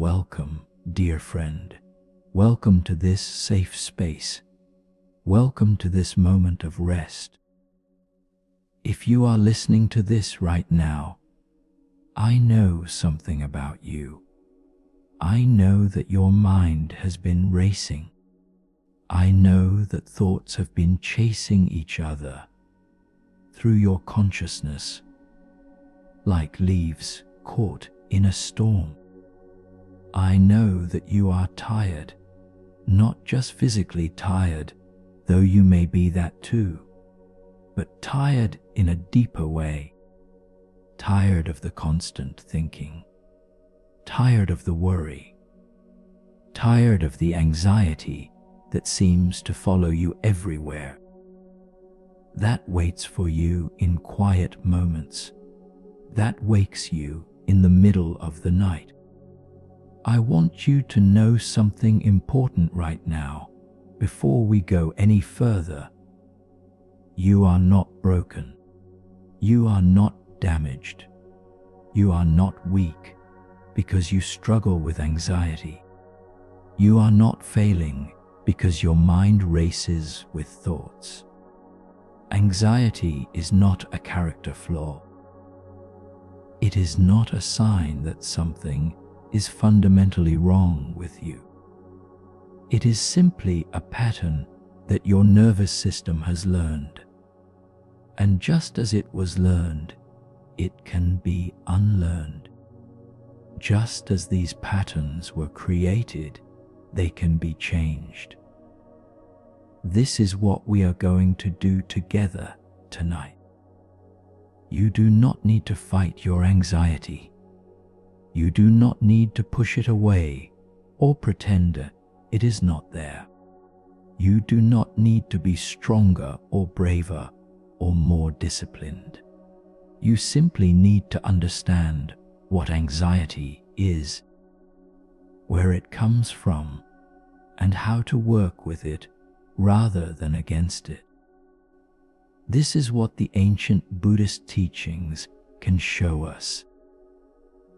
welcome, dear friend. Welcome to this safe space. Welcome to this moment of rest. If you are listening to this right now, I know something about you. I know that your mind has been racing. I know that thoughts have been chasing each other through your consciousness, like leaves caught in a storm. I know that you are tired, not just physically tired, though you may be that too, but tired in a deeper way. Tired of the constant thinking, tired of the worry, tired of the anxiety that seems to follow you everywhere. That waits for you in quiet moments. That wakes you in the middle of the night. I want you to know something important right now before we go any further. You are not broken. You are not damaged. You are not weak because you struggle with anxiety. You are not failing because your mind races with thoughts. Anxiety is not a character flaw. It is not a sign that something is fundamentally wrong with you. It is simply a pattern that your nervous system has learned. And just as it was learned, it can be unlearned. Just as these patterns were created, they can be changed. This is what we are going to do together tonight. You do not need to fight your anxiety. You do not need to push it away or pretend it is not there. You do not need to be stronger or braver or more disciplined. You simply need to understand what anxiety is, where it comes from, and how to work with it rather than against it. This is what the ancient Buddhist teachings can show us.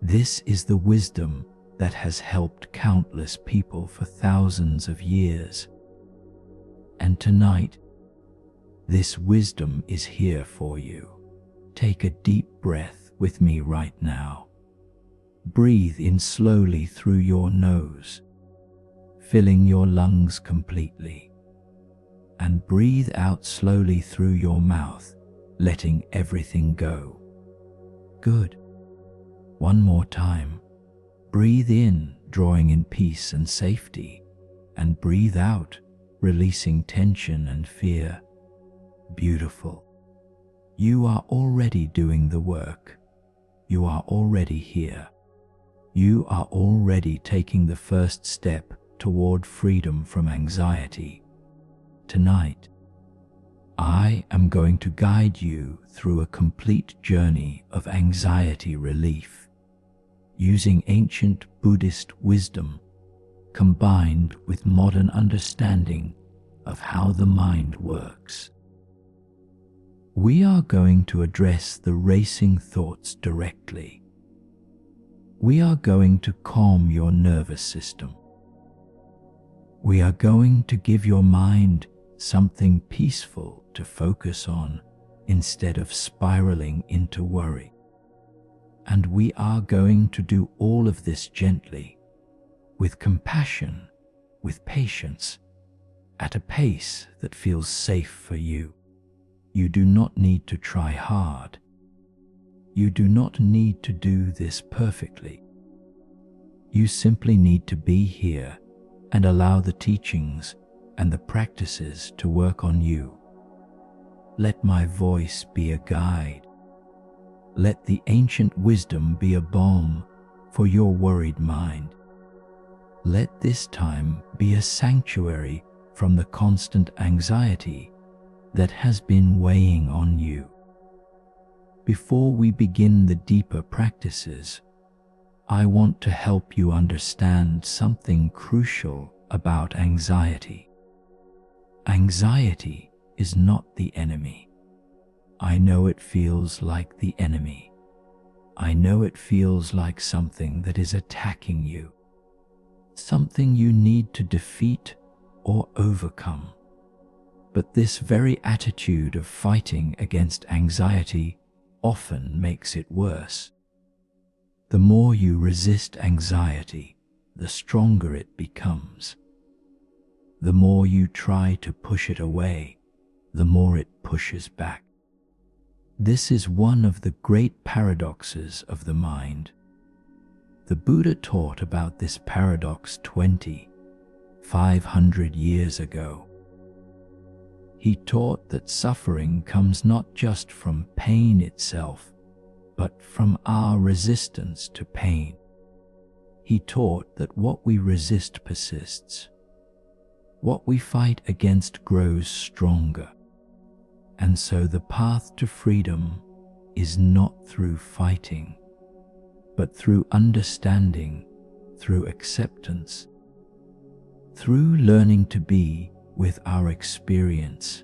This is the wisdom that has helped countless people for thousands of years. And tonight, this wisdom is here for you. Take a deep breath with me right now. Breathe in slowly through your nose, filling your lungs completely. And breathe out slowly through your mouth, letting everything go. Good. One more time. Breathe in, drawing in peace and safety, and breathe out, releasing tension and fear. Beautiful. You are already doing the work. You are already here. You are already taking the first step toward freedom from anxiety. Tonight, I am going to guide you through a complete journey of anxiety relief, using ancient Buddhist wisdom combined with modern understanding of how the mind works. We are going to address the racing thoughts directly. We are going to calm your nervous system. We are going to give your mind something peaceful to focus on instead of spiraling into worry. And we are going to do all of this gently, with compassion, with patience, at a pace that feels safe for you. You do not need to try hard. You do not need to do this perfectly. You simply need to be here and allow the teachings and the practices to work on you. Let my voice be a guide. Let the ancient wisdom be a balm for your worried mind. Let this time be a sanctuary from the constant anxiety that has been weighing on you. Before we begin the deeper practices, I want to help you understand something crucial about anxiety. Anxiety is not the enemy. I know it feels like the enemy. I know it feels like something that is attacking you. something you need to defeat or overcome. But this very attitude of fighting against anxiety often makes it worse. The more you resist anxiety, the stronger it becomes. The more you try to push it away, the more it pushes back. This is one of the great paradoxes of the mind. The Buddha taught about this paradox 2,500 years ago. He taught that suffering comes not just from pain itself, but from our resistance to pain. He taught that what we resist persists. What we fight against grows stronger. And so the path to freedom is not through fighting, but through understanding, through acceptance, through learning to be with our experience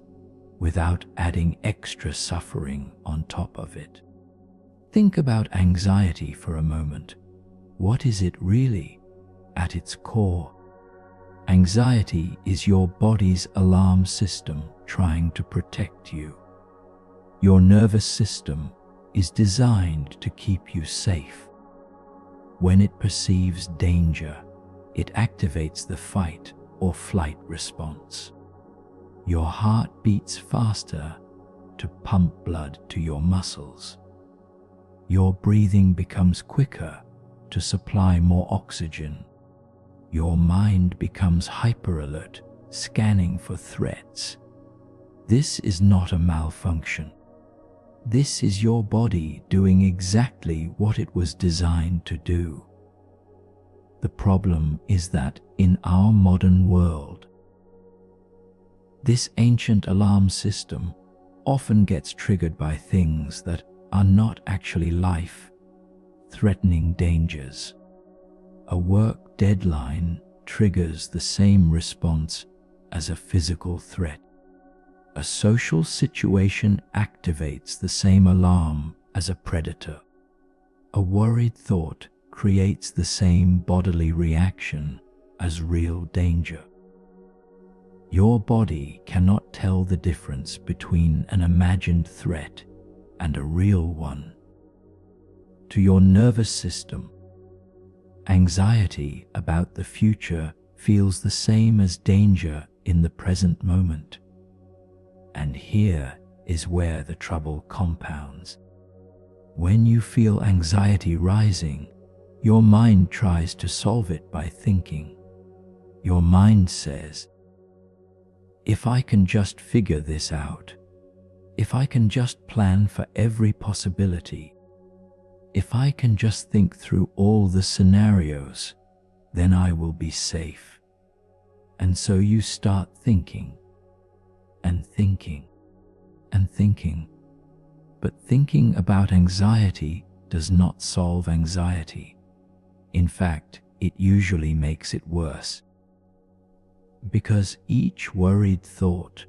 without adding extra suffering on top of it. Think about anxiety for a moment. What is it really at its core? Anxiety is your body's alarm system trying to protect you. Your nervous system is designed to keep you safe. When it perceives danger, it activates the fight or flight response. Your heart beats faster to pump blood to your muscles. Your breathing becomes quicker to supply more oxygen. Your mind becomes hyper-alert, scanning for threats. This is not a malfunction. This is your body doing exactly what it was designed to do. The problem is that in our modern world, this ancient alarm system often gets triggered by things that are not actually life-threatening dangers. A work deadline triggers the same response as a physical threat. A social situation activates the same alarm as a predator. A worried thought creates the same bodily reaction as real danger. Your body cannot tell the difference between an imagined threat and a real one. To your nervous system, anxiety about the future feels the same as danger in the present moment. And here is where the trouble compounds. When you feel anxiety rising, your mind tries to solve it by thinking. Your mind says, if I can just figure this out, if I can just plan for every possibility, if I can just think through all the scenarios, then I will be safe. And so you start thinking, and thinking, and thinking. But thinking about anxiety does not solve anxiety. In fact, it usually makes it worse. Because each worried thought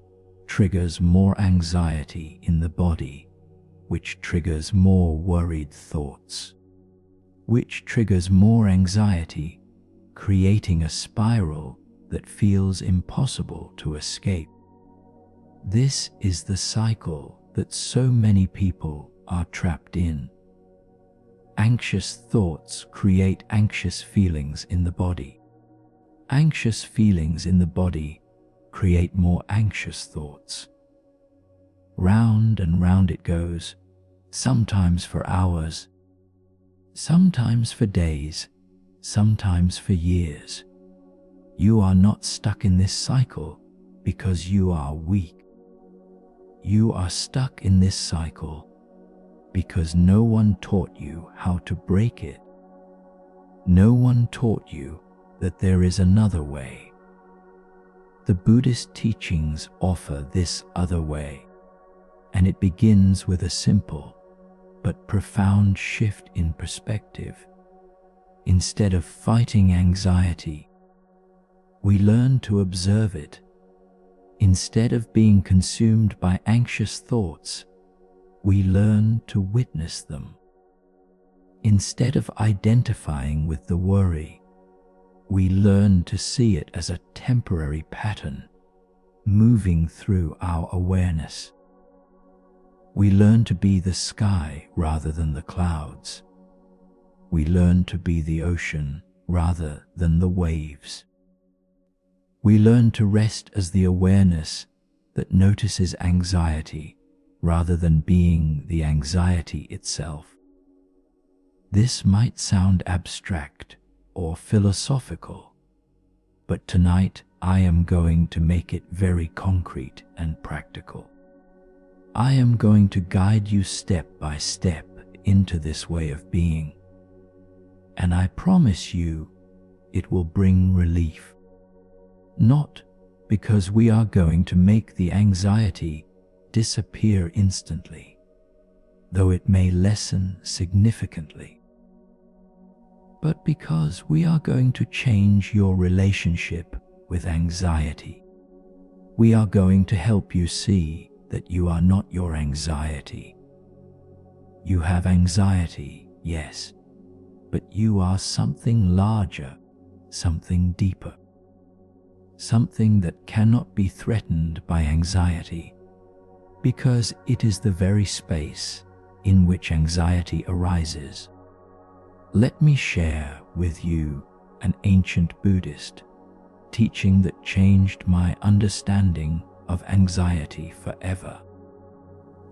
triggers more anxiety in the body, which triggers more worried thoughts, which triggers more anxiety, creating a spiral that feels impossible to escape. This is the cycle that so many people are trapped in. Anxious thoughts create anxious feelings in the body. Anxious feelings in the body create more anxious thoughts. Round and round it goes, sometimes for hours, sometimes for days, sometimes for years. You are not stuck in this cycle because you are weak. You are stuck in this cycle because no one taught you how to break it. No one taught you that there is another way. The Buddhist teachings offer this other way, and it begins with a simple but profound shift in perspective. Instead of fighting anxiety, we learn to observe it. Instead of being consumed by anxious thoughts, we learn to witness them. Instead of identifying with the worry, we learn to see it as a temporary pattern moving through our awareness. We learn to be the sky rather than the clouds. We learn to be the ocean rather than the waves. We learn to rest as the awareness that notices anxiety rather than being the anxiety itself. This might sound abstract or philosophical, but tonight I am going to make it very concrete and practical. I am going to guide you step by step into this way of being, and I promise you it will bring relief. Not because we are going to make the anxiety disappear instantly, though it may lessen significantly, but because we are going to change your relationship with anxiety. We are going to help you see that you are not your anxiety. You have anxiety, yes, but you are something larger, something deeper, something that cannot be threatened by anxiety, because it is the very space in which anxiety arises. Let me share with you an ancient Buddhist teaching that changed my understanding of anxiety forever.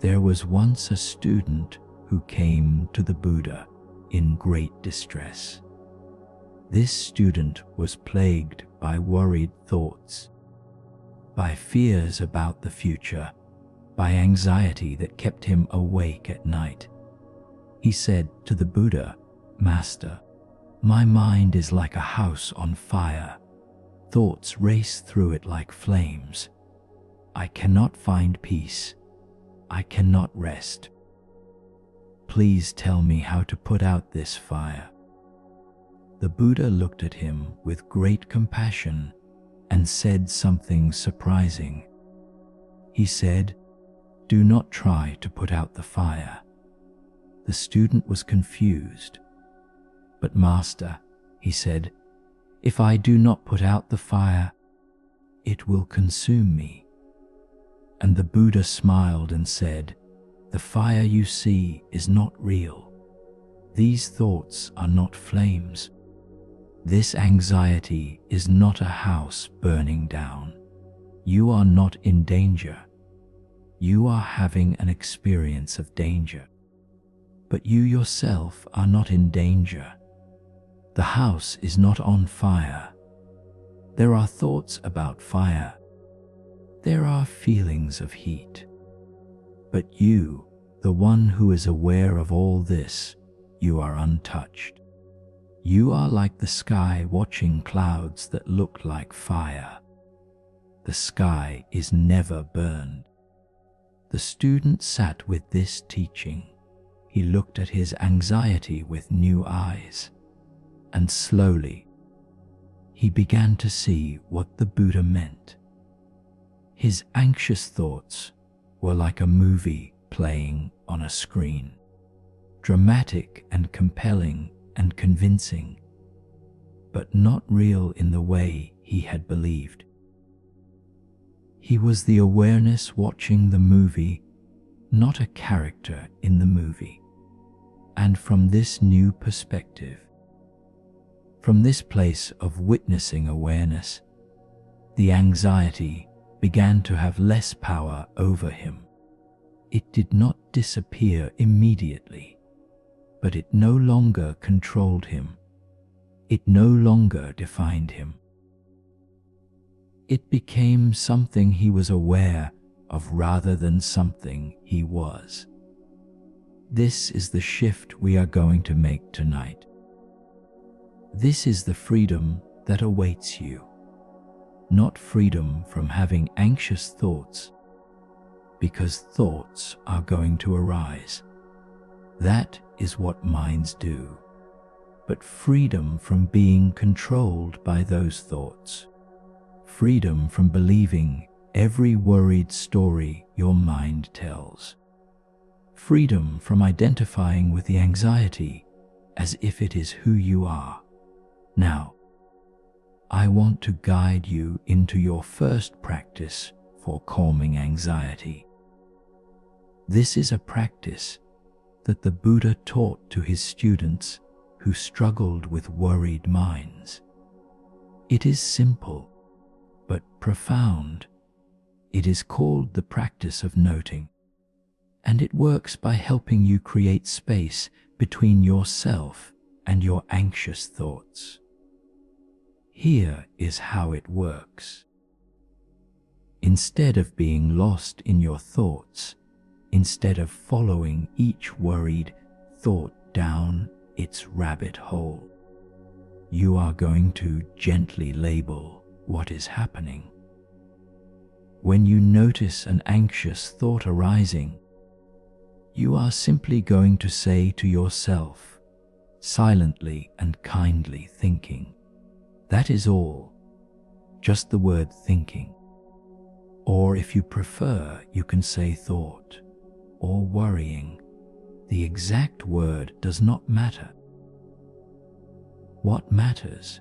There was once a student who came to the Buddha in great distress. This student was plagued by worried thoughts, by fears about the future, by anxiety that kept him awake at night. He said to the Buddha, "Master, my mind is like a house on fire. Thoughts race through it like flames. I cannot find peace. I cannot rest. Please tell me how to put out this fire." The Buddha looked at him with great compassion and said something surprising. He said, "Do not try to put out the fire." The student was confused. "But Master," he said, "if I do not put out the fire, it will consume me." And the Buddha smiled and said, "The fire you see is not real. These thoughts are not flames. This anxiety is not a house burning down. You are not in danger. You are having an experience of danger. But you yourself are not in danger. The house is not on fire. There are thoughts about fire. There are feelings of heat. But you, the one who is aware of all this, you are untouched. You are like the sky watching clouds that look like fire. The sky is never burned." The student sat with this teaching. He looked at his anxiety with new eyes, and slowly he began to see what the Buddha meant. His anxious thoughts were like a movie playing on a screen, dramatic and compelling and convincing, but not real in the way he had believed. He was the awareness watching the movie, not a character in the movie. And from this new perspective, from this place of witnessing awareness, the anxiety began to have less power over him. It did not disappear immediately, but it no longer controlled him. It no longer defined him. It became something he was aware of rather than something he was. This is the shift we are going to make tonight. This is the freedom that awaits you. Not freedom from having anxious thoughts, because thoughts are going to arise. That is what minds do. But freedom from being controlled by those thoughts. Freedom from believing every worried story your mind tells. Freedom from identifying with the anxiety as if it is who you are. Now, I want to guide you into your first practice for calming anxiety. This is a practice that the Buddha taught to his students who struggled with worried minds. It is simple, but profound. It is called the practice of noting, and it works by helping you create space between yourself and your anxious thoughts. Here is how it works. Instead of being lost in your thoughts, instead of following each worried thought down its rabbit hole, you are going to gently label what is happening. When you notice an anxious thought arising, you are simply going to say to yourself, silently and kindly thinking. That is all, just the word thinking. Or if you prefer, you can say thought or worrying. The exact word does not matter. What matters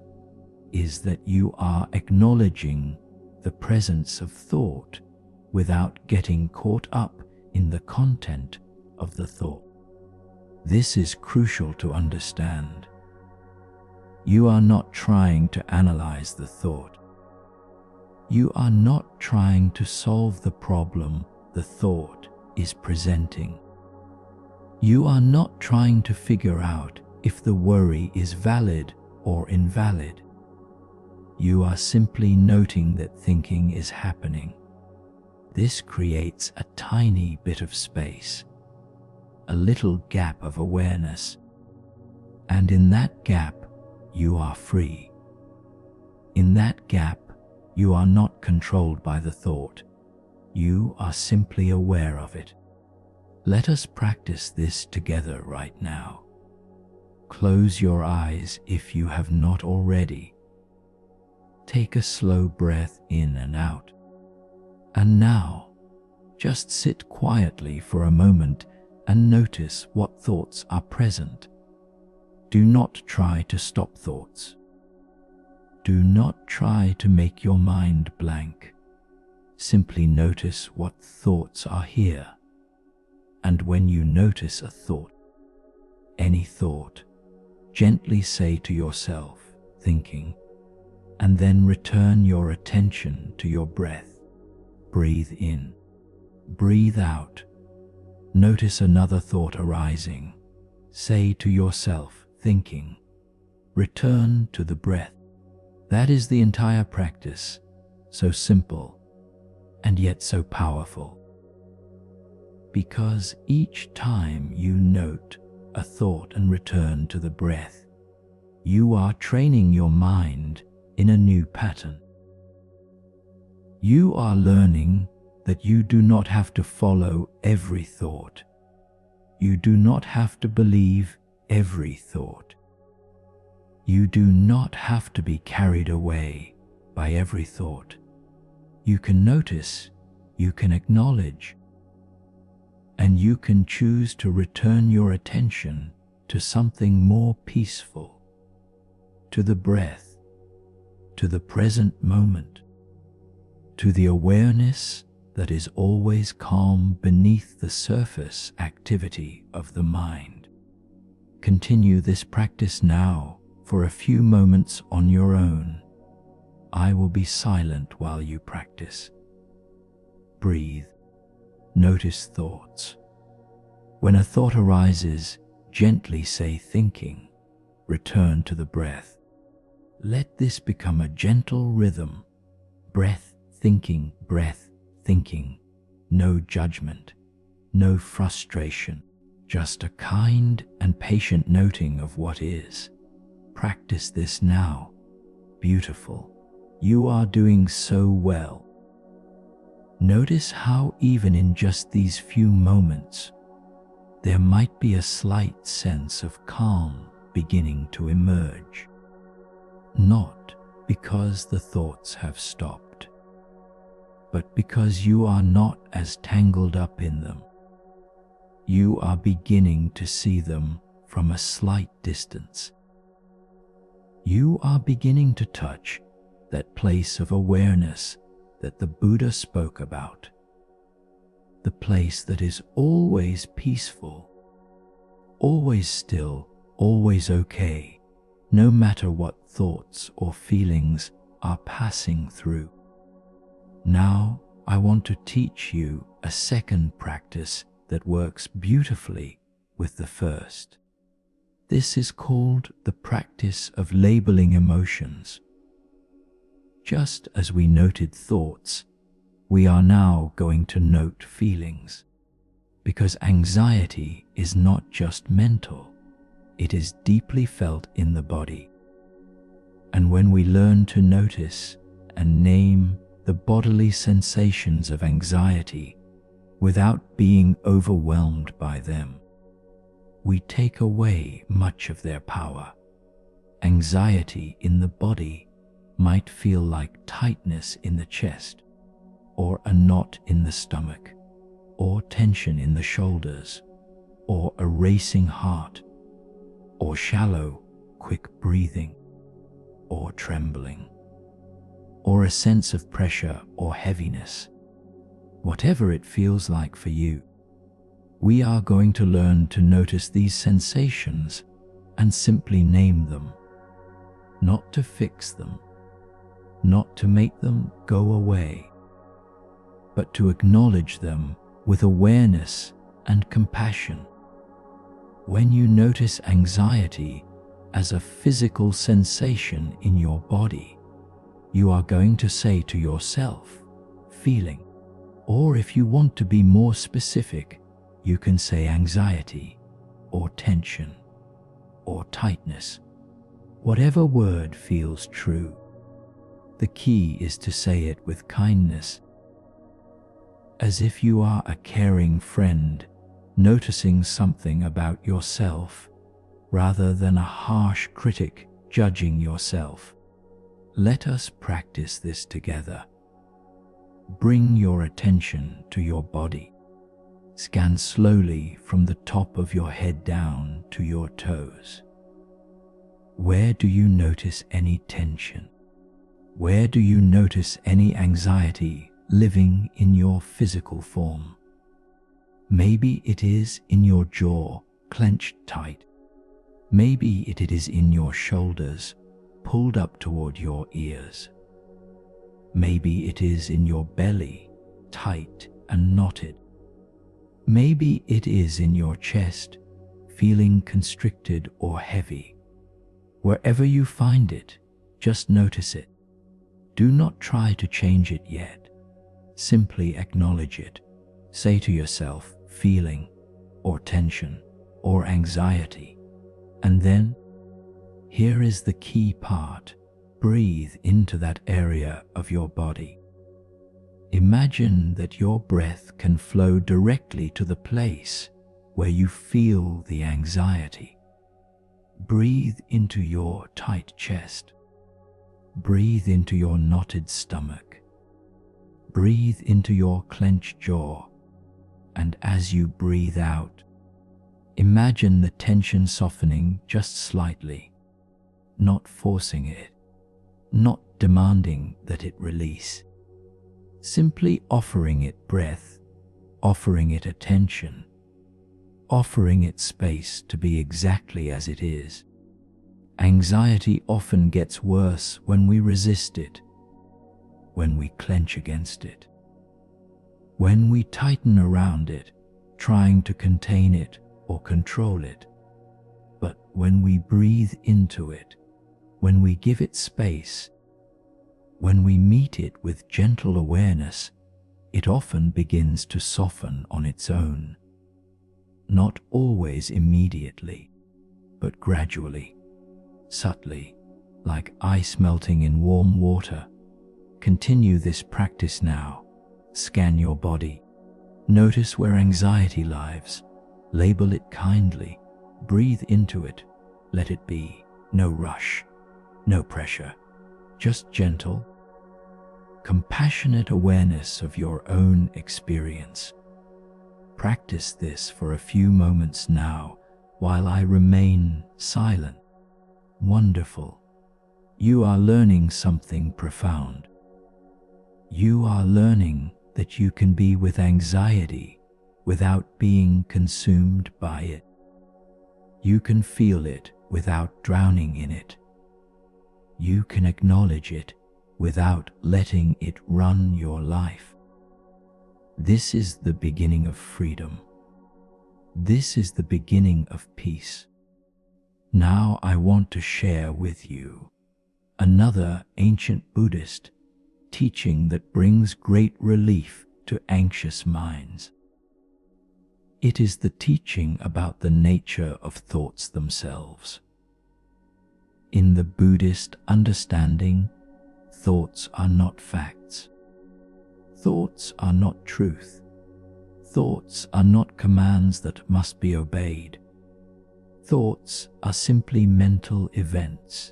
is that you are acknowledging the presence of thought without getting caught up in the content of the thought. This is crucial to understand. You are not trying to analyze the thought. You are not trying to solve the problem the thought is presenting. You are not trying to figure out if the worry is valid or invalid. You are simply noting that thinking is happening. This creates a tiny bit of space, a little gap of awareness, and in that gap, you are free. In that gap, you are not controlled by the thought. You are simply aware of it. Let us practice this together right now. Close your eyes if you have not already. Take a slow breath in and out. And now, just sit quietly for a moment and notice what thoughts are present. Do not try to stop thoughts. Do not try to make your mind blank. Simply notice what thoughts are here. And when you notice a thought, any thought, gently say to yourself, thinking, and then return your attention to your breath. Breathe in, breathe out. Notice another thought arising. Say to yourself, thinking, return to the breath. That is the entire practice, so simple and yet so powerful. Because each time you note a thought and return to the breath, you are training your mind in a new pattern. You are learning that you do not have to follow every thought. You do not have to believe every thought. You do not have to be carried away by every thought. You can notice, you can acknowledge, and you can choose to return your attention to something more peaceful, to the breath, to the present moment, to the awareness that is always calm beneath the surface activity of the mind. Continue this practice now for a few moments on your own. I will be silent while you practice. Breathe. Notice thoughts. When a thought arises, gently say thinking. Return to the breath. Let this become a gentle rhythm. Breath, thinking, breath, thinking. No judgment, no frustration, just a kind and patient noting of what is. Practice this now. Beautiful. You are doing so well. Notice how even in just these few moments, there might be a slight sense of calm beginning to emerge. Not because the thoughts have stopped, but because you are not as tangled up in them. You are beginning to see them from a slight distance. You are beginning to touch that place of awareness that the Buddha spoke about. The place that is always peaceful, always still, always okay, no matter what thoughts or feelings are passing through. Now, I want to teach you a second practice that works beautifully with the first. This is called the practice of labeling emotions. Just as we noted thoughts, we are now going to note feelings, because anxiety is not just mental, it is deeply felt in the body. And when we learn to notice and name the bodily sensations of anxiety without being overwhelmed by them, we take away much of their power. Anxiety in the body might feel like tightness in the chest, or a knot in the stomach, or tension in the shoulders, or a racing heart, or shallow, quick breathing, or trembling, or a sense of pressure or heaviness. Whatever it feels like for you, we are going to learn to notice these sensations and simply name them, not to fix them, not to make them go away, but to acknowledge them with awareness and compassion. When you notice anxiety as a physical sensation in your body, you are going to say to yourself, feeling, or if you want to be more specific, you can say anxiety, or tension, or tightness, whatever word feels true. The key is to say it with kindness, as if you are a caring friend noticing something about yourself rather than a harsh critic judging yourself. Let us practice this together. Bring your attention to your body. Scan slowly from the top of your head down to your toes. Where do you notice any tension? Where do you notice any anxiety living in your physical form? Maybe it is in your jaw, clenched tight. Maybe it is in your shoulders, pulled up toward your ears. Maybe it is in your belly, tight and knotted. Maybe it is in your chest, feeling constricted or heavy. Wherever you find it, just notice it. Do not try to change it yet. Simply acknowledge it. Say to yourself, feeling, or tension, or anxiety. And then, here is the key part. Breathe into that area of your body. Imagine that your breath can flow directly to the place where you feel the anxiety. Breathe into your tight chest. Breathe into your knotted stomach. Breathe into your clenched jaw. And as you breathe out, imagine the tension softening just slightly, not forcing it, not demanding that it release. Simply offering it breath, offering it attention, offering it space to be exactly as it is. Anxiety often gets worse when we resist it, when we clench against it, when we tighten around it, trying to contain it or control it. But when we breathe into it, when we give it space, when we meet it with gentle awareness, it often begins to soften on its own. Not always immediately, but gradually, subtly, like ice melting in warm water. Continue this practice now. Scan your body. Notice where anxiety lives. Label it kindly. Breathe into it. Let it be. No rush, no pressure. Just gentle, compassionate awareness of your own experience. Practice this for a few moments now while I remain silent. Wonderful. you are learning something profound. You are learning that you can be with anxiety without being consumed by it. You can feel it without drowning in it. You can acknowledge it without letting it run your life. This is the beginning of freedom. This is the beginning of peace. Now I want to share with you another ancient Buddhist teaching that brings great relief to anxious minds. It is the teaching about the nature of thoughts themselves. In the Buddhist understanding, thoughts are not facts. Thoughts are not truth. Thoughts are not commands that must be obeyed. Thoughts are simply mental events.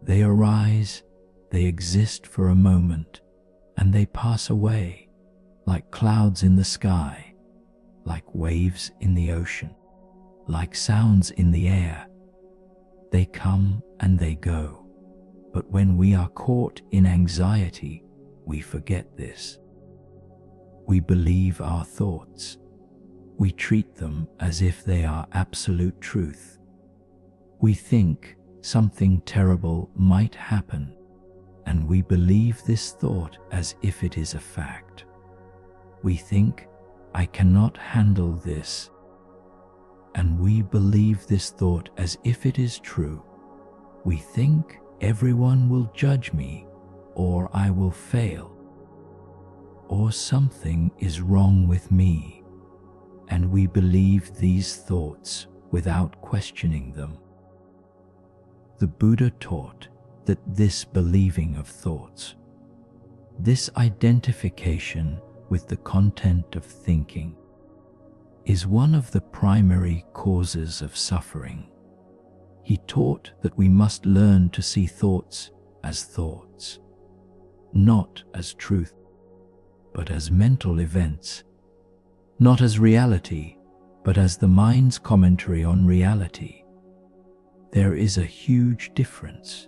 They arise, they exist for a moment, and they pass away, like clouds in the sky, like waves in the ocean, like sounds in the air. They come and they go. But when we are caught in anxiety, we forget this. We believe our thoughts. We treat them as if they are absolute truth. We think something terrible might happen, and we believe this thought as if it is a fact. We think, I cannot handle this, and we believe this thought as if it is true. We think everyone will judge me, or I will fail, or something is wrong with me, and we believe these thoughts without questioning them. The Buddha taught that this believing of thoughts, this identification with the content of thinking, is one of the primary causes of suffering. He taught that we must learn to see thoughts as thoughts, not as truth, but as mental events, not as reality, but as the mind's commentary on reality. There is a huge difference.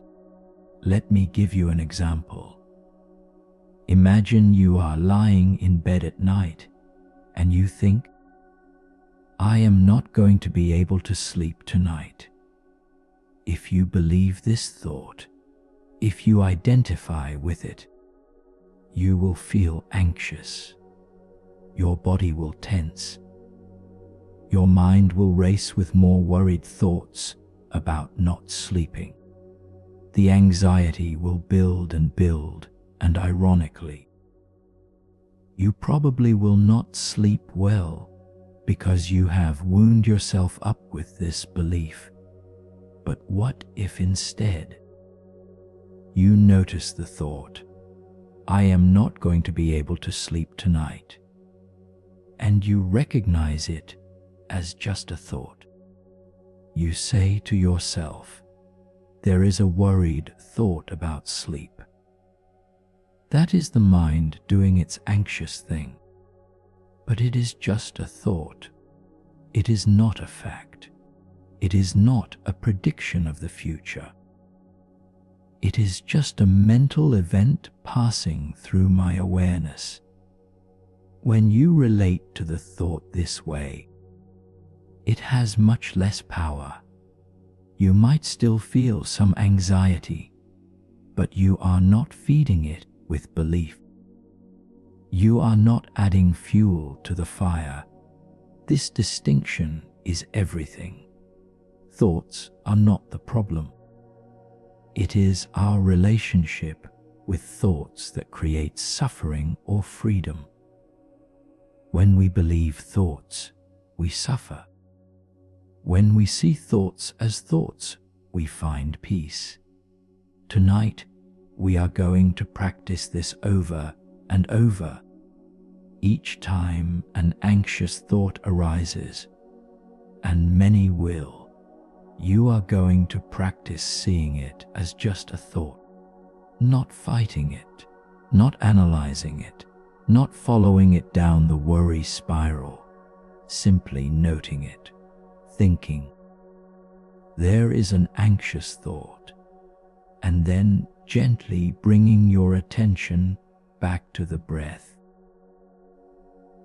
Let me give you an example. Imagine you are lying in bed at night and you think, I am not going to be able to sleep tonight. If you believe this thought, if you identify with it, you will feel anxious. Your body will tense. Your mind will race with more worried thoughts about not sleeping. The anxiety will build, and ironically, you probably will not sleep well because you have wound yourself up with this belief. But what if instead you notice the thought, I am not going to be able to sleep tonight, and you recognize it as just a thought? You say to yourself, there is a worried thought about sleep. That is the mind doing its anxious thing. But it is just a thought. It is not a fact. It is not a prediction of the future. It is just a mental event passing through my awareness. When you relate to the thought this way, it has much less power. You might still feel some anxiety, but you are not feeding it with belief. You are not adding fuel to the fire. This distinction is everything. Thoughts are not the problem. It is our relationship with thoughts that creates suffering or freedom. When we believe thoughts, we suffer. When we see thoughts as thoughts, we find peace. Tonight, we are going to practice this over and over. Each time an anxious thought arises, and many will, you are going to practice seeing it as just a thought, not fighting it, not analyzing it, not following it down the worry spiral, simply noting it, thinking, there is an anxious thought. and then gently bringing your attention back to the breath,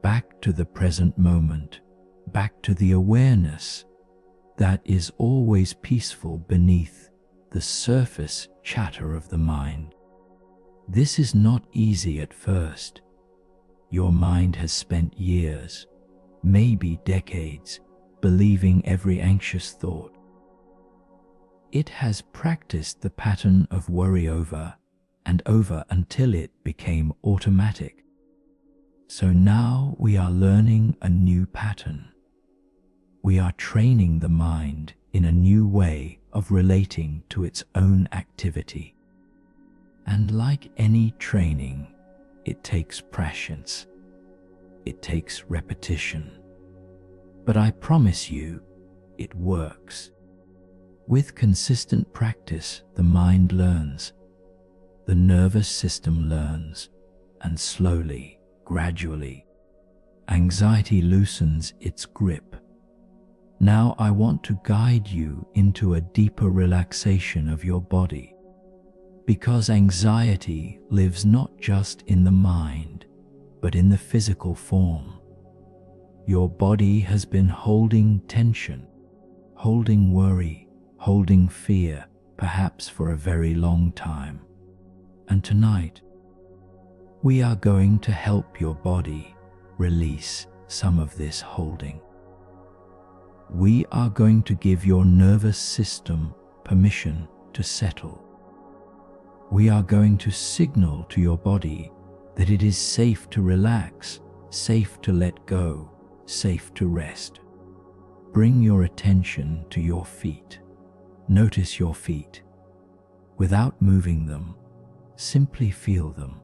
back to the present moment, back to the awareness that is always peaceful beneath the surface chatter of the mind. This is not easy at first. Your mind has spent years, maybe decades, believing every anxious thought. It has practiced the pattern of worry over and over until it became automatic. So now we are learning a new pattern. We are training the mind in a new way of relating to its own activity. And like any training, it takes patience. It takes repetition. But I promise you, it works. With consistent practice, the mind learns, the nervous system learns, and slowly, gradually, anxiety loosens its grip. Now I want to guide you into a deeper relaxation of your body, because anxiety lives not just in the mind, but in the physical form. Your body has been holding tension, holding worry, holding fear, perhaps for a very long time. And tonight, we are going to help your body release some of this holding. We are going to give your nervous system permission to settle. We are going to signal to your body that it is safe to relax, safe to let go, safe to rest. Bring your attention to your feet. Notice your feet. Without moving them, simply feel them.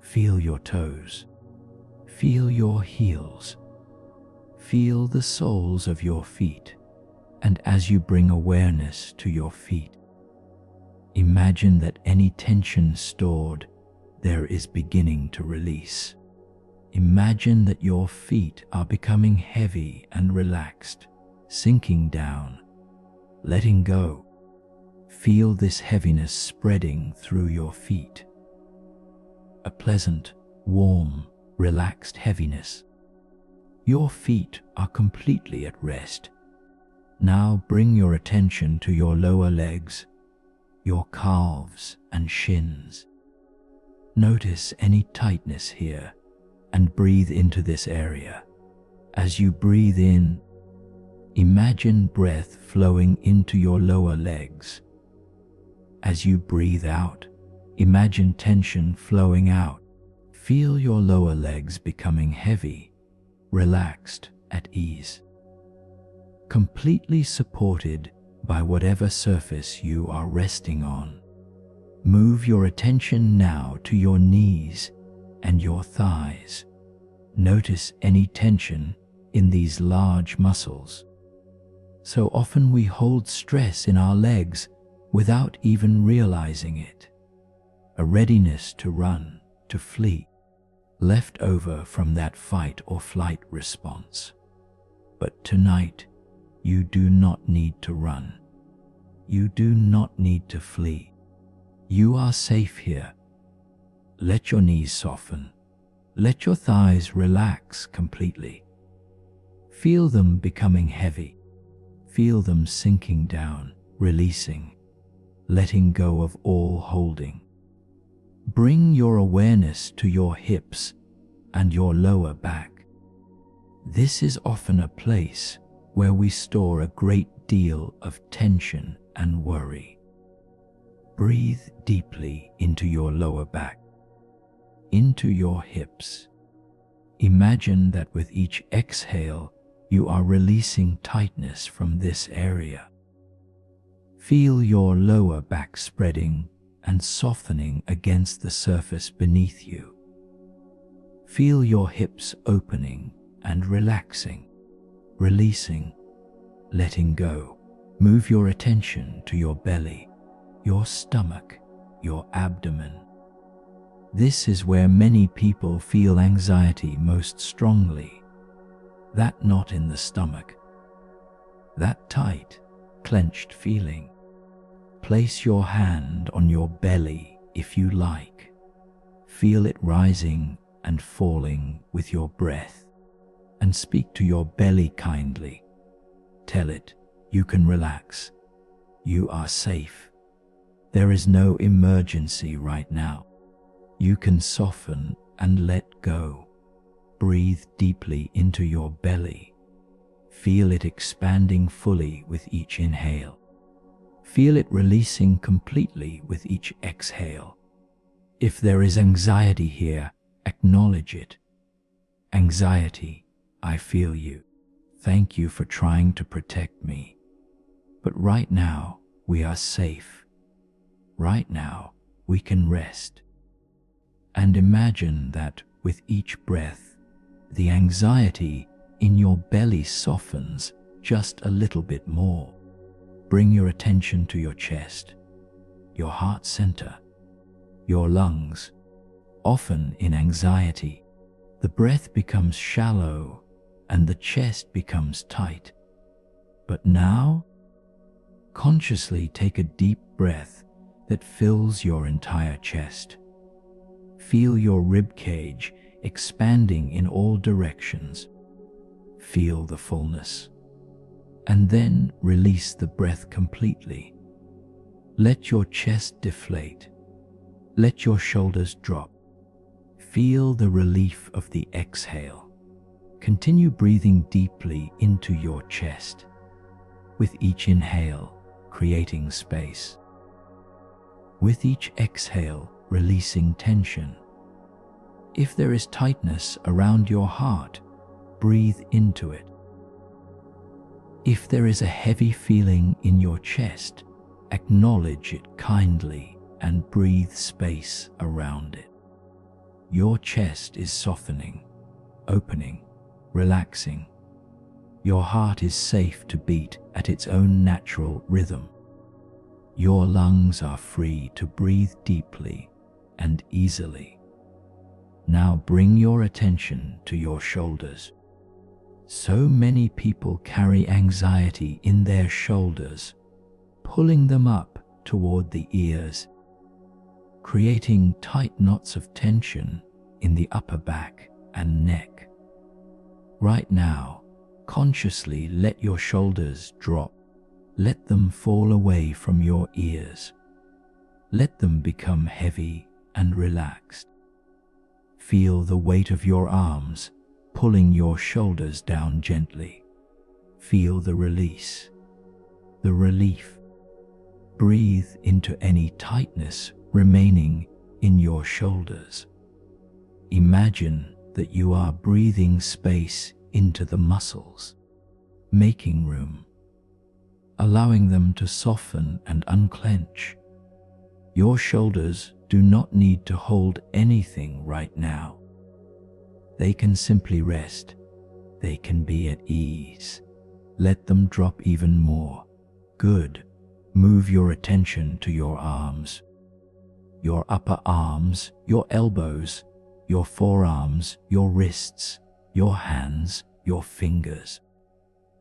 Feel your toes. Feel your heels. Feel the soles of your feet. And as you bring awareness to your feet, imagine that any tension stored there is beginning to release. Imagine that your feet are becoming heavy and relaxed, sinking down, letting go. Feel this heaviness spreading through your feet. A pleasant, warm, relaxed heaviness. Your feet are completely at rest. Now bring your attention to your lower legs, your calves and shins. Notice any tightness here and breathe into this area. As you breathe in, imagine breath flowing into your lower legs. As you breathe out, imagine tension flowing out. Feel your lower legs becoming heavy, relaxed, at ease, completely supported by whatever surface you are resting on. Move your attention now to your knees and your thighs. Notice any tension in these large muscles. So often we hold stress in our legs without even realizing it. A readiness to run, to flee, left over from that fight or flight response. But tonight, you do not need to run. You do not need to flee. You are safe here. Let your knees soften. Let your thighs relax completely. Feel them becoming heavy. Feel them sinking down, releasing, letting go of all holding. Bring your awareness to your hips and your lower back. This is often a place where we store a great deal of tension and worry. Breathe deeply into your lower back, into your hips. Imagine that with each exhale, you are releasing tightness from this area. Feel your lower back spreading and softening against the surface beneath you. Feel your hips opening and relaxing, releasing, letting go. Move your attention to your belly, your stomach, your abdomen. This is where many people feel anxiety most strongly. That knot in the stomach, that tight, clenched feeling. place your hand on your belly if you like. Feel it rising and falling with your breath, and speak to your belly kindly. Tell it you can relax. You are safe. There is no emergency right now. You can soften and let go. Breathe deeply into your belly. Feel it expanding fully with each inhale. Feel it releasing completely with each exhale. If there is anxiety here, acknowledge it. Anxiety, I feel you. Thank you for trying to protect me. But right now, we are safe. Right now, we can rest. And imagine that with each breath, the anxiety in your belly softens just a little bit more. Bring your attention to your chest, your heart center, your lungs. Often in anxiety, the breath becomes shallow and the chest becomes tight. But now, consciously take a deep breath that fills your entire chest. Feel your rib cage expanding in all directions. Feel the fullness. And then release the breath completely. Let your chest deflate. Let your shoulders drop. Feel the relief of the exhale. Continue breathing deeply into your chest. With each inhale, creating space. With each exhale, releasing tension. If there is tightness around your heart, breathe into it. If there is a heavy feeling in your chest, acknowledge it kindly and breathe space around it. Your chest is softening, opening, relaxing. Your heart is safe to beat at its own natural rhythm. Your lungs are free to breathe deeply and easily. Now bring your attention to your shoulders. So many people carry anxiety in their shoulders, pulling them up toward the ears, creating tight knots of tension in the upper back and neck. Right now, consciously let your shoulders drop. Let them fall away from your ears. Let them become heavy and relaxed. Feel the weight of your arms pulling your shoulders down gently. Feel the release, the relief. Breathe into any tightness remaining in your shoulders. Imagine that you are breathing space into the muscles, making room, allowing them to soften and unclench. Your shoulders do not need to hold anything right now. They can simply rest. They can be at ease. Let them drop even more. Good. Move your attention to your arms. Your upper arms, your elbows, your forearms, your wrists, your hands, your fingers.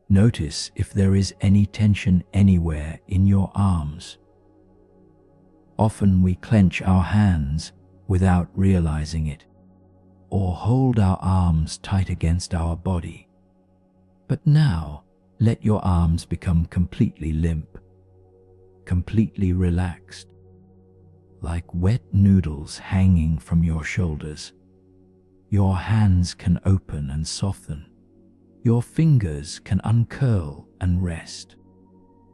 Notice if there is any tension anywhere in your arms. Often we clench our hands without realizing it, or hold our arms tight against our body. But now, let your arms become completely limp, completely relaxed, like wet noodles hanging from your shoulders. Your hands can open and soften. Your fingers can uncurl and rest.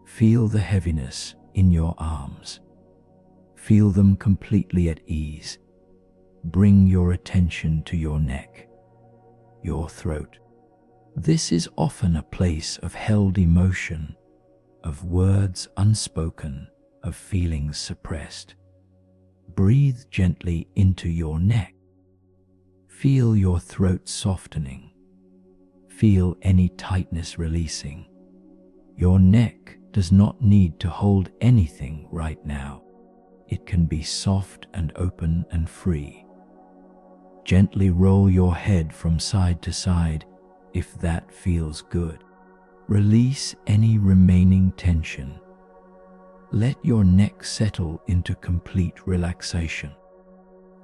Feel the heaviness in your arms. Feel them completely at ease. Bring your attention to your neck, your throat. This is often a place of held emotion, of words unspoken, of feelings suppressed. Breathe gently into your neck. Feel your throat softening. Feel any tightness releasing. Your neck does not need to hold anything right now. It can be soft and open and free. Gently roll your head from side to side if that feels good. Release any remaining tension. Let your neck settle into complete relaxation.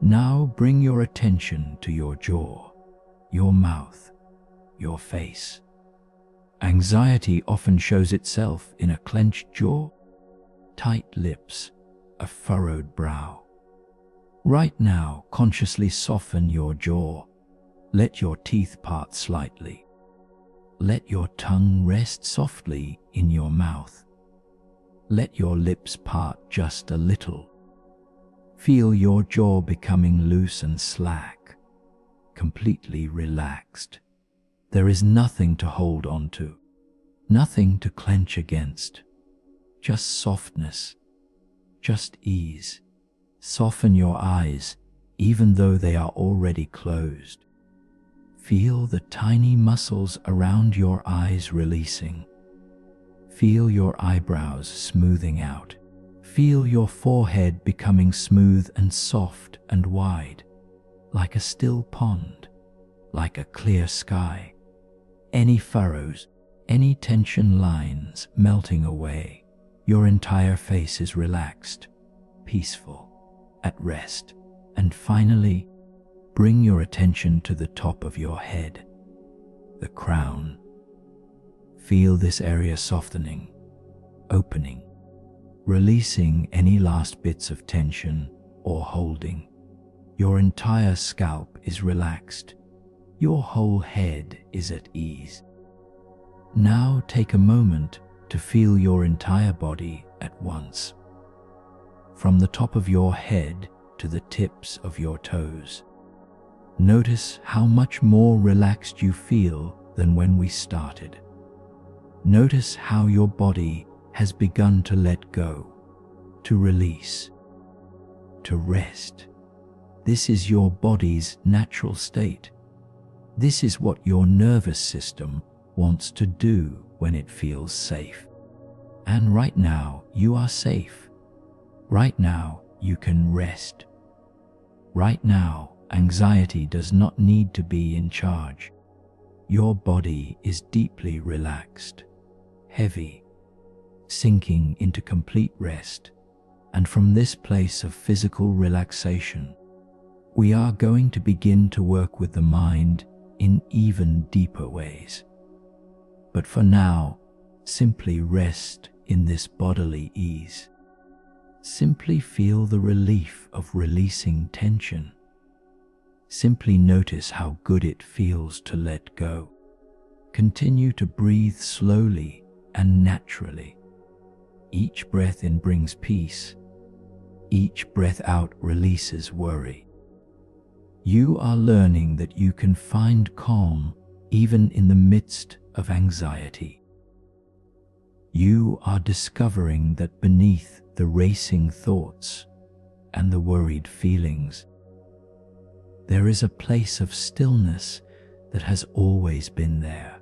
Now bring your attention to your jaw, your mouth, your face. Anxiety often shows itself in a clenched jaw, tight lips, a furrowed brow. Right now, consciously soften your jaw. Let your teeth part slightly. Let your tongue rest softly in your mouth. Let your lips part just a little. Feel your jaw becoming loose and slack, completely relaxed. There is nothing to hold on to, nothing to clench against, just softness, just ease. Soften your eyes, even though they are already closed. Feel the tiny muscles around your eyes releasing. Feel your eyebrows smoothing out. Feel your forehead becoming smooth and soft and wide, like a still pond, like a clear sky. Any furrows, any tension lines melting away. Your entire face is relaxed, peaceful, at rest. And finally, bring your attention to the top of your head, the crown. Feel this area softening, opening, releasing any last bits of tension or holding. Your entire scalp is relaxed. Your whole head is at ease. Now take a moment to feel your entire body at once. From the top of your head to the tips of your toes. Notice how much more relaxed you feel than when we started. Notice how your body has begun to let go, to release, to rest. This is your body's natural state. This is what your nervous system wants to do when it feels safe. And right now, you are safe. Right now, you can rest. Right now, anxiety does not need to be in charge. Your body is deeply relaxed, heavy, sinking into complete rest. And from this place of physical relaxation, we are going to begin to work with the mind in even deeper ways. But for now, simply rest in this bodily ease. Simply feel the relief of releasing tension. Simply notice how good it feels to let go. Continue to breathe slowly and naturally. Each breath in brings peace. Each breath out releases worry. You are learning that you can find calm even in the midst of anxiety. You are discovering that beneath the racing thoughts and the worried feelings, there is a place of stillness that has always been there,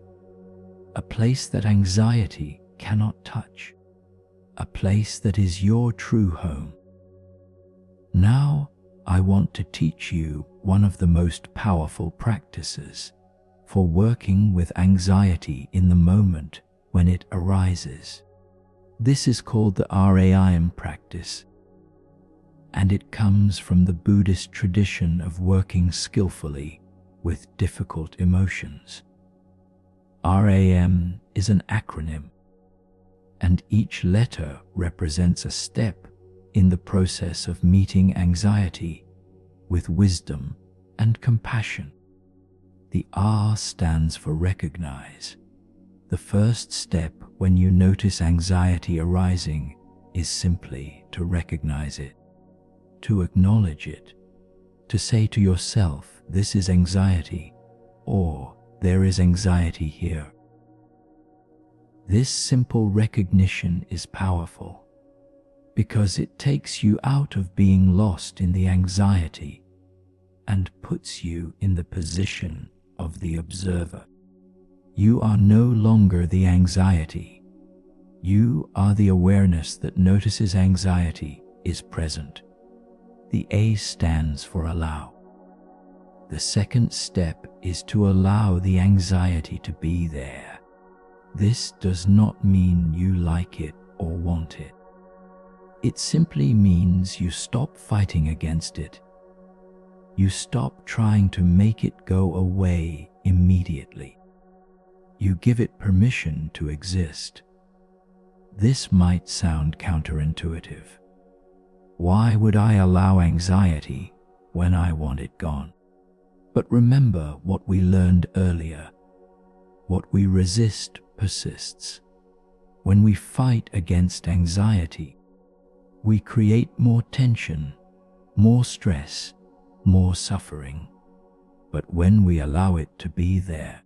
a place that anxiety cannot touch, a place that is your true home. Now, I want to teach you one of the most powerful practices for working with anxiety in the moment when it arises. This is called the RAM practice, and it comes from the Buddhist tradition of working skillfully with difficult emotions. RAM is an acronym, and each letter represents a step in the process of meeting anxiety with wisdom and compassion. The R stands for recognize. The first step when you notice anxiety arising is simply to recognize it, to acknowledge it, to say to yourself, this is anxiety, or there is anxiety here. This simple recognition is powerful because it takes you out of being lost in the anxiety and puts you in the position of the observer. You are no longer the anxiety. You are the awareness that notices anxiety is present. The A stands for allow. The second step is to allow the anxiety to be there. This does not mean you like it or want it. It simply means you stop fighting against it. You stop trying to make it go away immediately. You give it permission to exist. This might sound counterintuitive. Why would I allow anxiety when I want it gone? But remember what we learned earlier. What we resist persists. When we fight against anxiety, we create more tension, more stress, more suffering. But when we allow it to be there,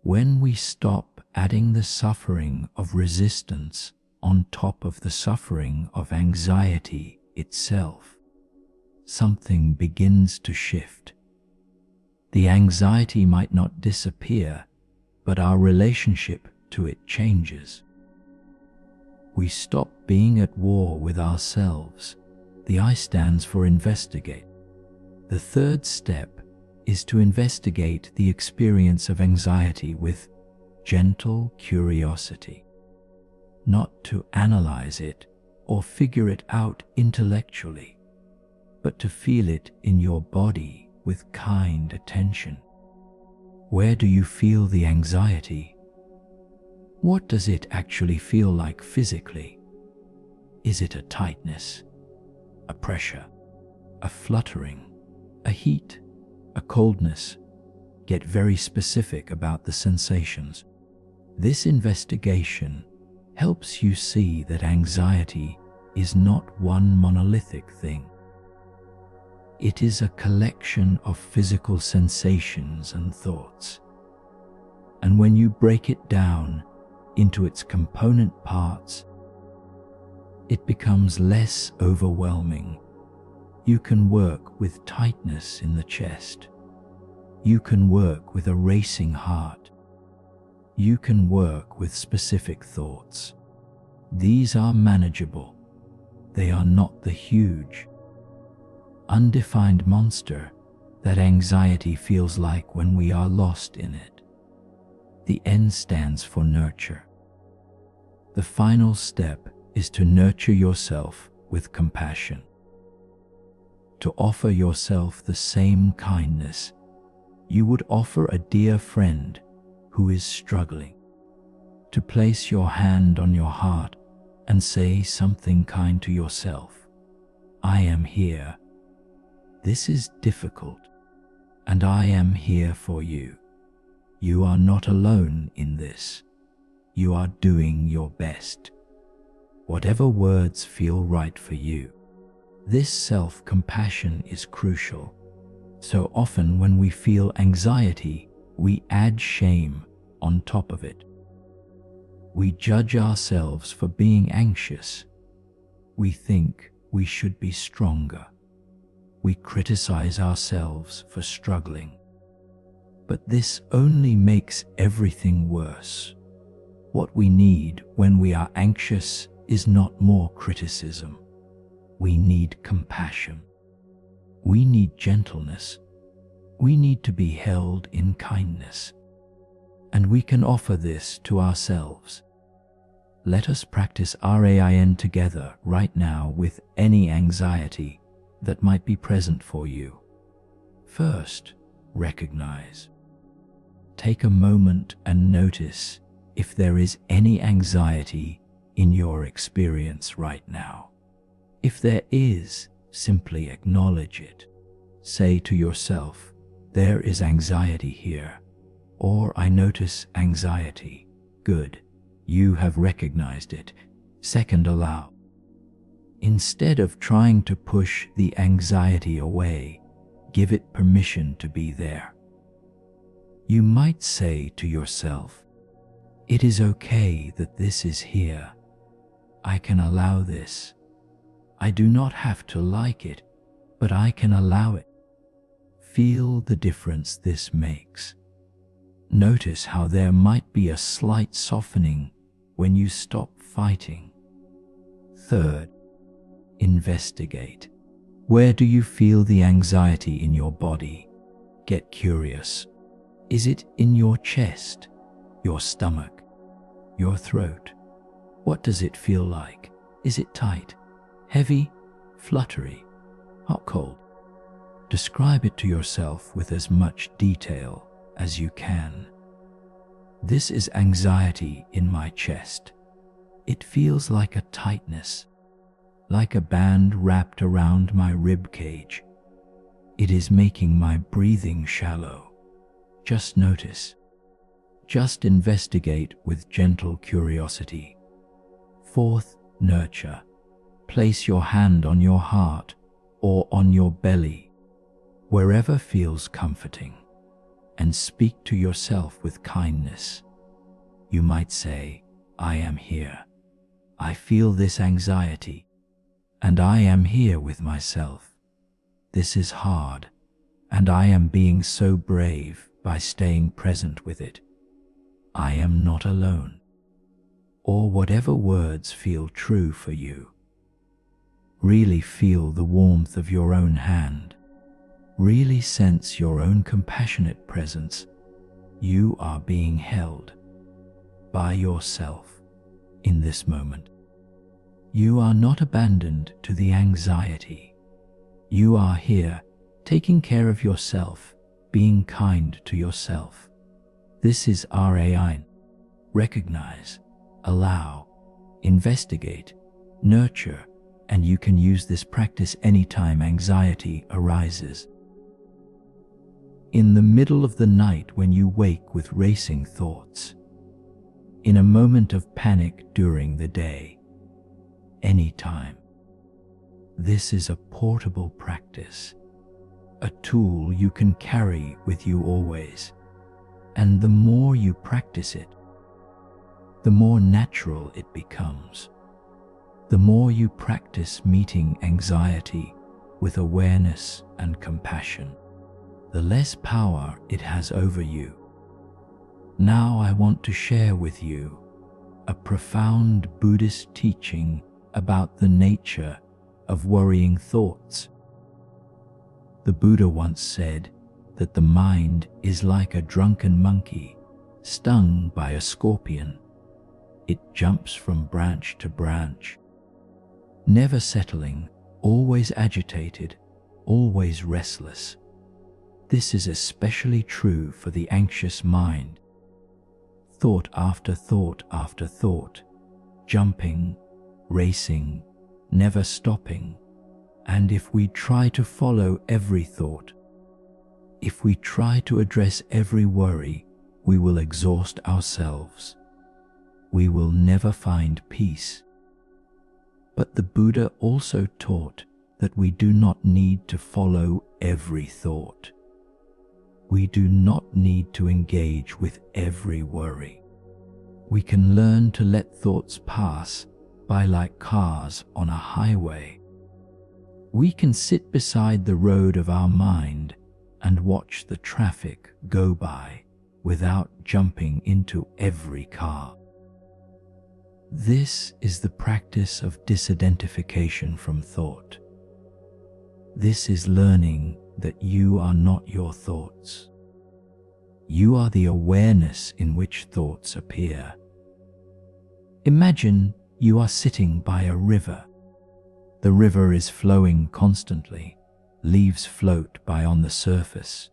when we stop adding the suffering of resistance on top of the suffering of anxiety itself, something begins to shift. The anxiety might not disappear, but our relationship to it changes. We stop being at war with ourselves. The I stands for investigate. The third step is to investigate the experience of anxiety with gentle curiosity. Not to analyze it or figure it out intellectually, but to feel it in your body with kind attention. Where do you feel the anxiety? What does it actually feel like physically? Is it a tightness, a pressure, a fluttering, a heat, a coldness? Get very specific about the sensations. This investigation helps you see that anxiety is not one monolithic thing. It is a collection of physical sensations and thoughts. And when you break it down into its component parts, it becomes less overwhelming. You can work with tightness in the chest. You can work with a racing heart. You can work with specific thoughts. These are manageable. They are not the huge, undefined monster that anxiety feels like when we are lost in it. The N stands for nurture. The final step is to nurture yourself with compassion. To offer yourself the same kindness you would offer a dear friend who is struggling. To place your hand on your heart and say something kind to yourself. I am here. This is difficult, and I am here for you. You are not alone in this. You are doing your best. Whatever words feel right for you. This self-compassion is crucial. So often when we feel anxiety, we add shame on top of it. We judge ourselves for being anxious. We think we should be stronger. We criticize ourselves for struggling. But this only makes everything worse. What we need when we are anxious is not more criticism. We need compassion. We need gentleness. We need to be held in kindness. And we can offer this to ourselves. Let us practice RAIN together right now with any anxiety that might be present for you. First, recognize. Take a moment and notice if there is any anxiety in your experience right now. If there is, simply acknowledge it. Say to yourself, there is anxiety here, or I notice anxiety. Good. You have recognized it. Second, allow. Instead of trying to push the anxiety away, give it permission to be there. You might say to yourself, it is okay that this is here. I can allow this. I do not have to like it, but I can allow it. Feel the difference this makes. Notice how there might be a slight softening when you stop fighting. Third, investigate. Where do you feel the anxiety in your body? Get curious. Is it in your chest, your stomach, your throat? What does it feel like? Is it tight? Heavy, fluttery, hot, cold. Describe it to yourself with as much detail as you can. This is anxiety in my chest. It feels like a tightness, like a band wrapped around my rib cage. It is making my breathing shallow. Just notice. Just investigate with gentle curiosity. Fourth, nurture. Place your hand on your heart or on your belly, wherever feels comforting, and speak to yourself with kindness. You might say, I am here. I feel this anxiety, and I am here with myself. This is hard, and I am being so brave by staying present with it. I am not alone. Or whatever words feel true for you. Really feel the warmth of your own hand. Really sense your own compassionate presence. You are being held by yourself in this moment. You are not abandoned to the anxiety. You are here, taking care of yourself, being kind to yourself. This is RAI. Recognize, allow, investigate, nurture, and you can use this practice anytime anxiety arises. In the middle of the night when you wake with racing thoughts, in a moment of panic during the day, anytime. This is a portable practice, a tool you can carry with you always. And the more you practice it, the more natural it becomes. The more you practice meeting anxiety with awareness and compassion, the less power it has over you. Now I want to share with you a profound Buddhist teaching about the nature of worrying thoughts. The Buddha once said that the mind is like a drunken monkey stung by a scorpion. It jumps from branch to branch, never settling, always agitated, always restless. This is especially true for the anxious mind. Thought after thought after thought, jumping, racing, never stopping. And if we try to follow every thought, if we try to address every worry, we will exhaust ourselves. We will never find peace. But the Buddha also taught that we do not need to follow every thought. We do not need to engage with every worry. We can learn to let thoughts pass by like cars on a highway. We can sit beside the road of our mind and watch the traffic go by without jumping into every car. This is the practice of disidentification from thought. This is learning that you are not your thoughts. You are the awareness in which thoughts appear. Imagine you are sitting by a river. The river is flowing constantly. Leaves float by on the surface.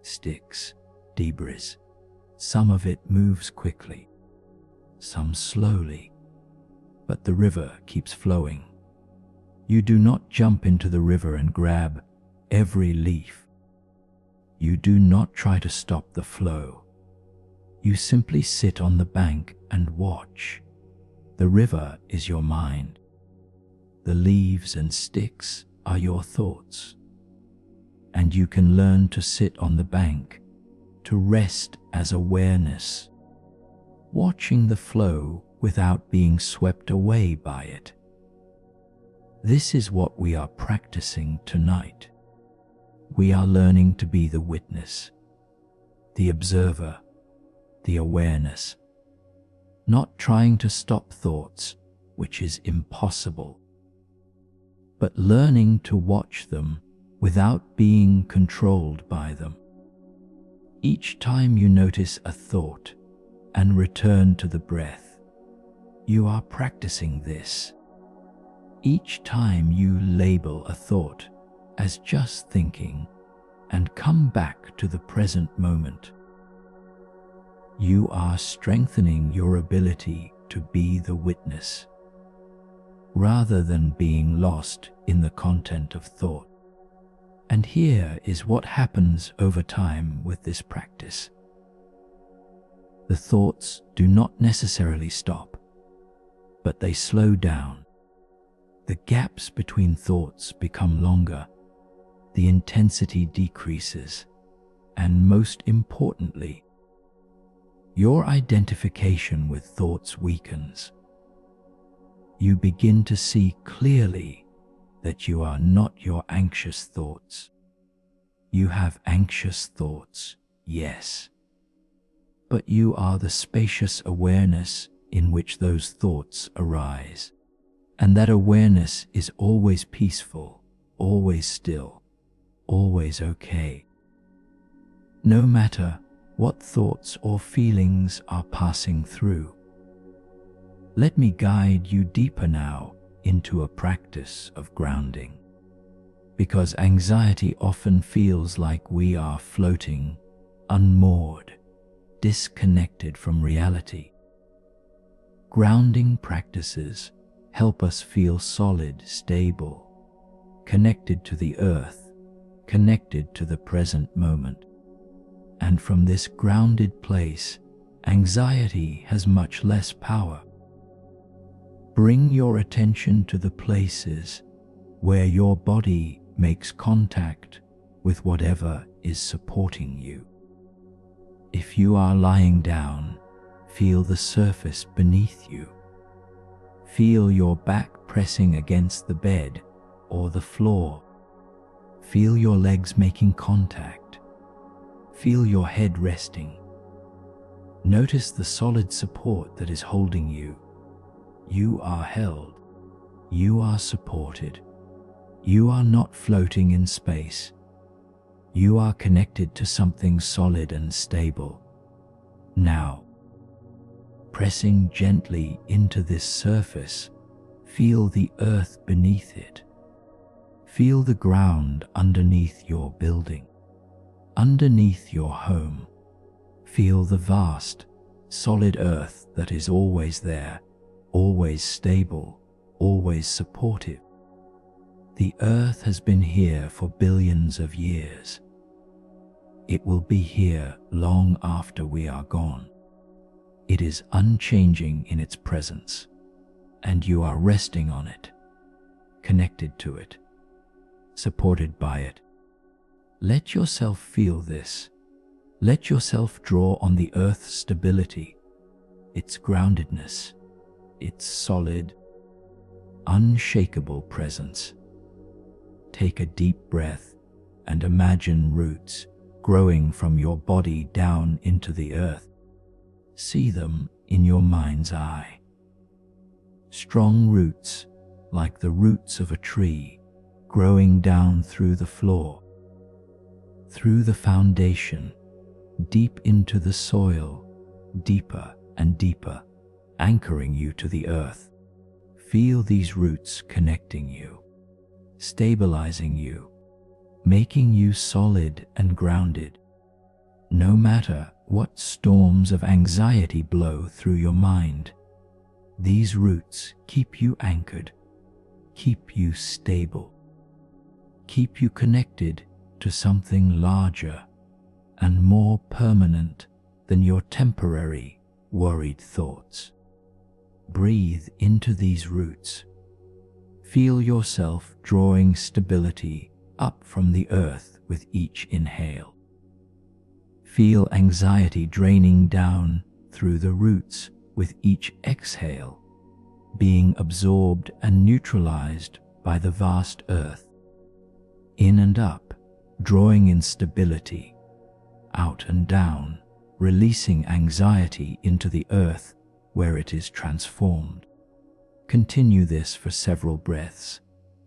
Sticks, debris. Some of it moves quickly, some slowly, but the river keeps flowing. You do not jump into the river and grab every leaf. You do not try to stop the flow. You simply sit on the bank and watch. The river is your mind. The leaves and sticks are your thoughts. And you can learn to sit on the bank, to rest as awareness, watching the flow without being swept away by it. This is what we are practicing tonight. We are learning to be the witness, the observer, the awareness, not trying to stop thoughts, which is impossible, but learning to watch them without being controlled by them. Each time you notice a thought and return to the breath, you are practicing this. Each time you label a thought as just thinking and come back to the present moment, you are strengthening your ability to be the witness, rather than being lost in the content of thought. And here is what happens over time with this practice. The thoughts do not necessarily stop, but they slow down. The gaps between thoughts become longer, the intensity decreases, and most importantly, your identification with thoughts weakens. You begin to see clearly that you are not your anxious thoughts. You have anxious thoughts, yes, but you are the spacious awareness in which those thoughts arise. And that awareness is always peaceful, always still, always okay. No matter what thoughts or feelings are passing through. Let me guide you deeper now into a practice of grounding, because anxiety often feels like we are floating, unmoored, disconnected from reality. Grounding practices help us feel solid, stable, connected to the earth, connected to the present moment. And from this grounded place, anxiety has much less power. Bring your attention to the places where your body makes contact with whatever is supporting you. If you are lying down, feel the surface beneath you. Feel your back pressing against the bed or the floor. Feel your legs making contact. Feel your head resting. Notice the solid support that is holding you. You are held. You are supported. You are not floating in space. You are connected to something solid and stable. Now, pressing gently into this surface, feel the earth beneath it. Feel the ground underneath your building, underneath your home. Feel the vast, solid earth that is always there, always stable, always supportive. The earth has been here for billions of years. It will be here long after we are gone. It is unchanging in its presence, and you are resting on it, connected to it, supported by it. Let yourself feel this. Let yourself draw on the earth's stability, its groundedness, its solid, unshakable presence. Take a deep breath and imagine roots growing from your body down into the earth. See them in your mind's eye. Strong roots, like the roots of a tree, growing down through the floor, through the foundation, deep into the soil, deeper and deeper, anchoring you to the earth. Feel these roots connecting you, stabilizing you, making you solid and grounded. No matter what storms of anxiety blow through your mind, these roots keep you anchored, keep you stable, keep you connected to something larger and more permanent than your temporary, worried thoughts. Breathe into these roots. Feel yourself drawing stability up from the earth with each inhale. Feel anxiety draining down through the roots with each exhale, being absorbed and neutralized by the vast earth. In and up, drawing in stability. Out and down, releasing anxiety into the earth where it is transformed. Continue this for several breaths,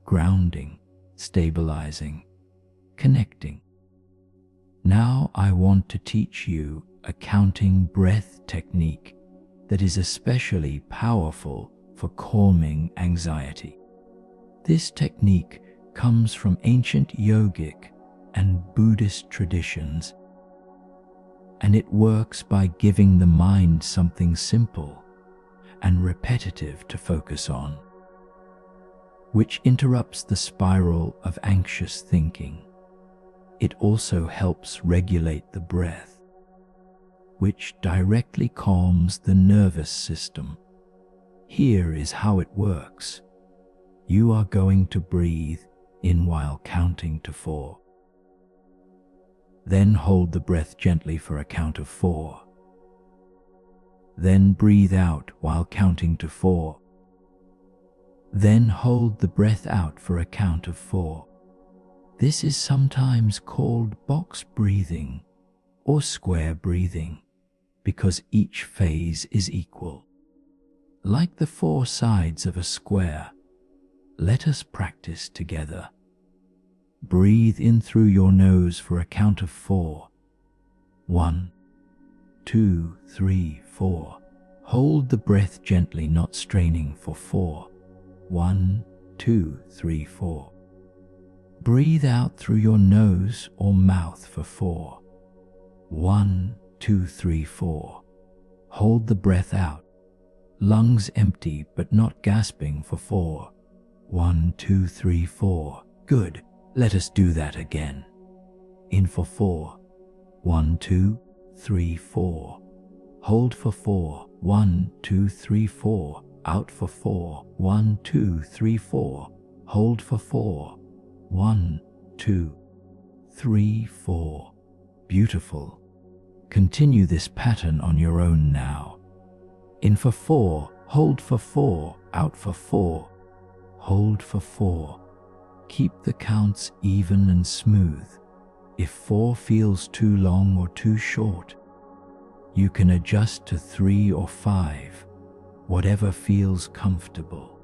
grounding, stabilizing, connecting. Now I want to teach you a counting breath technique that is especially powerful for calming anxiety. This technique comes from ancient yogic and Buddhist traditions, and it works by giving the mind something simple and repetitive to focus on, which interrupts the spiral of anxious thinking. It also helps regulate the breath, which directly calms the nervous system. Here is how it works. You are going to breathe in while counting to 4. Then hold the breath gently for a count of 4. Then breathe out while counting to 4. Then hold the breath out for a count of 4. This is sometimes called box breathing or square breathing because each phase is equal. Like the 4 sides of a square, let us practice together. Breathe in through your nose for a count of 4. 1, 2, 3, 4. Hold the breath gently, not straining, for 4. 1, 2, 3, 4. Breathe out through your nose or mouth for 4. 1, 2, 3, 4. Hold the breath out, lungs empty but not gasping, for 4. 1, 2, 3, 4. Good. Let us do that again. In for 4. 1, 2, 3, 4. Hold for 4. 1, 2, 3, 4. Out for 4. 1, 2, 3, 4. Hold for 4. 1, 2, 3, 4. Beautiful. Continue this pattern on your own now. In for 4. Hold for 4. Out for 4. Hold for 4. Keep the counts even and smooth. If 4 feels too long or too short, you can adjust to 3 or 5, whatever feels comfortable.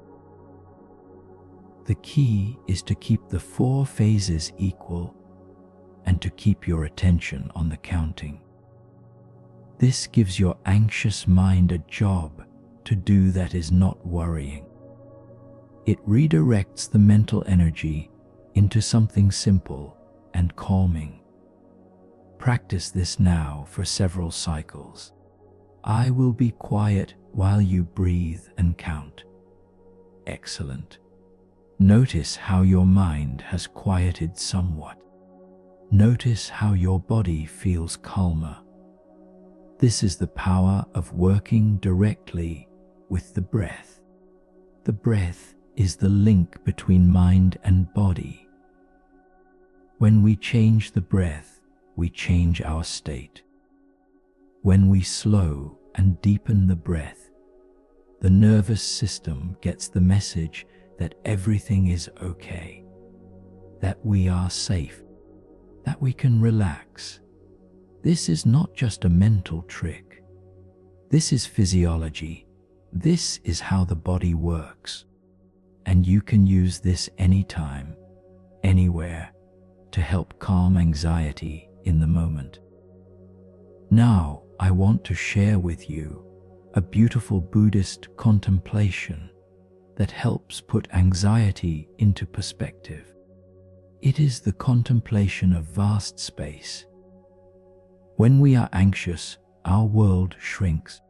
The key is to keep the 4 phases equal and to keep your attention on the counting. This gives your anxious mind a job to do that is not worrying. It redirects the mental energy into something simple and calming. Practice this now for several cycles. I will be quiet while you breathe and count. Excellent. Notice how your mind has quieted somewhat. Notice how your body feels calmer. This is the power of working directly with the breath. The breath is the link between mind and body. When we change the breath, we change our state. When we slow and deepen the breath, the nervous system gets the message that everything is okay, that we are safe, that we can relax. This is not just a mental trick. This is physiology. This is how the body works. And you can use this anytime, anywhere, to help calm anxiety in the moment. Now, I want to share with you a beautiful Buddhist contemplation that helps put anxiety into perspective. It is the contemplation of vast space. When we are anxious, our world shrinks.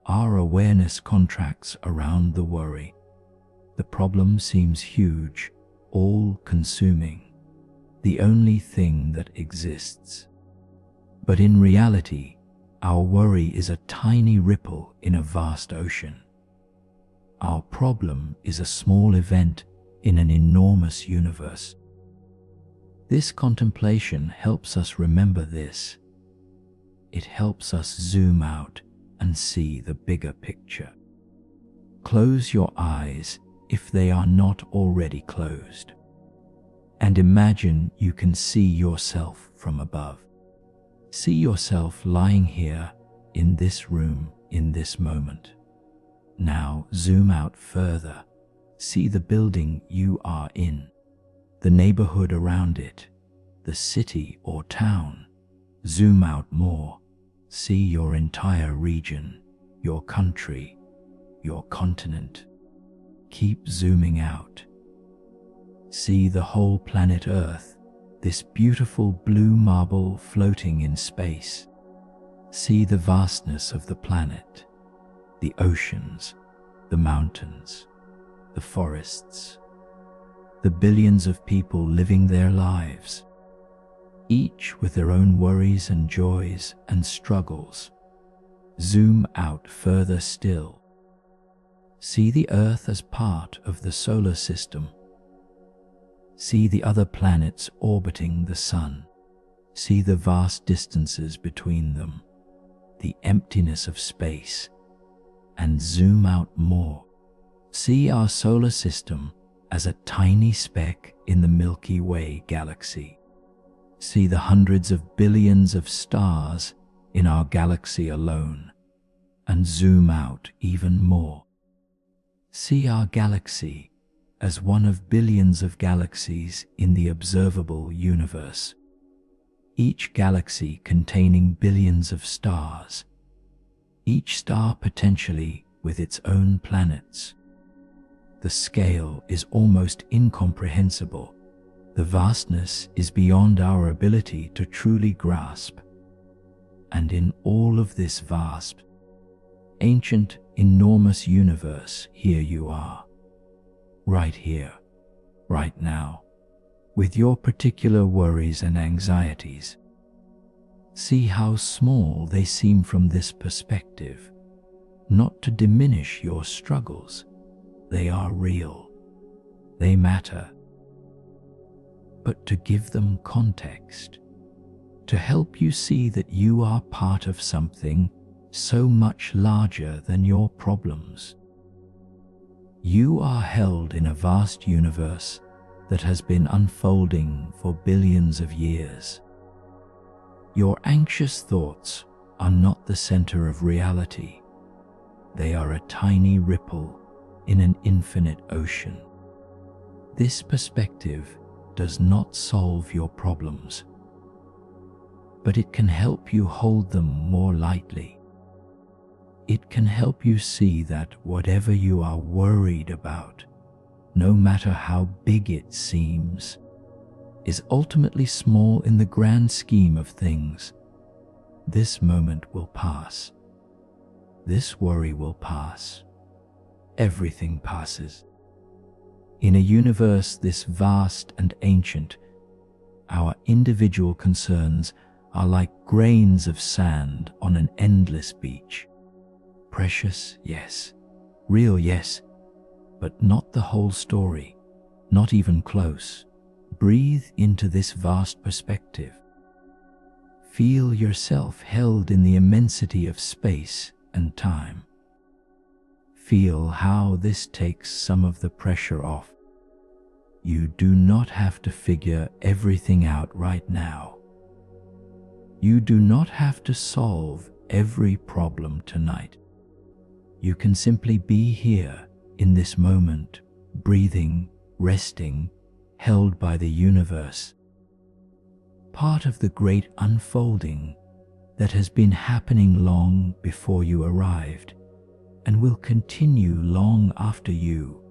Our awareness contracts around the worry. The problem seems huge, all-consuming, the only thing that exists. But in reality, our worry is a tiny ripple in a vast ocean. Our problem is a small event in an enormous universe. This contemplation helps us remember this. It helps us zoom out and see the bigger picture. Close your eyes if they are not already closed, and imagine you can see yourself from above. See yourself lying here in this room in this moment. Now zoom out further. See the building you are in, the neighborhood around it, the city or town. Zoom out more. See your entire region, your country, your continent. Keep zooming out. See the whole planet Earth, this beautiful blue marble floating in space. See the vastness of the planet, the oceans, the mountains, the forests, the billions of people living their lives, each with their own worries and joys and struggles. Zoom out further still. See the Earth as part of the solar system. See the other planets orbiting the Sun. See the vast distances between them, the emptiness of space, and zoom out more. See our solar system as a tiny speck in the Milky Way galaxy. See the hundreds of billions of stars in our galaxy alone, and zoom out even more. See our galaxy as one of billions of galaxies in the observable universe, each galaxy containing billions of stars, each star potentially with its own planets. The scale is almost incomprehensible. The vastness is beyond our ability to truly grasp. And in all of this vast, ancient, enormous universe, here you are, right here, right now, with your particular worries and anxieties. See how small they seem from this perspective. Not to diminish your struggles, they are real, they matter, but to give them context, to help you see that you are part of something so much larger than your problems. You are held in a vast universe that has been unfolding for billions of years. Your anxious thoughts are not the center of reality. They are a tiny ripple in an infinite ocean. This perspective does not solve your problems, but it can help you hold them more lightly. It can help you see that whatever you are worried about, no matter how big it seems, is ultimately small in the grand scheme of things. This moment will pass. This worry will pass. Everything passes. In a universe this vast and ancient, our individual concerns are like grains of sand on an endless beach. Precious, yes. Real, yes. But not the whole story, not even close. Breathe into this vast perspective. Feel yourself held in the immensity of space and time. Feel how this takes some of the pressure off. You do not have to figure everything out right now. You do not have to solve every problem tonight. You can simply be here in this moment, breathing, resting, held by the universe. Part of the great unfolding that has been happening long before you arrived and will continue long after you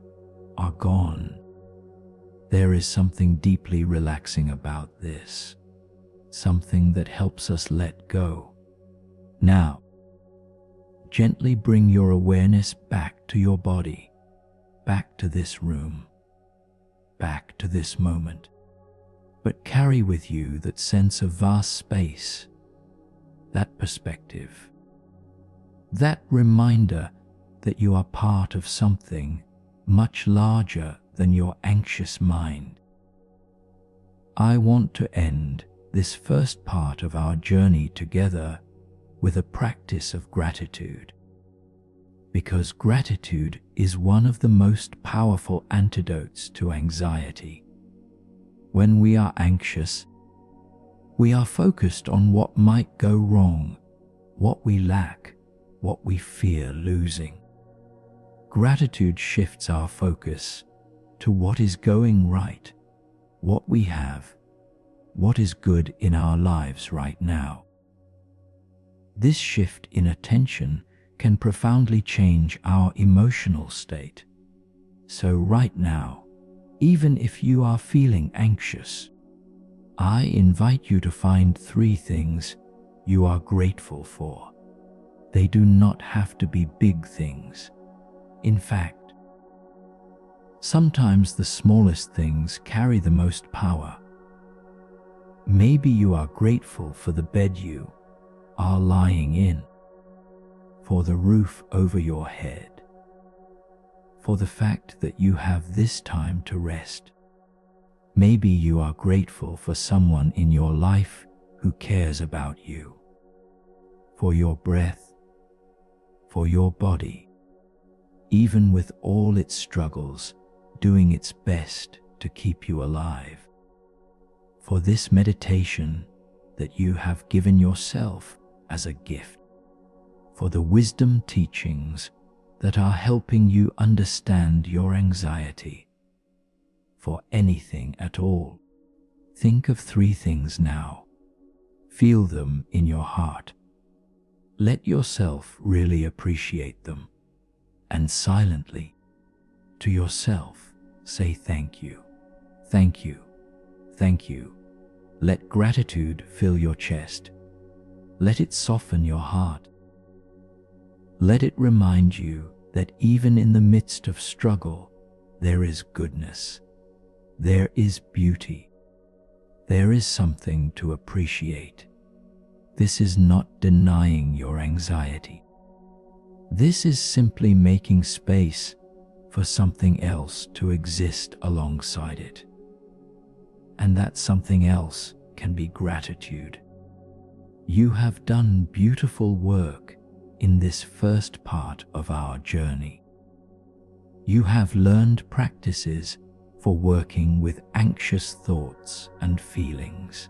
are gone. There is something deeply relaxing about this, something that helps us let go. Now, gently bring your awareness back to your body, back to this room, back to this moment, but carry with you that sense of vast space, that perspective, that reminder that you are part of something much larger than your anxious mind. I want to end this first part of our journey together with a practice of gratitude, because gratitude is one of the most powerful antidotes to anxiety. When we are anxious, we are focused on what might go wrong, what we lack, what we fear losing. Gratitude shifts our focus to what is going right, what we have, what is good in our lives right now. This shift in attention can profoundly change our emotional state. So right now, Even if you are feeling anxious, I invite you to find 3 things you are grateful for. They do not have to be big things. In fact, sometimes the smallest things carry the most power. Maybe you are grateful for the bed you are lying in, for the roof over your head, for the fact that you have this time to rest. Maybe you are grateful for someone in your life who cares about you, for your breath, for your body, even with all its struggles, doing its best to keep you alive, for this meditation that you have given yourself as a gift, for the wisdom teachings that are helping you understand your anxiety, for anything at all. Think of 3 things now. Feel them in your heart. Let yourself really appreciate them, and silently, to yourself, say thank you, thank you, thank you. Let gratitude fill your chest. Let it soften your heart. Let it remind you that even in the midst of struggle, there is goodness. There is beauty. There is something to appreciate. This is not denying your anxiety. This is simply making space for something else to exist alongside it. And that something else can be gratitude. You have done beautiful work in this first part of our journey. You have learned practices for working with anxious thoughts and feelings.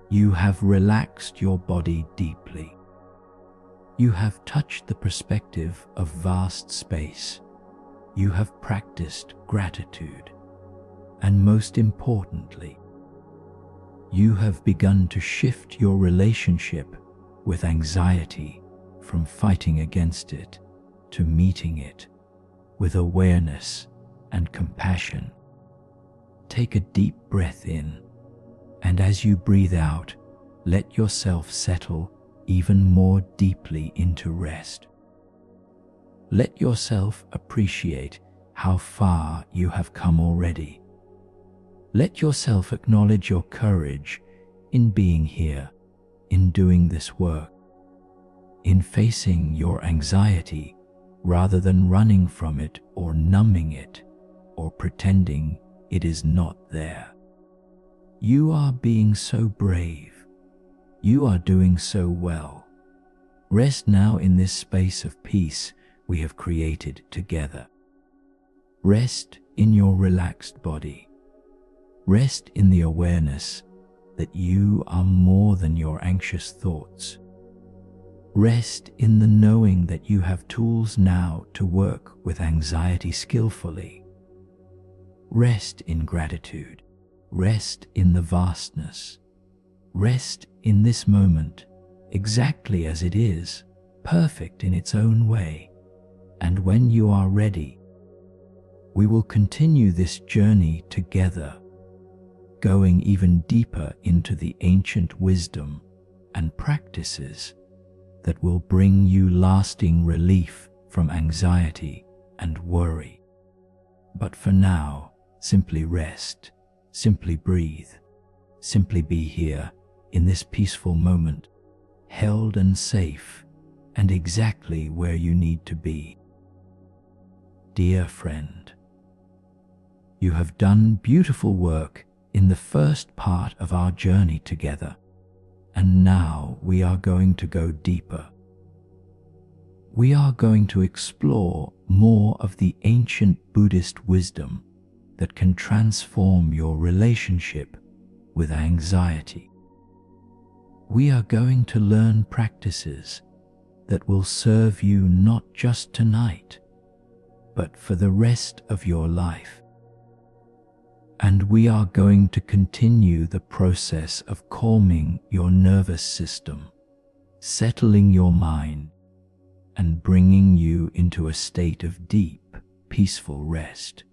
You have relaxed your body deeply. You have touched the perspective of vast space. You have practiced gratitude. And most importantly, you have begun to shift your relationship with anxiety from fighting against it to meeting it with awareness and compassion. Take a deep breath in, and as you breathe out, let yourself settle even more deeply into rest. Let yourself appreciate how far you have come already. Let yourself acknowledge your courage in being here, in doing this work, in facing your anxiety rather than running from it or numbing it, or pretending it is not there. You are being so brave. You are doing so well. Rest now in this space of peace we have created together. Rest in your relaxed body. Rest in the awareness that you are more than your anxious thoughts. Rest in the knowing that you have tools now to work with anxiety skillfully. Rest in gratitude. Rest in the vastness. Rest in this moment, exactly as it is, perfect in its own way. And when you are ready, we will continue this journey together, going even deeper into the ancient wisdom and practices that will bring you lasting relief from anxiety and worry. But for now, simply rest, simply breathe, simply be here in this peaceful moment, held and safe, and exactly where you need to be. Dear friend, you have done beautiful work in the first part of our journey together, and now we are going to go deeper. We are going to explore more of the ancient Buddhist wisdom that can transform your relationship with anxiety. We are going to learn practices that will serve you not just tonight, but for the rest of your life. And we are going to continue the process of calming your nervous system, settling your mind, and bringing you into a state of deep, peaceful rest.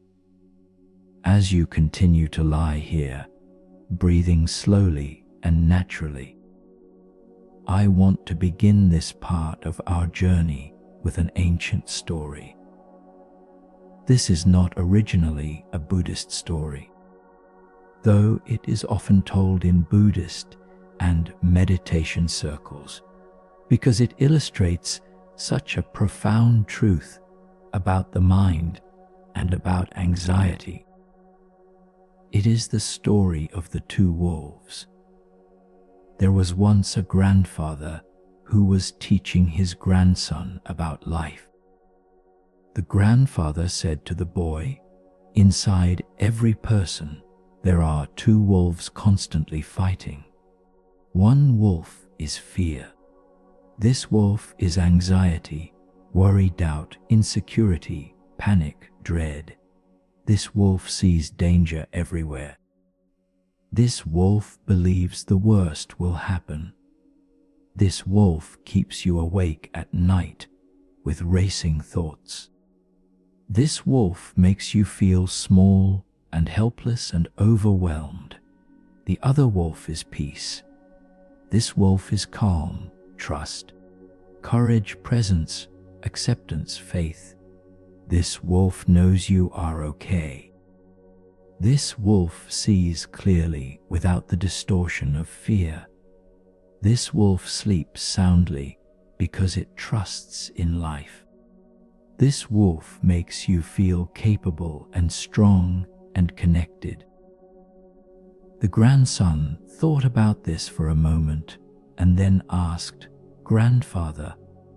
As you continue to lie here, breathing slowly and naturally, I want to begin this part of our journey with an ancient story. This is not originally a Buddhist story, though it is often told in Buddhist and meditation circles because it illustrates such a profound truth about the mind and about anxiety. It is the story of the two wolves. There was once a grandfather who was teaching his grandson about life. The grandfather said to the boy, "Inside every person, there are two wolves constantly fighting. One wolf is fear. This wolf is anxiety, worry, doubt, insecurity, panic, dread. This wolf sees danger everywhere. This wolf believes the worst will happen. This wolf keeps you awake at night with racing thoughts. This wolf makes you feel small and helpless and overwhelmed. The other wolf is peace. This wolf is calm, trust, courage, presence, acceptance, faith. This wolf knows you are okay. This wolf sees clearly without the distortion of fear. This wolf sleeps soundly because it trusts in life. This wolf makes you feel capable and strong and connected." The grandson thought about this for a moment and then asked, "Grandfather,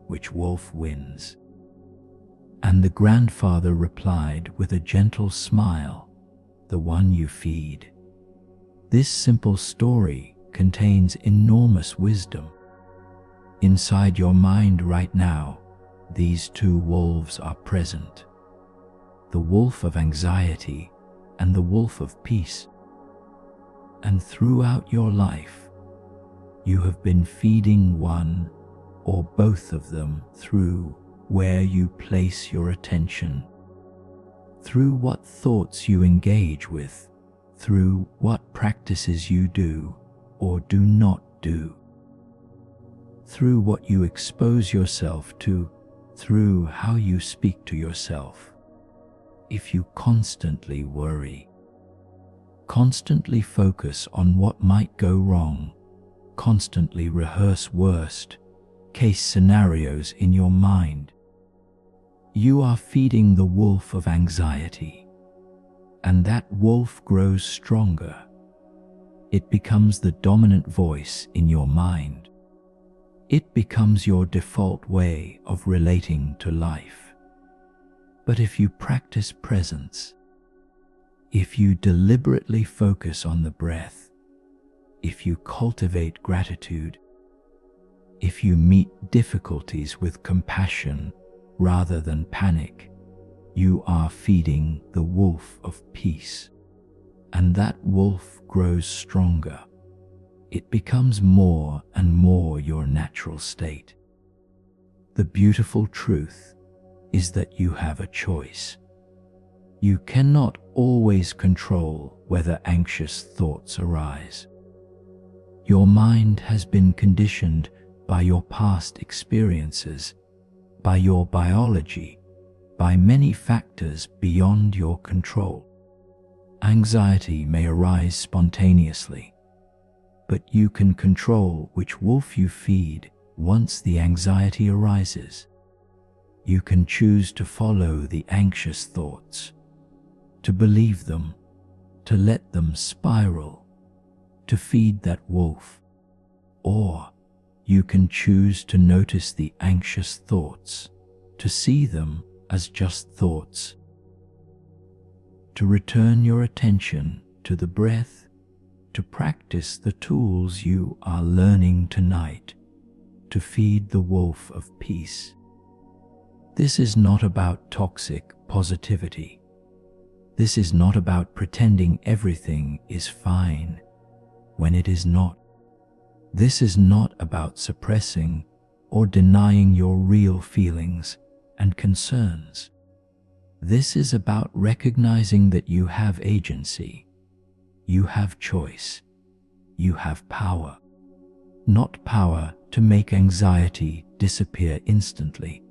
which wolf wins?" And the grandfather replied with a gentle smile, "The one you feed." This simple story contains enormous wisdom. Inside your mind right now, these two wolves are present: the wolf of anxiety and the wolf of peace. And throughout your life, you have been feeding one or both of them through where you place your attention, through what thoughts you engage with, through what practices you do or do not do, through what you expose yourself to, through how you speak to yourself. If you constantly worry, constantly focus on what might go wrong, constantly rehearse worst case scenarios in your mind, you are feeding the wolf of anxiety, and that wolf grows stronger. It becomes the dominant voice in your mind. It becomes your default way of relating to life. But if you practice presence, if you deliberately focus on the breath, if you cultivate gratitude, if you meet difficulties with compassion rather than panic, you are feeding the wolf of peace. And that wolf grows stronger. It becomes more and more your natural state. The beautiful truth is that you have a choice. You cannot always control whether anxious thoughts arise. Your mind has been conditioned by your past experiences, by your biology, by many factors beyond your control. Anxiety may arise spontaneously, but you can control which wolf you feed once the anxiety arises. You can choose to follow the anxious thoughts, to believe them, to let them spiral, to feed that wolf, or you can choose to notice the anxious thoughts, to see them as just thoughts, to return your attention to the breath, to practice the tools you are learning tonight, to feed the wolf of peace. This is not about toxic positivity. This is not about pretending everything is fine when it is not. This is not about suppressing or denying your real feelings and concerns. This is about recognizing that you have agency, you have choice, you have power. Not power to make anxiety disappear instantly,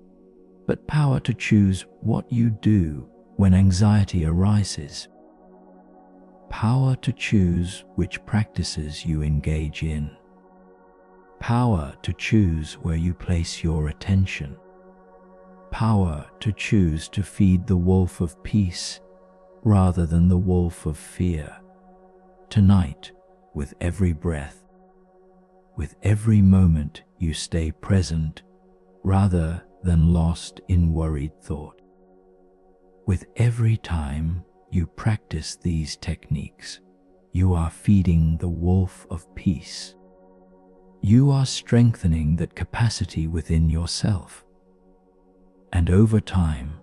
but power to choose what you do when anxiety arises. Power to choose which practices you engage in. Power to choose where you place your attention. Power to choose to feed the wolf of peace rather than the wolf of fear. Tonight, with every breath, with every moment you stay present rather than lost in worried thought. With every time you practice these techniques, you are feeding the wolf of peace. You are strengthening that capacity within yourself. And over time,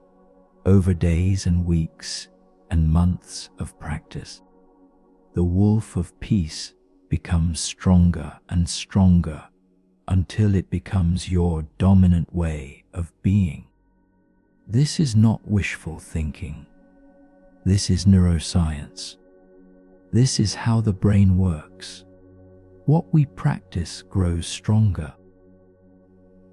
over days and weeks and months of practice, the wolf of peace becomes stronger and stronger until it becomes your dominant way of being. This is not wishful thinking. This is neuroscience. This is how the brain works. What we practice grows stronger.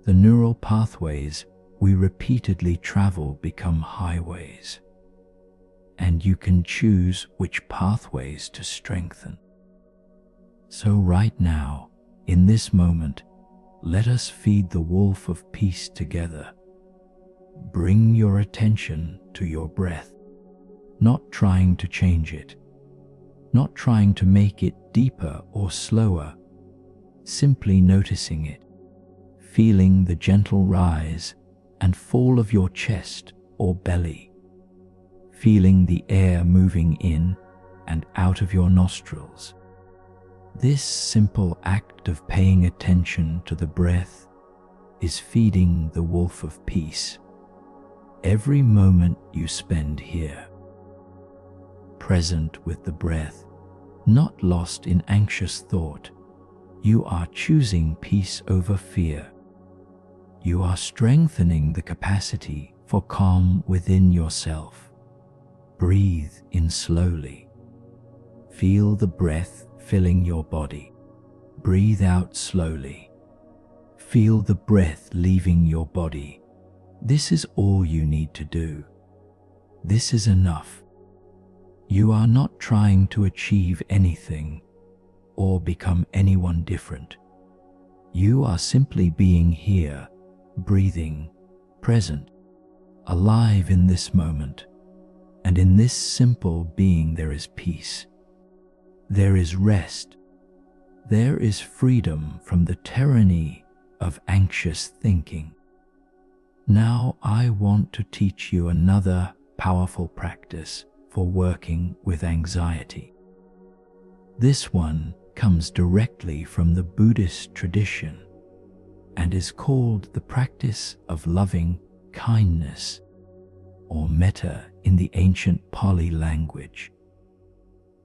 The neural pathways we repeatedly travel become highways, and you can choose which pathways to strengthen. So right now, in this moment, let us feed the wolf of peace together. Bring your attention to your breath, not trying to change it, not trying to make it deeper or slower, simply noticing it, feeling the gentle rise and fall of your chest or belly, feeling the air moving in and out of your nostrils. This simple act of paying attention to the breath is feeding the wolf of peace. Every moment you spend here, present with the breath, not lost in anxious thought, you are choosing peace over fear. You are strengthening the capacity for calm within yourself. Breathe in slowly. Feel the breath filling your body. Breathe out slowly. Feel the breath leaving your body. This is all you need to do. This is enough. You are not trying to achieve anything or become anyone different. You are simply being here, breathing, present, alive in this moment. And in this simple being there is peace. There is rest. There is freedom from the tyranny of anxious thinking. Now I want to teach you another powerful practice for working with anxiety. This one comes directly from the Buddhist tradition and is called the practice of loving kindness, or metta in the ancient Pali language.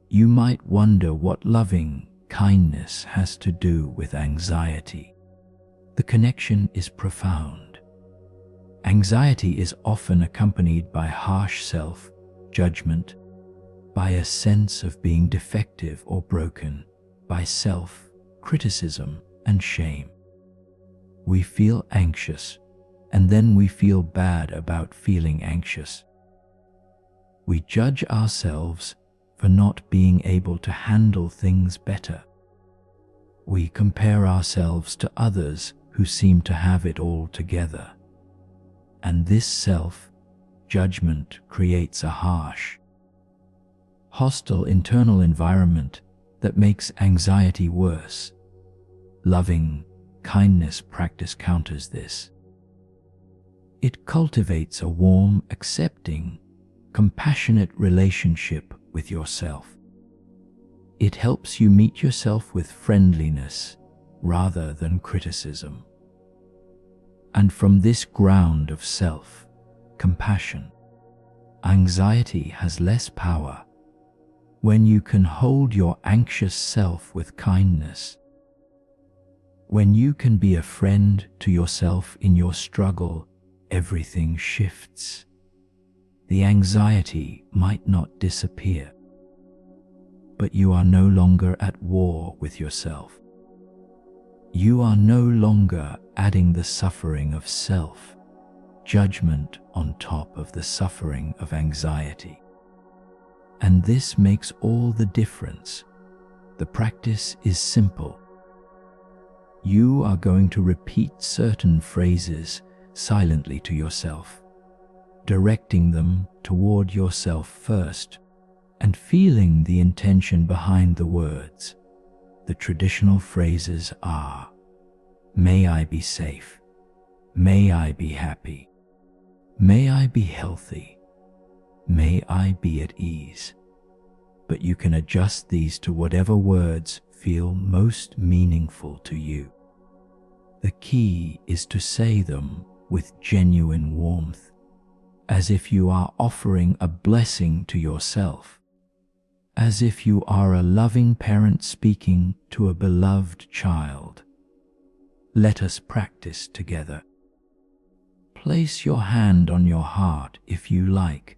You might wonder what loving kindness has to do with anxiety. The connection is profound. Anxiety is often accompanied by harsh self-judgment, by a sense of being defective or broken, by self-criticism and shame. We feel anxious, and then we feel bad about feeling anxious. We judge ourselves for not being able to handle things better. We compare ourselves to others who seem to have it all together. And this self-judgment creates a harsh, hostile internal environment that makes anxiety worse. Loving kindness practice counters this. It cultivates a warm, accepting, compassionate relationship with yourself. It helps you meet yourself with friendliness rather than criticism. And from this ground of self-compassion, anxiety has less power. When you can hold your anxious self with kindness, when you can be a friend to yourself in your struggle, everything shifts. The anxiety might not disappear, but you are no longer at war with yourself. You are no longer adding the suffering of self-judgment on top of the suffering of anxiety. And this makes all the difference. The practice is simple. You are going to repeat certain phrases silently to yourself, directing them toward yourself first, and feeling the intention behind the words. The traditional phrases are, "May I be safe," "May I be happy," "May I be healthy," "May I be at ease." But you can adjust these to whatever words feel most meaningful to you. The key is to say them with genuine warmth, as if you are offering a blessing to yourself, as if you are a loving parent speaking to a beloved child. Let us practice together. Place your hand on your heart if you like,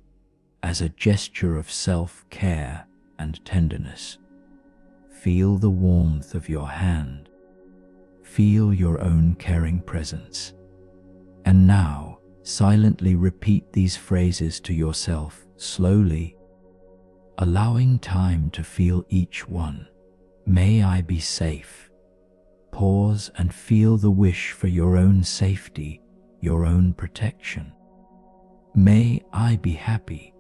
as a gesture of self-care and tenderness. Feel the warmth of your hand. Feel your own caring presence. And now, silently repeat these phrases to yourself slowly, allowing time to feel each one. May I be safe. Pause and feel the wish for your own safety, your own protection. May I be happy.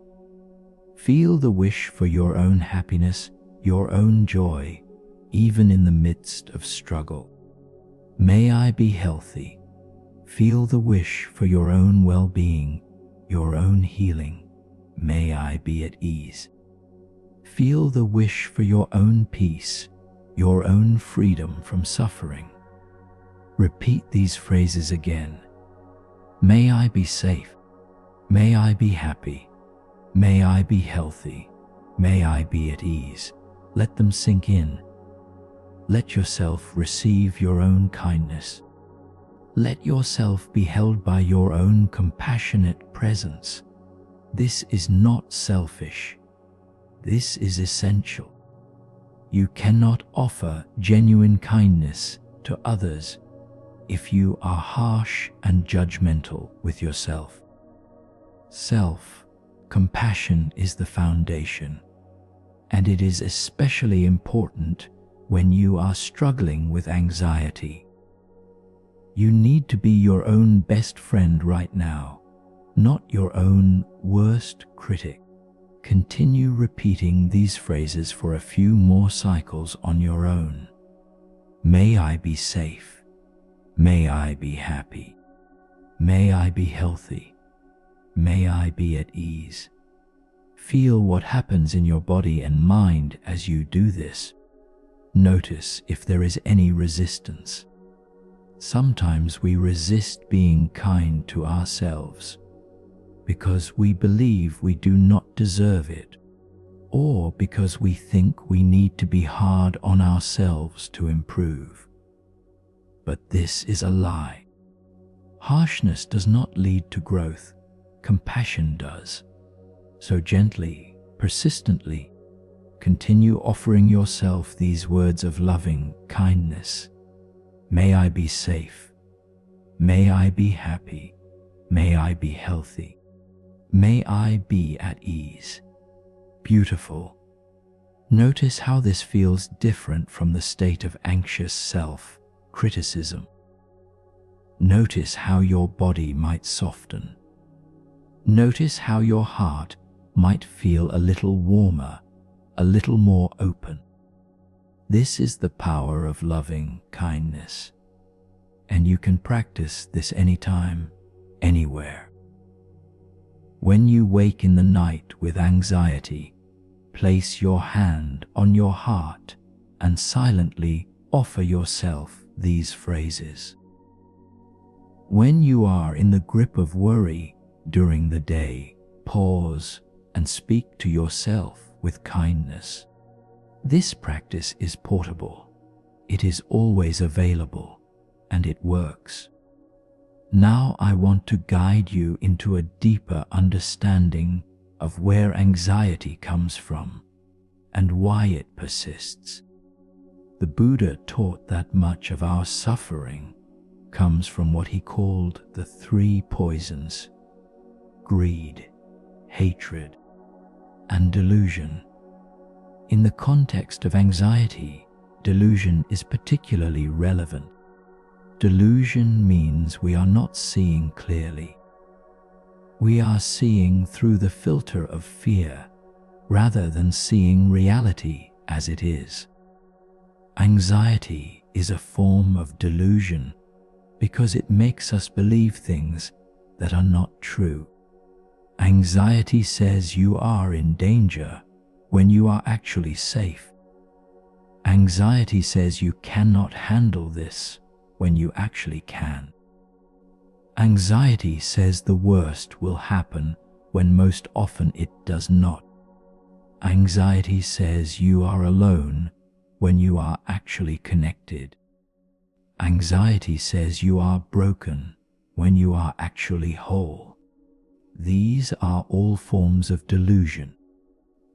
Feel the wish for your own happiness, your own joy, even in the midst of struggle. May I be healthy. Feel the wish for your own well-being, your own healing. May I be at ease. Feel the wish for your own peace, your own freedom from suffering. Repeat these phrases again. May I be safe. May I be happy. May I be healthy. May I be at ease. Let them sink in. Let yourself receive your own kindness. Let yourself be held by your own compassionate presence. This is not selfish. This is essential. You cannot offer genuine kindness to others if you are harsh and judgmental with yourself. Self-compassion is the foundation, and it is especially important when you are struggling with anxiety. You need to be your own best friend right now, not your own worst critic. Continue repeating these phrases for a few more cycles on your own. May I be safe. May I be happy. May I be healthy. May I be at ease. Feel what happens in your body and mind as you do this. Notice if there is any resistance. Sometimes we resist being kind to ourselves because we believe we do not deserve it, or because we think we need to be hard on ourselves to improve. But this is a lie. Harshness does not lead to growth. Compassion does. So gently, persistently, continue offering yourself these words of loving kindness. May I be safe. May I be happy. May I be healthy. May I be at ease. Beautiful. Notice how this feels different from the state of anxious self-criticism. Notice how your body might soften. Notice how your heart might feel a little warmer, a little more open. This is the power of loving kindness, and you can practice this anytime, anywhere. When you wake in the night with anxiety, place your hand on your heart and silently offer yourself these phrases. When you are in the grip of worry during the day, pause and speak to yourself with kindness. This practice is portable. It is always available, and it works. Now I want to guide you into a deeper understanding of where anxiety comes from and why it persists. The Buddha taught that much of our suffering comes from what he called the three poisons: greed, hatred, and delusion. In the context of anxiety, delusion is particularly relevant. Delusion means we are not seeing clearly. We are seeing through the filter of fear rather than seeing reality as it is. Anxiety is a form of delusion because it makes us believe things that are not true. Anxiety says you are in danger when you are actually safe. Anxiety says you cannot handle this when you actually can. Anxiety says the worst will happen when most often it does not. Anxiety says you are alone when you are actually connected. Anxiety says you are broken when you are actually whole. These are all forms of delusion.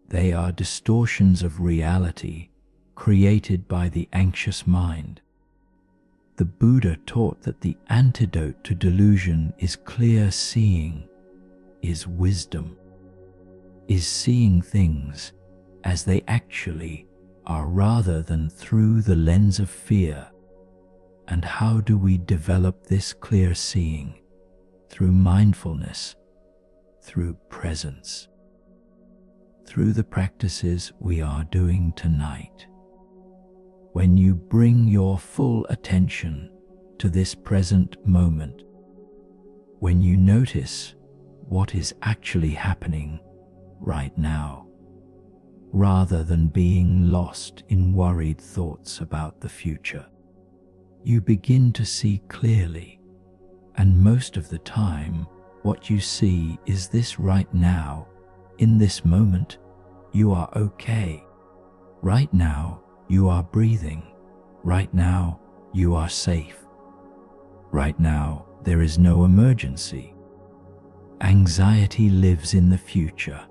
They are distortions of reality created by the anxious mind. The Buddha taught that the antidote to delusion is clear seeing, is wisdom, is seeing things as they actually are rather than through the lens of fear. And how do we develop this clear seeing? Through mindfulness, through presence, through the practices we are doing tonight. When you bring your full attention to this present moment, when you notice what is actually happening right now, rather than being lost in worried thoughts about the future, you begin to see clearly, and most of the time, what you see is this right now. In this moment, you are okay. Right now, you are breathing. Right now, you are safe. Right now, there is no emergency. Anxiety lives in the future.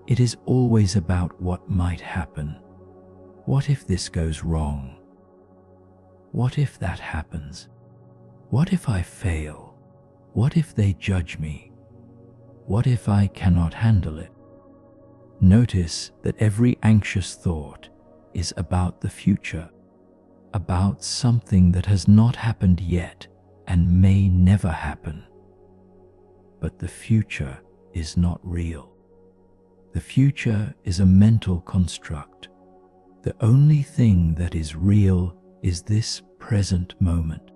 It is always about what might happen. What if this goes wrong? What if that happens? What if I fail? What if they judge me? What if I cannot handle it? Notice that every anxious thought is about the future, about something that has not happened yet and may never happen. But the future is not real. The future is a mental construct. The only thing that is real is this present moment.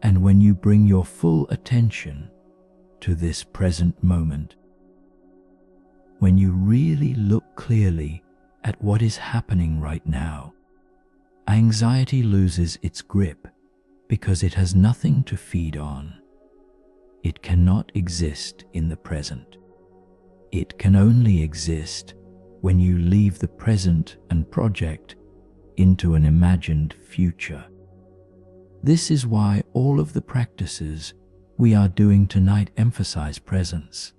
And when you bring your full attention to this present moment, when you really look clearly at what is happening right now, anxiety loses its grip because it has nothing to feed on. It cannot exist in the present. It can only exist when you leave the present and project into an imagined future. This is why all of the practices we are doing tonight emphasize presence,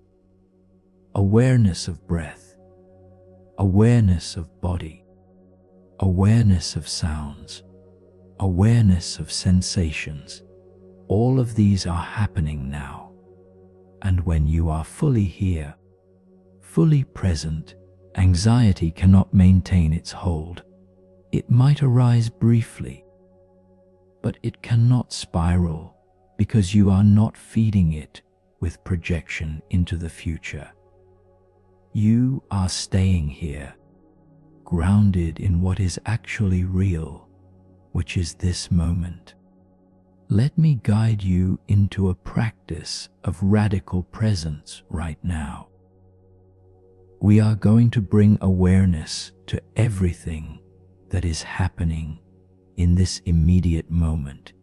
awareness of breath, awareness of body, awareness of sounds, awareness of sensations. All of these are happening now. And when you are fully here, fully present, anxiety cannot maintain its hold. It might arise briefly, but it cannot spiral because you are not feeding it with projection into the future. You are staying here, grounded in what is actually real, which is this moment. Let me guide you into a practice of radical presence right now. We are going to bring awareness to everything that is happening in this immediate moment,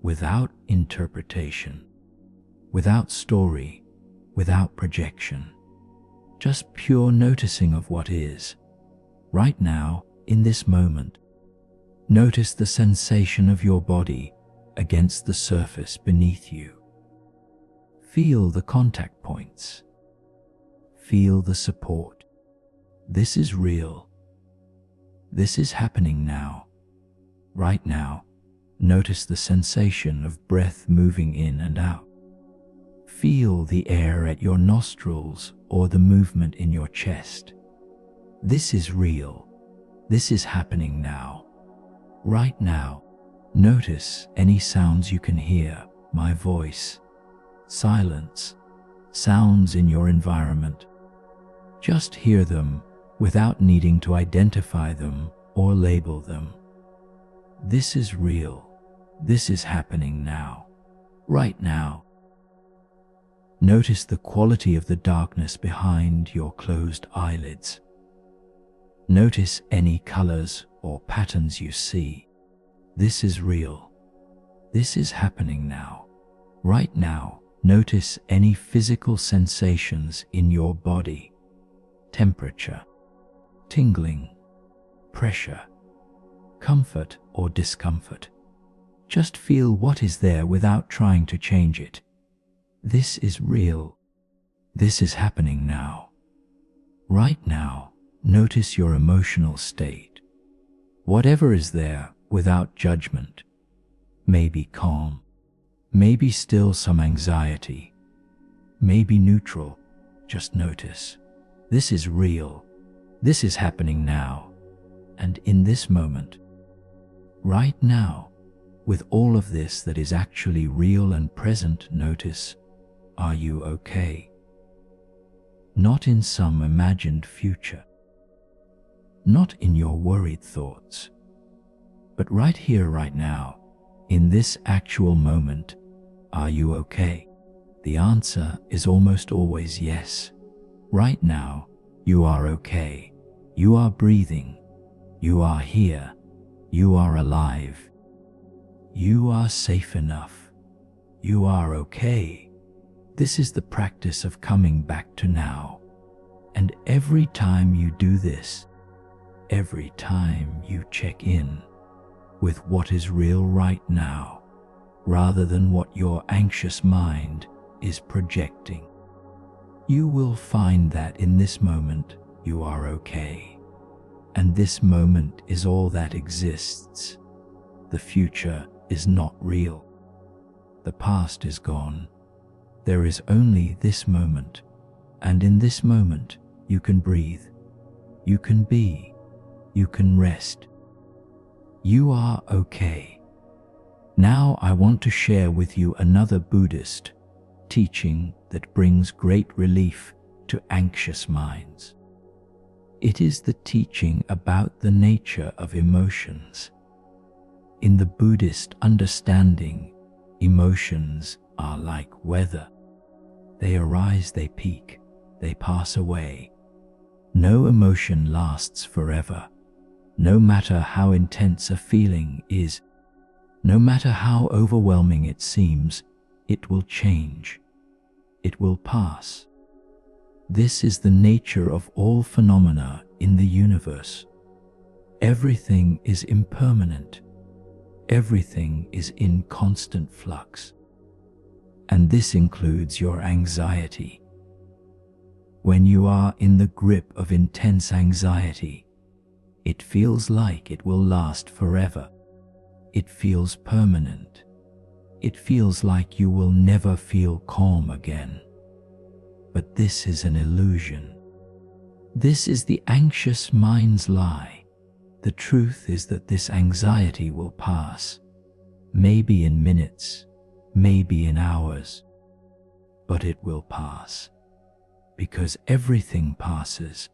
without interpretation, without story, without projection. Just pure noticing of what is, right now, in this moment. Notice the sensation of your body against the surface beneath you. Feel the contact points. Feel the support. This is real. This is happening now. Right now, notice the sensation of breath moving in and out. Feel the air at your nostrils or the movement in your chest. This is real. This is happening now. Right now, notice any sounds you can hear, my voice, silence, sounds in your environment. Just hear them without needing to identify them or label them. This is real. This is happening now. Right now. Notice the quality of the darkness behind your closed eyelids. Notice any colors or patterns you see. This is real. This is happening now. Right now, notice any physical sensations in your body. Temperature, tingling, pressure, comfort or discomfort. Just feel what is there without trying to change it. This is real. This is happening now. Right now, notice your emotional state. Whatever is there without judgment. Maybe calm, maybe still some anxiety, maybe neutral. Just notice. This is real. This is happening now. And in this moment. Right now, with all of this that is actually real and present, notice, are you okay? Not in some imagined future. Not in your worried thoughts. But right here, right now, in this actual moment, are you okay? The answer is almost always yes. Right now, you are okay. You are breathing. You are here. You are alive. You are safe enough. You are okay. This is the practice of coming back to now. And every time you do this, every time you check in with what is real right now, rather than what your anxious mind is projecting, you will find that in this moment you are okay. And this moment is all that exists. The future is not real. The past is gone. There is only this moment. And in this moment, you can breathe. You can be. You can rest. You are okay. Now I want to share with you another Buddhist teaching that brings great relief to anxious minds. It is the teaching about the nature of emotions. In the Buddhist understanding, emotions are like weather. They arise, they peak, they pass away. No emotion lasts forever. No matter how intense a feeling is, no matter how overwhelming it seems, it will change. It will pass. This is the nature of all phenomena in the universe. Everything is impermanent. Everything is in constant flux. And this includes your anxiety. When you are in the grip of intense anxiety, it feels like it will last forever. It feels permanent. It feels like you will never feel calm again. But this is an illusion. This is the anxious mind's lie. The truth is that this anxiety will pass, maybe in minutes, maybe in hours, but it will pass. Because everything passes.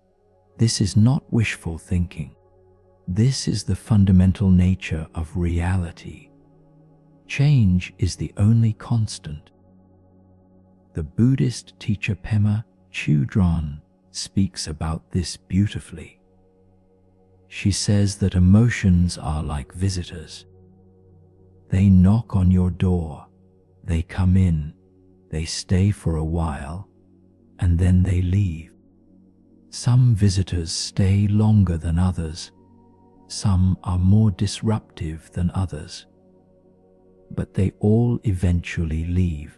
This is not wishful thinking. This is the fundamental nature of reality. Change is the only constant. The Buddhist teacher Pema Chodron speaks about this beautifully. She says that emotions are like visitors. They knock on your door, they come in, they stay for a while, and then they leave. Some visitors stay longer than others. Some are more disruptive than others. but they all eventually leave.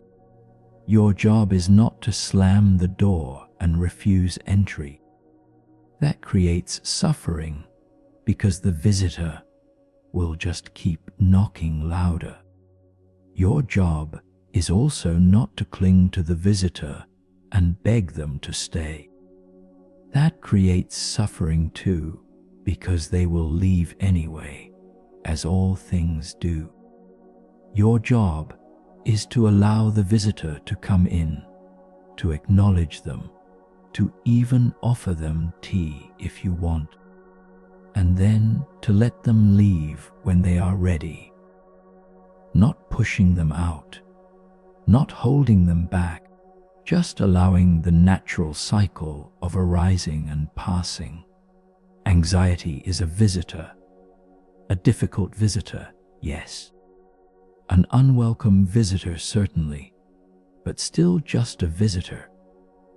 Your job is not to slam the door and refuse entry. That creates suffering because the visitor will just keep knocking louder. Your job is also not to cling to the visitor and beg them to stay. That creates suffering too, because they will leave anyway, as all things do. Your job is to allow the visitor to come in, to acknowledge them, to even offer them tea if you want, and then to let them leave when they are ready. Not pushing them out, not holding them back, just allowing the natural cycle of arising and passing. Anxiety is a visitor, a difficult visitor, yes. An unwelcome visitor, certainly, but still just a visitor.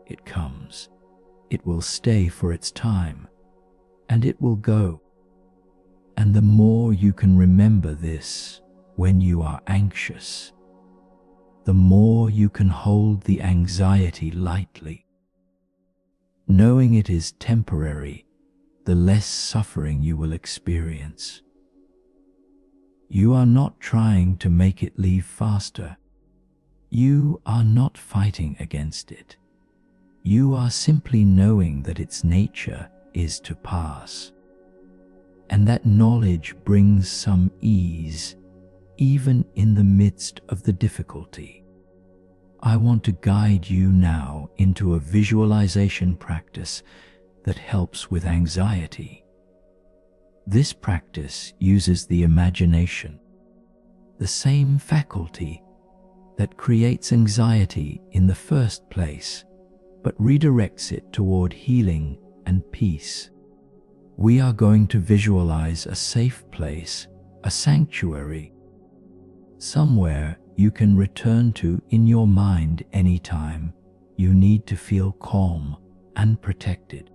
It comes, it will stay for its time, and it will go. And the more you can remember this when you are anxious, the more you can hold the anxiety lightly. Knowing it is temporary, the less suffering you will experience. You are not trying to make it leave faster. You are not fighting against it. You are simply knowing that its nature is to pass. And that knowledge brings some ease, even in the midst of the difficulty. I want to guide you now into a visualization practice that helps with anxiety. This practice uses the imagination, the same faculty that creates anxiety in the first place, but redirects it toward healing and peace. We are going to visualize a safe place, a sanctuary, somewhere you can return to in your mind anytime you need to feel calm and protected.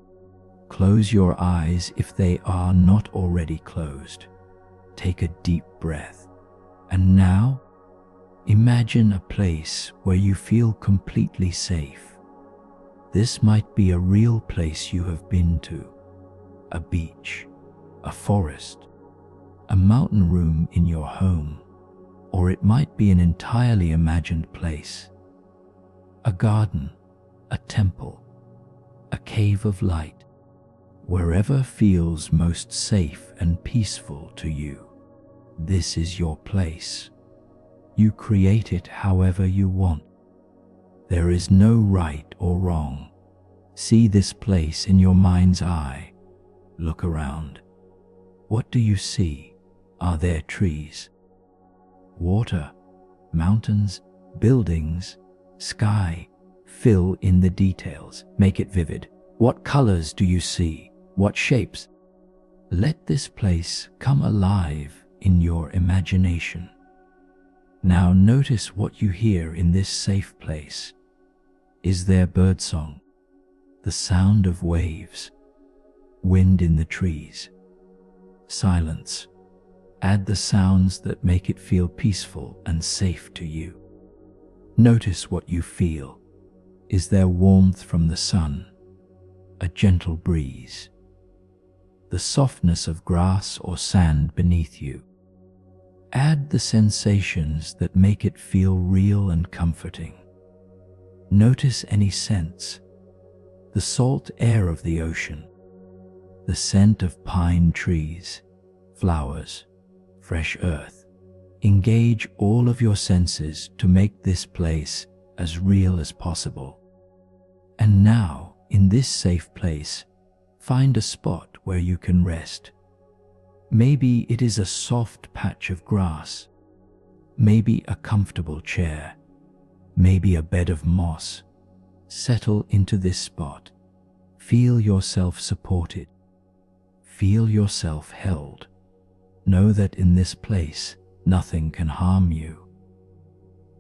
Close your eyes if they are not already closed. Take a deep breath. And now, imagine a place where you feel completely safe. This might be a real place you have been to. A beach, a forest, a mountain room in your home, or it might be an entirely imagined place. A garden, a temple, a cave of light, wherever feels most safe and peaceful to you. This is your place. You create it however you want. There is no right or wrong. See this place in your mind's eye. Look around. What do you see? Are there trees? Water, mountains, buildings, sky? Fill in the details. Make it vivid. What colors do you see? What shapes? Let this place come alive in your imagination. Now notice what you hear in this safe place. Is there birdsong? The sound of waves? Wind in the trees? Silence? Add the sounds that make it feel peaceful and safe to you. Notice what you feel. Is there warmth from the sun? A gentle breeze? The softness of grass or sand beneath you? Add the sensations that make it feel real and comforting. Notice any scents. The salt air of the ocean, the scent of pine trees, flowers, fresh earth. Engage all of your senses to make this place as real as possible. And now, in this safe place, find a spot where you can rest. Maybe it is a soft patch of grass, maybe a comfortable chair, maybe a bed of moss. Settle into this spot. Feel yourself supported. Feel yourself held. Know that in this place, nothing can harm you.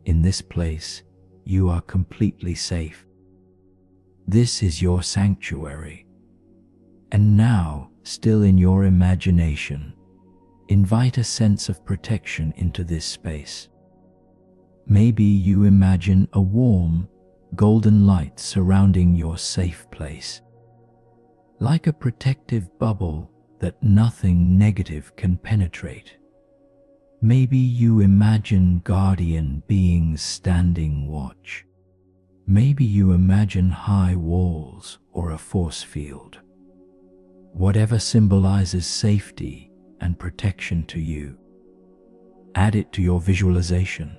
In this place, you are completely safe. This is your sanctuary. And now, still in your imagination, Invite a sense of protection into this space. Maybe you imagine a warm, golden light surrounding your safe place, like a protective bubble that nothing negative can penetrate. Maybe you imagine guardian beings standing watch. Maybe you imagine high walls or a force field. Whatever symbolizes safety and protection to you, add it to your visualization.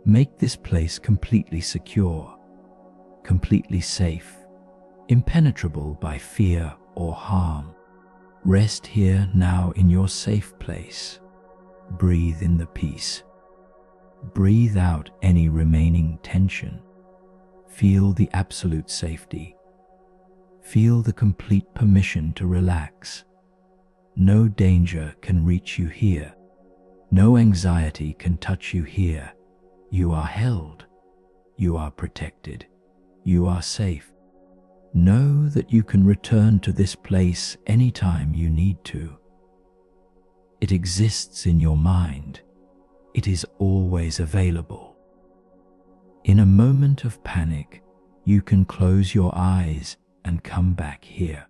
Make this place completely secure, completely safe, impenetrable by fear or harm. Rest here now in your safe place. Breathe in the peace. Breathe out any remaining tension. Feel the absolute safety. Feel the complete permission to relax. No danger can reach you here. No anxiety can touch you here. You are held. You are protected. You are safe. Know that you can return to this place anytime you need to. It exists in your mind. It is always available. In a moment of panic, you can close your eyes and come back here.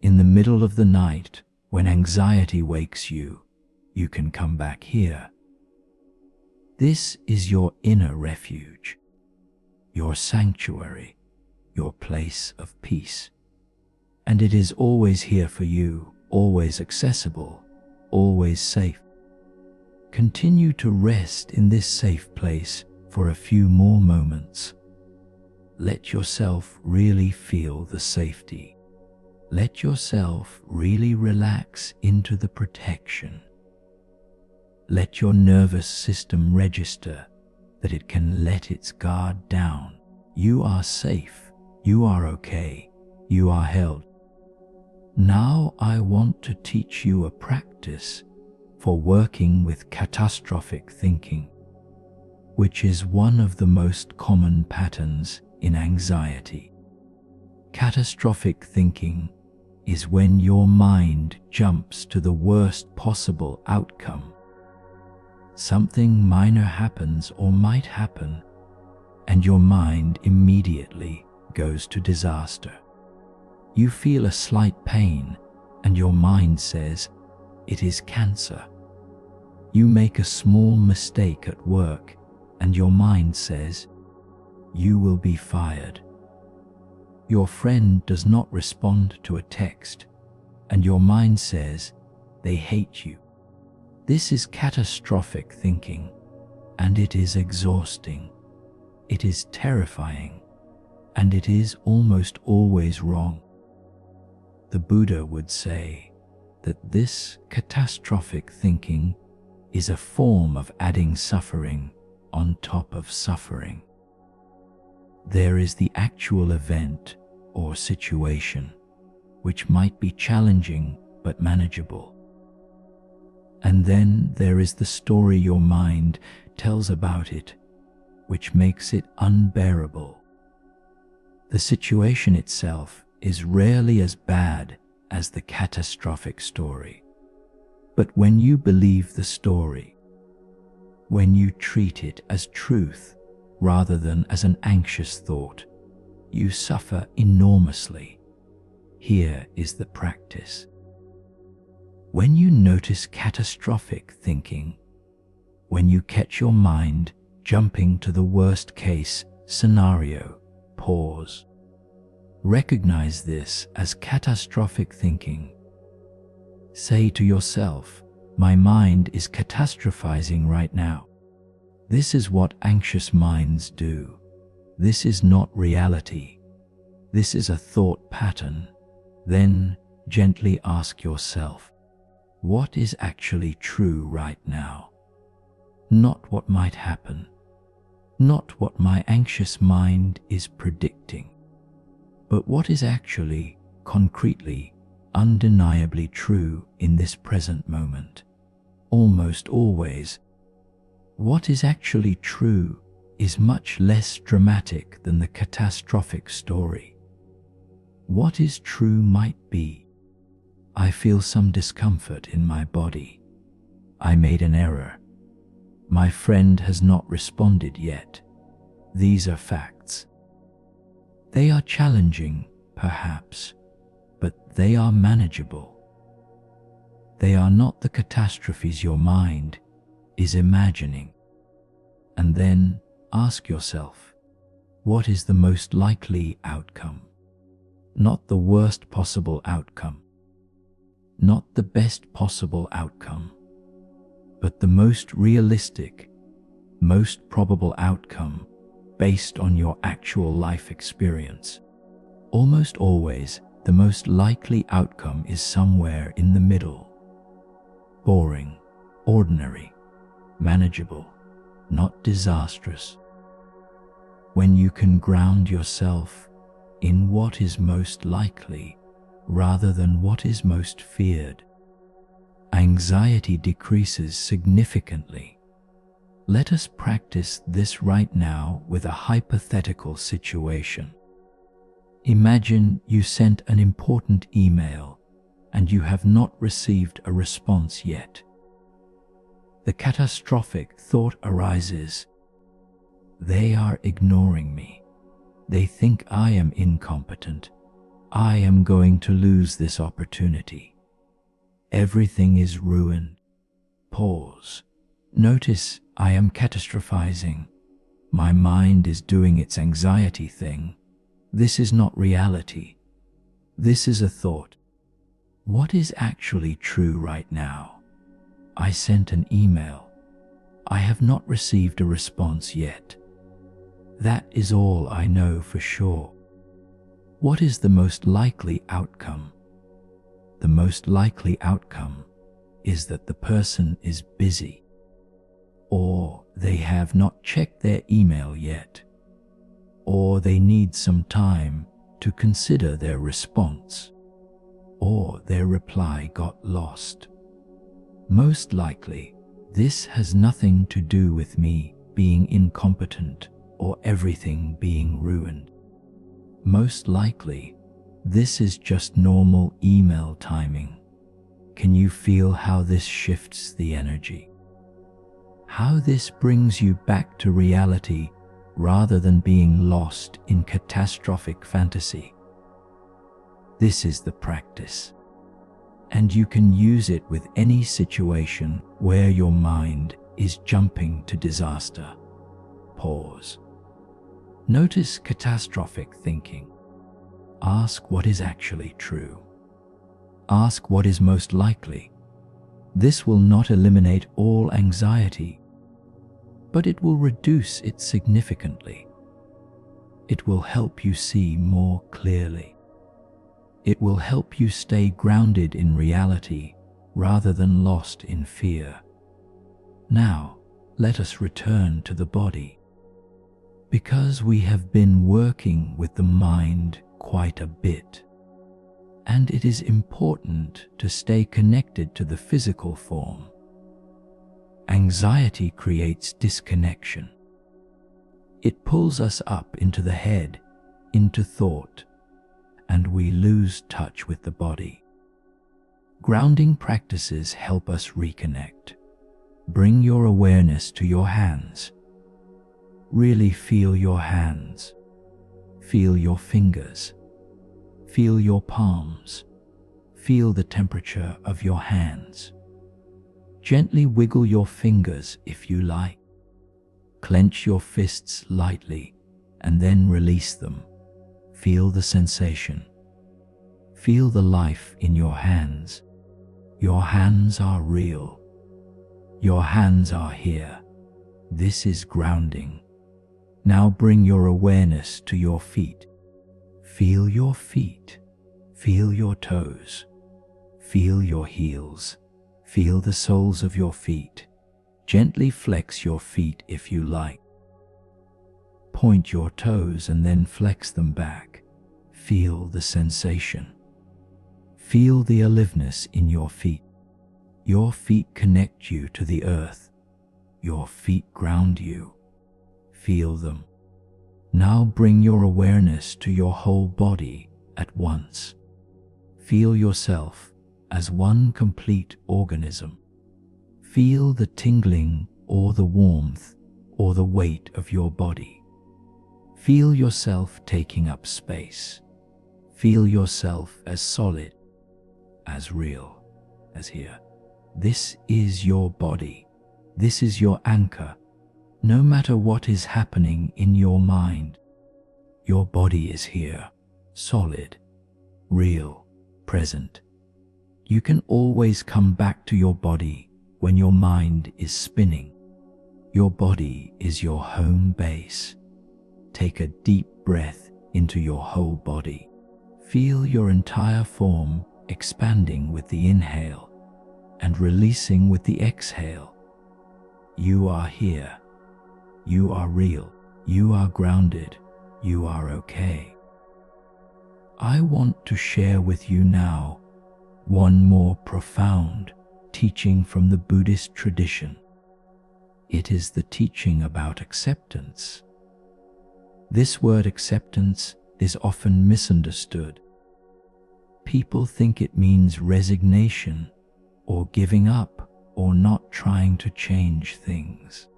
In the middle of the night, when anxiety wakes you, you can come back here. This is your inner refuge, your sanctuary, your place of peace. And it is always here for you, always accessible, always safe. Continue to rest in this safe place for a few more moments. Let yourself really feel the safety. Let yourself really relax into the protection. Let your nervous system register that it can let its guard down. You are safe. You are okay. You are held. Now I want to teach you a practice for working with catastrophic thinking, which is one of the most common patterns in anxiety. Catastrophic thinking is when your mind jumps to the worst possible outcome. Something minor happens or might happen, and your mind immediately goes to disaster. You feel a slight pain, and your mind says, "It is cancer." You make a small mistake at work, and your mind says, "You will be fired." Your friend does not respond to a text, and your mind says, "They hate you." This is catastrophic thinking, and it is exhausting. It is terrifying, and it is almost always wrong. The Buddha would say that this catastrophic thinking is a form of adding suffering on top of suffering. There is the actual event or situation, which might be challenging but manageable. And then there is the story your mind tells about it, which makes it unbearable. The situation itself is rarely as bad as the catastrophic story. But when you believe the story, when you treat it as truth rather than as an anxious thought, you suffer enormously. Here is the practice. When you notice catastrophic thinking, when you catch your mind jumping to the worst case scenario, pause. Recognize this as catastrophic thinking. Say to yourself, "My mind is catastrophizing right now." This is what anxious minds do. This is not reality. This is a thought pattern. Then gently ask yourself, what is actually true right now? Not what might happen. Not what my anxious mind is predicting. But what is actually, concretely, undeniably true in this present moment? Almost always. What is actually true is much less dramatic than the catastrophic story. What is true might be, I feel some discomfort in my body. I made an error. My friend has not responded yet. These are facts. They are challenging, perhaps, but they are manageable. They are not the catastrophes your mind is imagining. And then ask yourself, what is the most likely outcome? Not the worst possible outcome, not the best possible outcome, but the most realistic, most probable outcome based on your actual life experience. Almost always, the most likely outcome is somewhere in the middle. Boring, ordinary, manageable, not disastrous. When you can ground yourself in what is most likely rather than what is most feared, anxiety decreases significantly. Let us practice this right now with a hypothetical situation. Imagine you sent an important email and you have not received a response yet. The catastrophic thought arises, they are ignoring me. They think I am incompetent. I am going to lose this opportunity. Everything is ruined. Pause. Notice I am catastrophizing. My mind is doing its anxiety thing. This is not reality. This is a thought. What is actually true right now? I sent an email. I have not received a response yet. That is all I know for sure. What is the most likely outcome? The most likely outcome is that the person is busy, or they have not checked their email yet, or they need some time to consider their response, or their reply got lost. Most likely, this has nothing to do with me being incompetent or everything being ruined. Most likely, this is just normal email timing. Can you feel how this shifts the energy? How this brings you back to reality rather than being lost in catastrophic fantasy? This is the practice, and you can use it with any situation where your mind is jumping to disaster. Pause. Notice catastrophic thinking. Ask what is actually true. Ask what is most likely. This will not eliminate all anxiety, but it will reduce it significantly. It will help you see more clearly. It will help you stay grounded in reality rather than lost in fear. Now, let us return to the body. Because we have been working with the mind quite a bit, and it is important to stay connected to the physical form. Anxiety creates disconnection. It pulls us up into the head, into thought, and we lose touch with the body. Grounding practices help us reconnect. Bring your awareness to your hands. Really feel your hands. Feel your fingers. Feel your palms. Feel the temperature of your hands. Gently wiggle your fingers if you like. Clench your fists lightly and then release them. Feel the sensation. Feel the life in your hands. Your hands are real. Your hands are here. This is grounding. Now bring your awareness to your feet. Feel your feet. Feel your toes. Feel your heels. Feel the soles of your feet. Gently flex your feet if you like. Point your toes and then flex them back. Feel the sensation. Feel the aliveness in your feet. Your feet connect you to the earth. Your feet ground you. Feel them. Now bring your awareness to your whole body at once. Feel yourself as one complete organism. Feel the tingling or the warmth or the weight of your body. Feel yourself taking up space. Feel yourself as solid, as real, as here. This is your body. This is your anchor. No matter what is happening in your mind, your body is here, solid, real, present. You can always come back to your body when your mind is spinning. Your body is your home base. Take a deep breath into your whole body. Feel your entire form expanding with the inhale and releasing with the exhale. You are here. You are real. You are grounded. You are okay. I want to share with you now one more profound teaching from the Buddhist tradition. It is the teaching about acceptance. This word acceptance is often misunderstood. People think it means resignation or giving up or not trying to change things.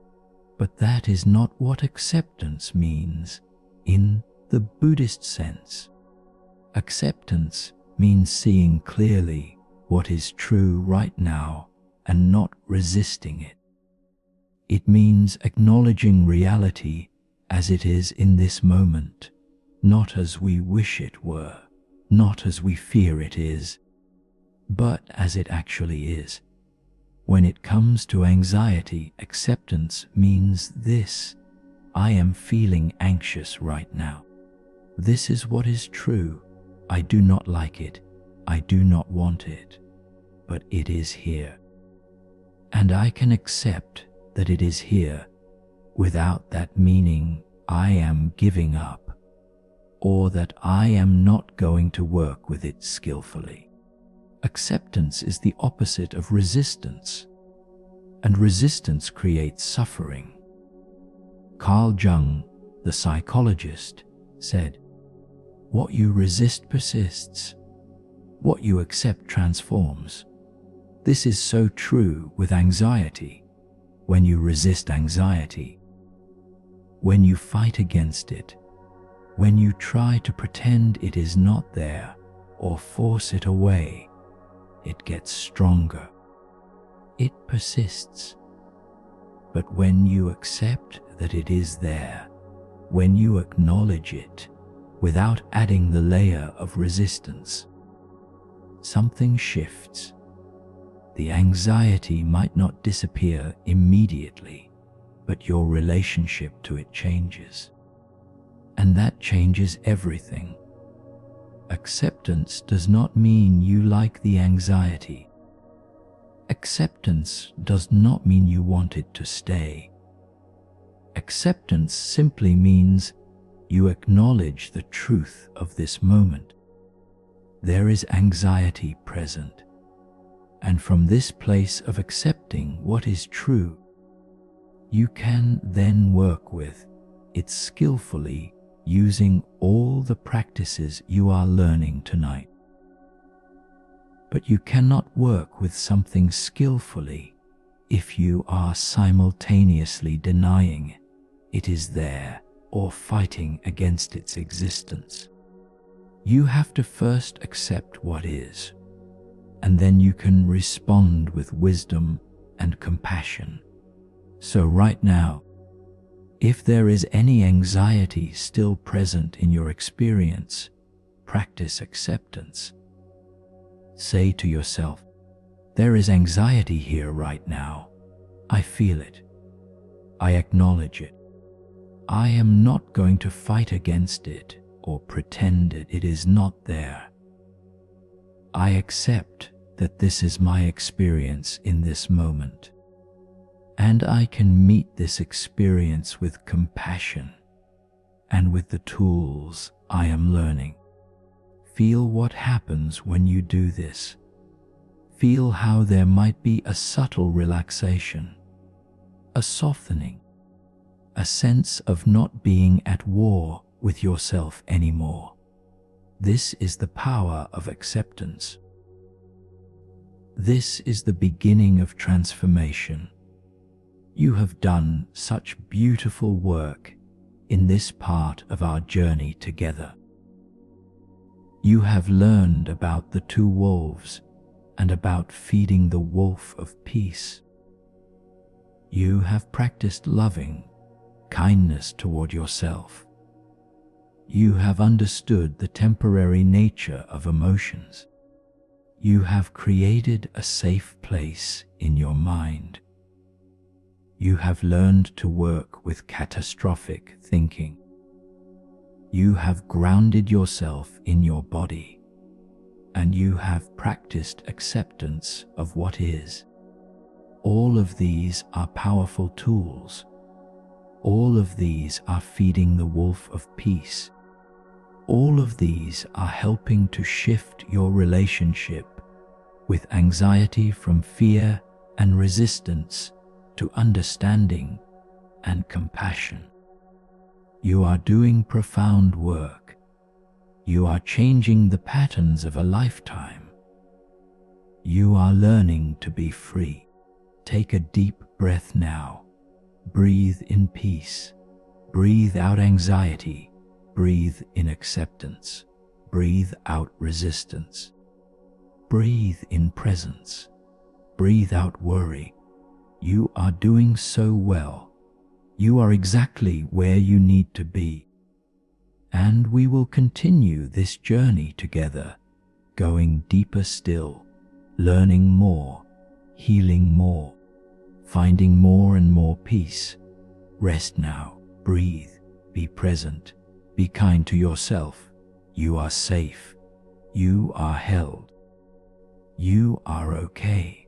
But that is not what acceptance means in the Buddhist sense. Acceptance means seeing clearly what is true right now and not resisting it. It means acknowledging reality as it is in this moment, not as we wish it were, not as we fear it is, but as it actually is. When it comes to anxiety, acceptance means this: I am feeling anxious right now. This is what is true. I do not like it. I do not want it. But it is here. And I can accept that it is here without that meaning I am giving up or that I am not going to work with it skillfully. Acceptance is the opposite of resistance, and resistance creates suffering. Carl Jung, the psychologist, said, "What you resist persists. What you accept transforms." This is so true with anxiety. When you resist anxiety, when you fight against it, when you try to pretend it is not there or force it away, it gets stronger. It persists. But when you accept that it is there, when you acknowledge it without adding the layer of resistance, something shifts. The anxiety might not disappear immediately, but your relationship to it changes. And that changes everything. Acceptance does not mean you like the anxiety. Acceptance does not mean you want it to stay. Acceptance simply means you acknowledge the truth of this moment. There is anxiety present. And from this place of accepting what is true, you can then work with it skillfully using all the practices you are learning tonight. But you cannot work with something skillfully if you are simultaneously denying it is there or fighting against its existence. You have to first accept what is, and then you can respond with wisdom and compassion. So right now, if there is any anxiety still present in your experience, practice acceptance. Say to yourself, there is anxiety here right now. I feel it. I acknowledge it. I am not going to fight against it or pretend it is not there. I accept that this is my experience in this moment, and I can meet this experience with compassion and with the tools I am learning. Feel what happens when you do this. Feel how there might be a subtle relaxation, a softening, a sense of not being at war with yourself anymore. This is the power of acceptance. This is the beginning of transformation. You have done such beautiful work in this part of our journey together. You have learned about the two wolves and about feeding the wolf of peace. You have practiced loving kindness toward yourself. You have understood the temporary nature of emotions. You have created a safe place in your mind. You have learned to work with catastrophic thinking. You have grounded yourself in your body, and you have practiced acceptance of what is. All of these are powerful tools. All of these are feeding the wolf of peace. All of these are helping to shift your relationship with anxiety from fear and resistance to understanding and compassion. You are doing profound work. You are changing the patterns of a lifetime. You are learning to be free. Take a deep breath now. Breathe in peace. Breathe out anxiety. Breathe in acceptance. Breathe out resistance. Breathe in presence. Breathe out worry. You are doing so well. You are exactly where you need to be. And we will continue this journey together, going deeper still, learning more, healing more, finding more and more peace. Rest now, breathe, be present, be kind to yourself. You are safe. You are held. You are okay.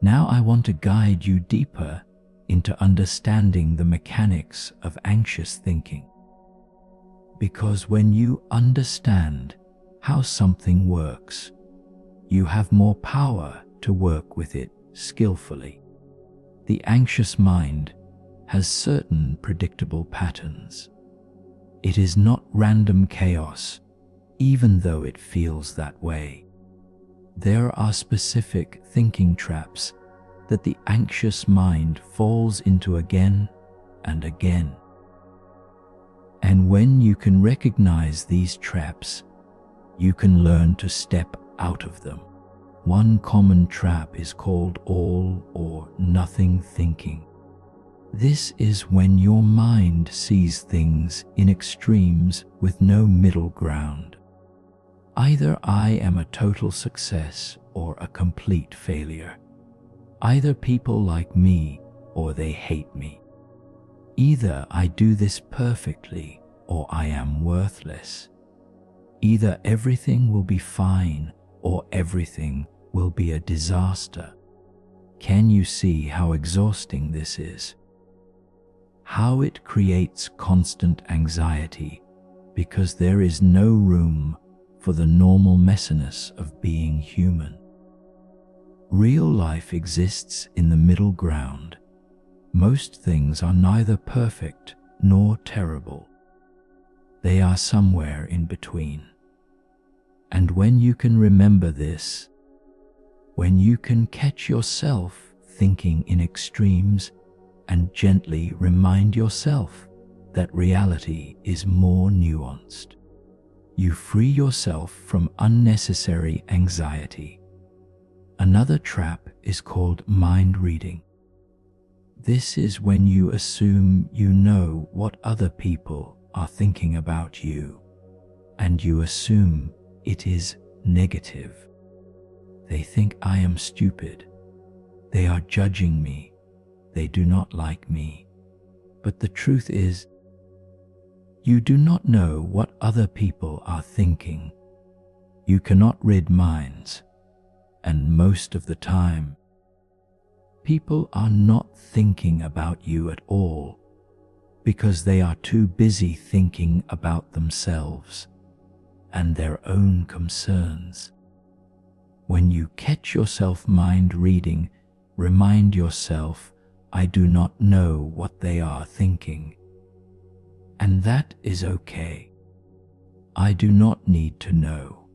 Now I want to guide you deeper into understanding the mechanics of anxious thinking. Because when you understand how something works, you have more power to work with it skillfully. The anxious mind has certain predictable patterns. It is not random chaos, even though it feels that way. There are specific thinking traps that the anxious mind falls into again and again. And when you can recognize these traps, you can learn to step out of them. One common trap is called all or nothing thinking. This is when your mind sees things in extremes with no middle ground. Either I am a total success or a complete failure. Either people like me or they hate me. Either I do this perfectly or I am worthless. Either everything will be fine or everything will be a disaster. Can you see how exhausting this is? How it creates constant anxiety because there is no room for the normal messiness of being human. Real life exists in the middle ground. Most things are neither perfect nor terrible. They are somewhere in between. And when you can remember this, when you can catch yourself thinking in extremes and gently remind yourself that reality is more nuanced, you free yourself from unnecessary anxiety. Another trap is called mind reading. This is when you assume you know what other people are thinking about you, and you assume it is negative. They think I am stupid. They are judging me. They do not like me. But the truth is, you do not know what other people are thinking. You cannot read minds, and most of the time, people are not thinking about you at all because they are too busy thinking about themselves and their own concerns. When you catch yourself mind reading, remind yourself, I do not know what they are thinking. And that is okay. I do not need to know.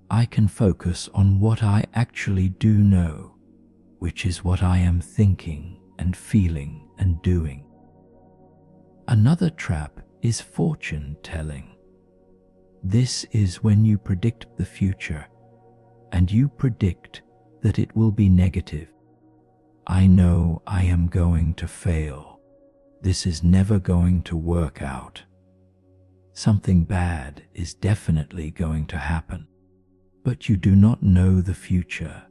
I can focus on what I actually do know, which is what I am thinking and feeling and doing. Another trap is fortune telling. This is when you predict the future, and you predict that it will be negative. I know I am going to fail. This is never going to work out. Something bad is definitely going to happen. But you do not know the future.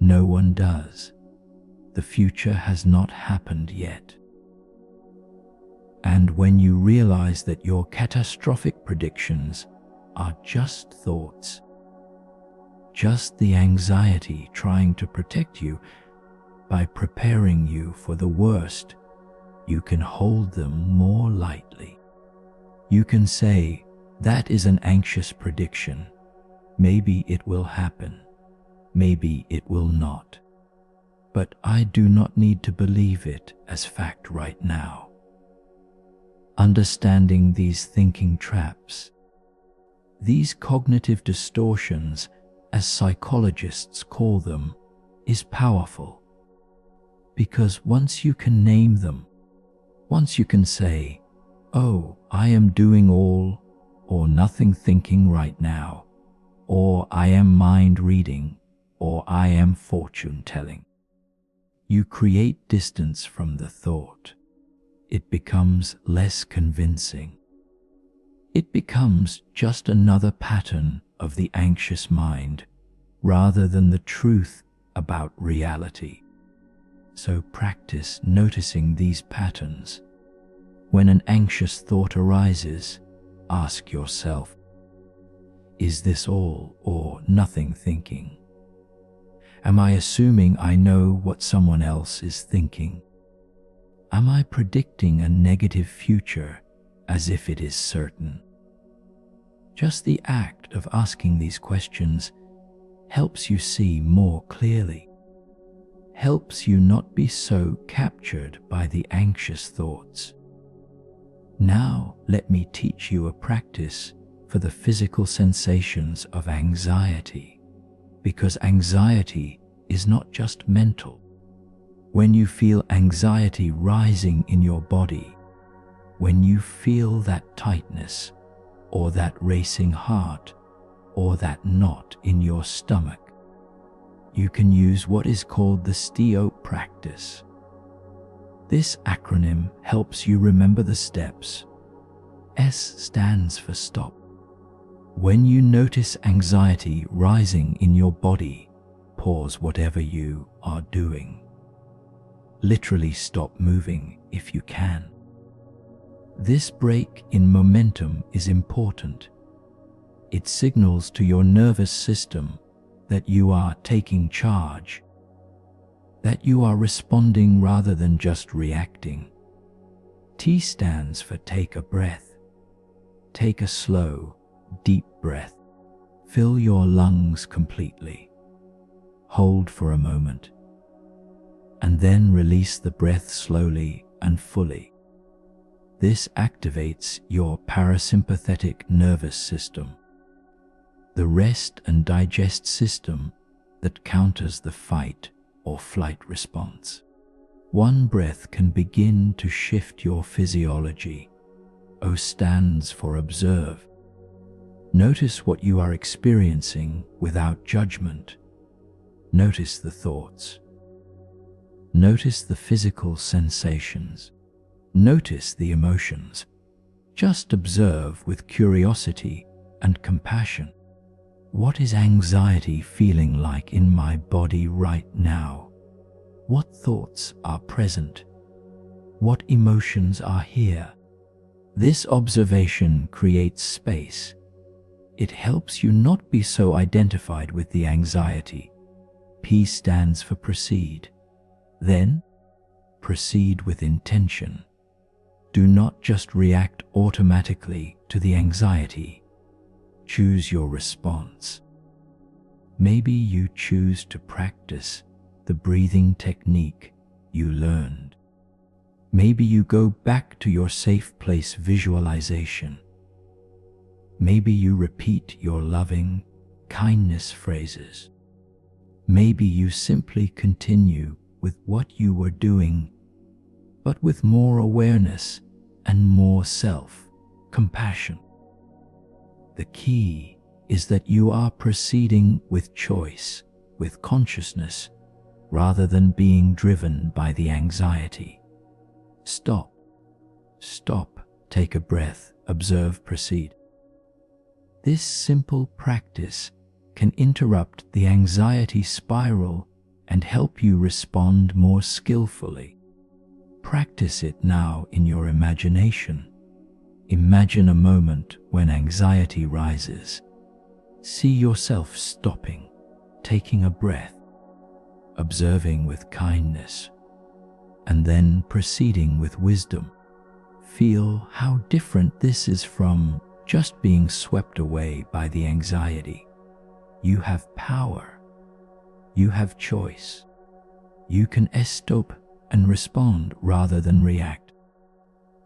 No one does. The future has not happened yet. And when you realize that your catastrophic predictions are just thoughts, just the anxiety trying to protect you by preparing you for the worst, you can hold them more lightly. You can say, that is an anxious prediction. Maybe it will happen. Maybe it will not. But I do not need to believe it as fact right now. Understanding these thinking traps, these cognitive distortions, as psychologists call them, is powerful. Because once you can name them, once you can say, oh, I am doing all or nothing thinking right now, or I am mind reading, or I am fortune telling, you create distance from the thought. It becomes less convincing. It becomes just another pattern of the anxious mind, rather than the truth about reality. So practice noticing these patterns. When an anxious thought arises, ask yourself, is this all or nothing thinking? Am I assuming I know what someone else is thinking? Am I predicting a negative future as if it is certain? Just the act of asking these questions helps you see more clearly, helps you not be so captured by the anxious thoughts. Now let me teach you a practice for the physical sensations of anxiety, because anxiety is not just mental. When you feel anxiety rising in your body, when you feel that tightness, or that racing heart, or that knot in your stomach, you can use what is called the STIO practice. This acronym helps you remember the steps. S stands for stop. When you notice anxiety rising in your body, pause whatever you are doing. Literally stop moving if you can. This break in momentum is important. It signals to your nervous system that you are taking charge, that you are responding rather than just reacting. T stands for take a breath. Take a slow, deep breath. Fill your lungs completely. Hold for a moment, and then release the breath slowly and fully. This activates your parasympathetic nervous system, the rest and digest system that counters the fight or flight response. One breath can begin to shift your physiology. O stands for observe. Notice what you are experiencing without judgment. Notice the thoughts. Notice the physical sensations. Notice the emotions. Just observe with curiosity and compassion. What is anxiety feeling like in my body right now? What thoughts are present? What emotions are here? This observation creates space. It helps you not be so identified with the anxiety. P stands for proceed. Then, proceed with intention. Do not just react automatically to the anxiety. Choose your response. Maybe you choose to practice the breathing technique you learned. Maybe you go back to your safe place visualization. Maybe you repeat your loving, kindness phrases. Maybe you simply continue with what you were doing, but with more awareness and more self-compassion. The key is that you are proceeding with choice, with consciousness, rather than being driven by the anxiety. Stop, take a breath, observe, proceed. This simple practice can interrupt the anxiety spiral and help you respond more skillfully. Practice it now in your imagination. Imagine a moment when anxiety rises. See yourself stopping, taking a breath, observing with kindness, and then proceeding with wisdom. Feel how different this is from just being swept away by the anxiety. You have power. You have choice. You can stop and respond rather than react.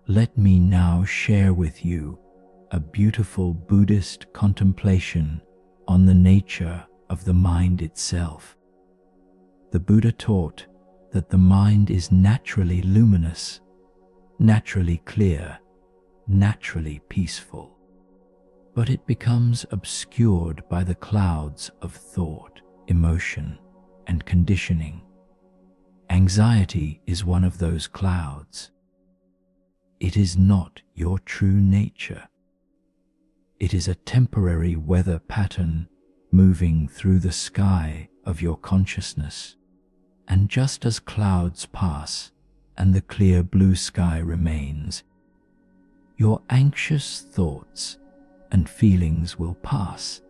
Let me now share with you a beautiful Buddhist contemplation on the nature of the mind itself. The Buddha taught that the mind is naturally luminous, naturally clear, naturally peaceful. But it becomes obscured by the clouds of thought, emotion, and conditioning. Anxiety is one of those clouds. It is not your true nature. It is a temporary weather pattern moving through the sky of your consciousness. And just as clouds pass and the clear blue sky remains, your anxious thoughts and feelings will pass,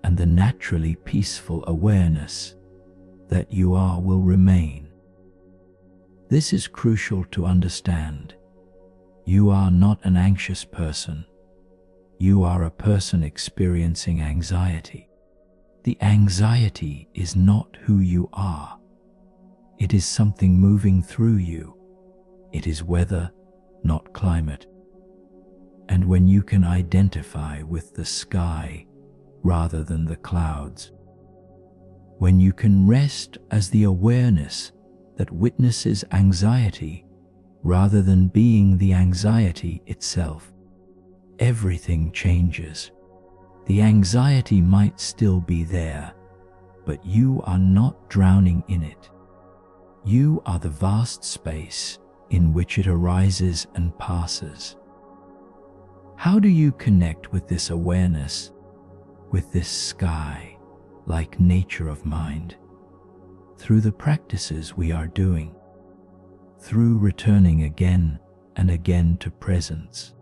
and the naturally peaceful awareness that you are will remain. This is crucial to understand. You are not an anxious person. You are a person experiencing anxiety. The anxiety is not who you are. It is something moving through you. It is weather, not climate. And when you can identify with the sky rather than the clouds, when you can rest as the awareness that witnesses anxiety rather than being the anxiety itself, everything changes. The anxiety might still be there, but you are not drowning in it. You are the vast space in which it arises and passes. How do you connect with this awareness, with this sky-like nature of mind? Through the practices we are doing, through returning again and again to presence,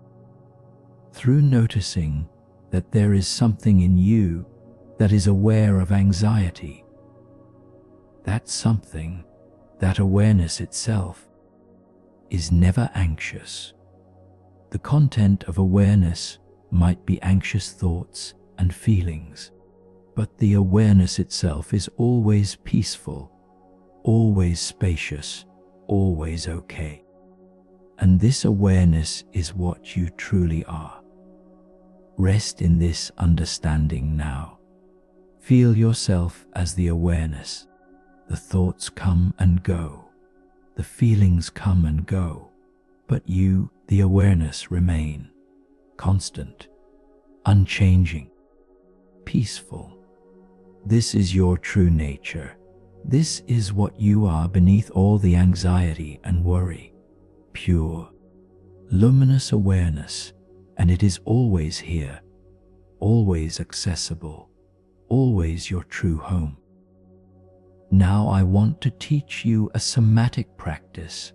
through noticing that there is something in you that is aware of anxiety. That something, that awareness itself, is never anxious. The content of awareness might be anxious thoughts and feelings, but the awareness itself is always peaceful, always spacious, always okay. And this awareness is what you truly are. Rest in this understanding now. Feel yourself as the awareness. The thoughts come and go. The feelings come and go. But you, the awareness, remain constant, unchanging, peaceful. This is your true nature. This is what you are beneath all the anxiety and worry. Pure, luminous awareness, and it is always here, always accessible, always your true home. Now I want to teach you a somatic practice,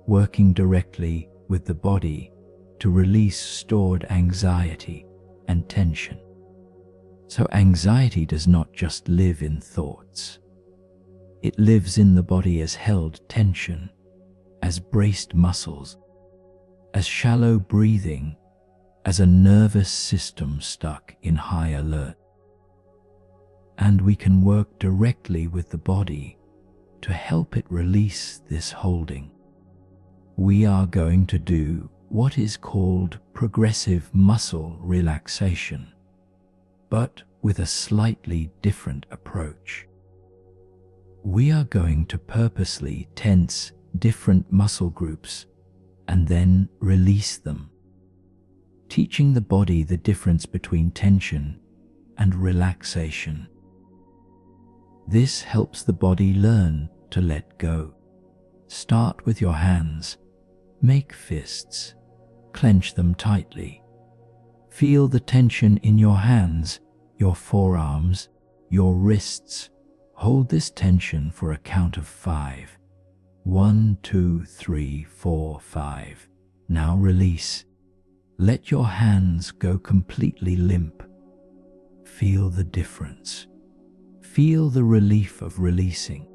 working directly with the body to release stored anxiety and tension. So anxiety does not just live in thoughts. It lives in the body as held tension, as braced muscles, as shallow breathing, as a nervous system stuck in high alert. And we can work directly with the body to help it release this holding. We are going to do what is called progressive muscle relaxation. But with a slightly different approach. We are going to purposely tense different muscle groups and then release them, teaching the body the difference between tension and relaxation. This helps the body learn to let go. Start with your hands. Make fists. Clench them tightly. Feel the tension in your hands, your forearms, your wrists. Hold this tension for a count of 5. 1, 2, 3, 4, 5. Now release. Let your hands go completely limp. Feel the difference. Feel the relief of releasing.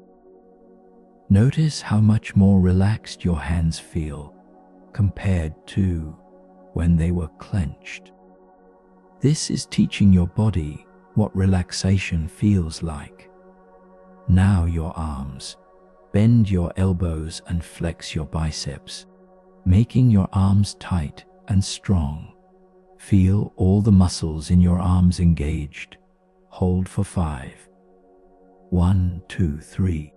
Notice how much more relaxed your hands feel compared to when they were clenched. This is teaching your body what relaxation feels like. Now your arms. Bend your elbows and flex your biceps, making your arms tight and strong. Feel all the muscles in your arms engaged. Hold for 5. 1, 2, 3,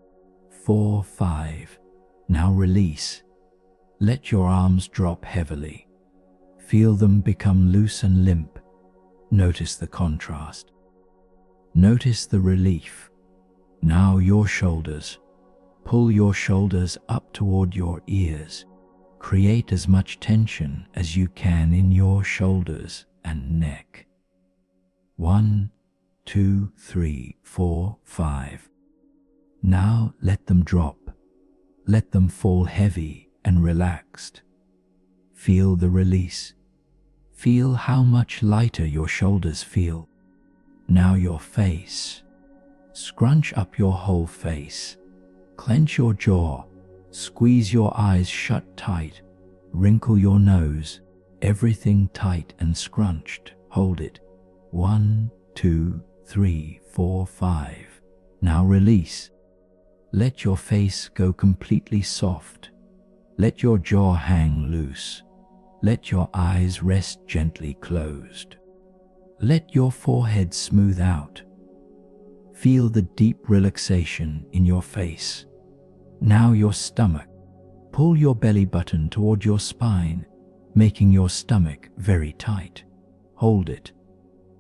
4, 5. Now release. Let your arms drop heavily. Feel them become loose and limp. Notice the contrast. Notice the relief. Now your shoulders. Pull your shoulders up toward your ears. Create as much tension as you can in your shoulders and neck. 1, 2, 3, 4, 5. Now let them drop. Let them fall heavy and relaxed. Feel the release. Feel how much lighter your shoulders feel. Now your face. Scrunch up your whole face. Clench your jaw. Squeeze your eyes shut tight. Wrinkle your nose. Everything tight and scrunched. Hold it. 1, 2, 3, 4, 5. Now release. Let your face go completely soft. Let your jaw hang loose. Let your eyes rest gently closed. Let your forehead smooth out. Feel the deep relaxation in your face. Now your stomach. Pull your belly button toward your spine, making your stomach very tight. Hold it.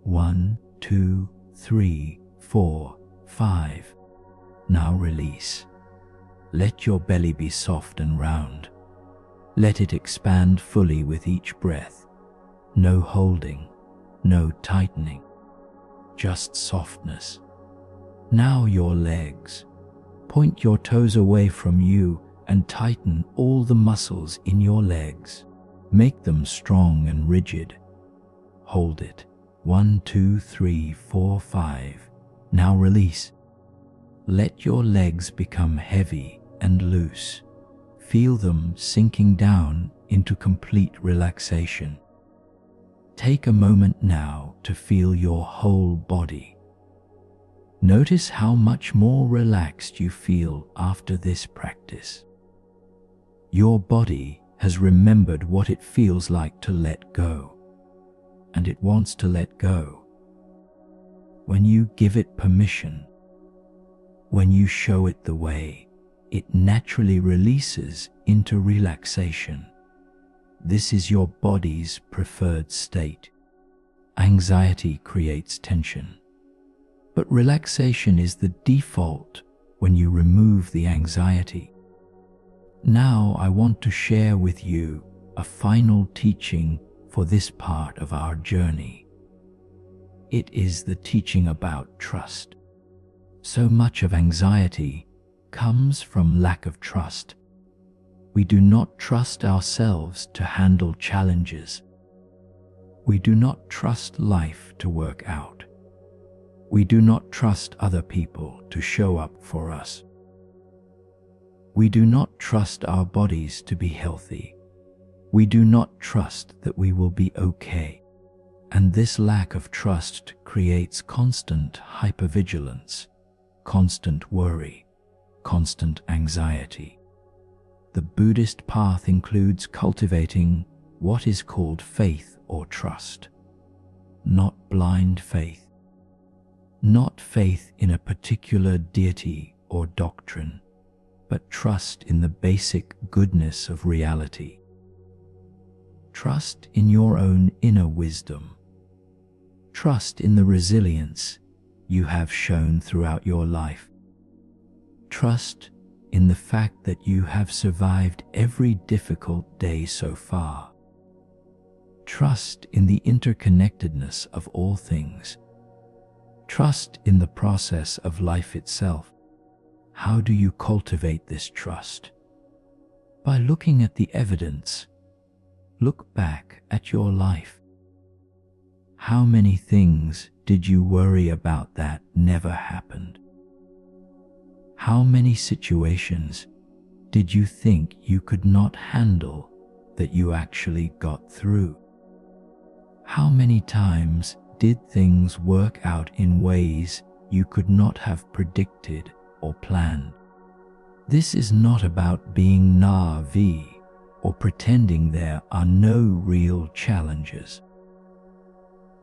1, 2, 3, 4, 5. Now release. Let your belly be soft and round. Let it expand fully with each breath. No holding, no tightening, just softness. Now your legs. Point your toes away from you and tighten all the muscles in your legs. Make them strong and rigid. Hold it. 1, 2, 3, 4, 5. Now release. Let your legs become heavy and loose. Feel them sinking down into complete relaxation. Take a moment now to feel your whole body. Notice how much more relaxed you feel after this practice. Your body has remembered what it feels like to let go, and it wants to let go. When you give it permission, when you show it the way, it naturally releases into relaxation. This is your body's preferred state. Anxiety creates tension, but relaxation is the default when you remove the anxiety. Now I want to share with you a final teaching for this part of our journey. It is the teaching about trust. So much of anxiety comes from lack of trust. We do not trust ourselves to handle challenges. We do not trust life to work out. We do not trust other people to show up for us. We do not trust our bodies to be healthy. We do not trust that we will be okay. And this lack of trust creates constant hypervigilance, constant worry, constant anxiety. The Buddhist path includes cultivating what is called faith or trust, not blind faith, Not faith in a particular deity or doctrine, but trust in the basic goodness of reality. Trust in your own inner wisdom. Trust in the resilience you have shown throughout your life. Trust in the fact that you have survived every difficult day so far. Trust in the interconnectedness of all things. Trust in the process of life itself. How do you cultivate this trust? By looking at the evidence. Look back at your life. How many things did you worry about that never happened? How many situations did you think you could not handle that you actually got through? How many times did things work out in ways you could not have predicted or planned? This is not about being naive or pretending there are no real challenges.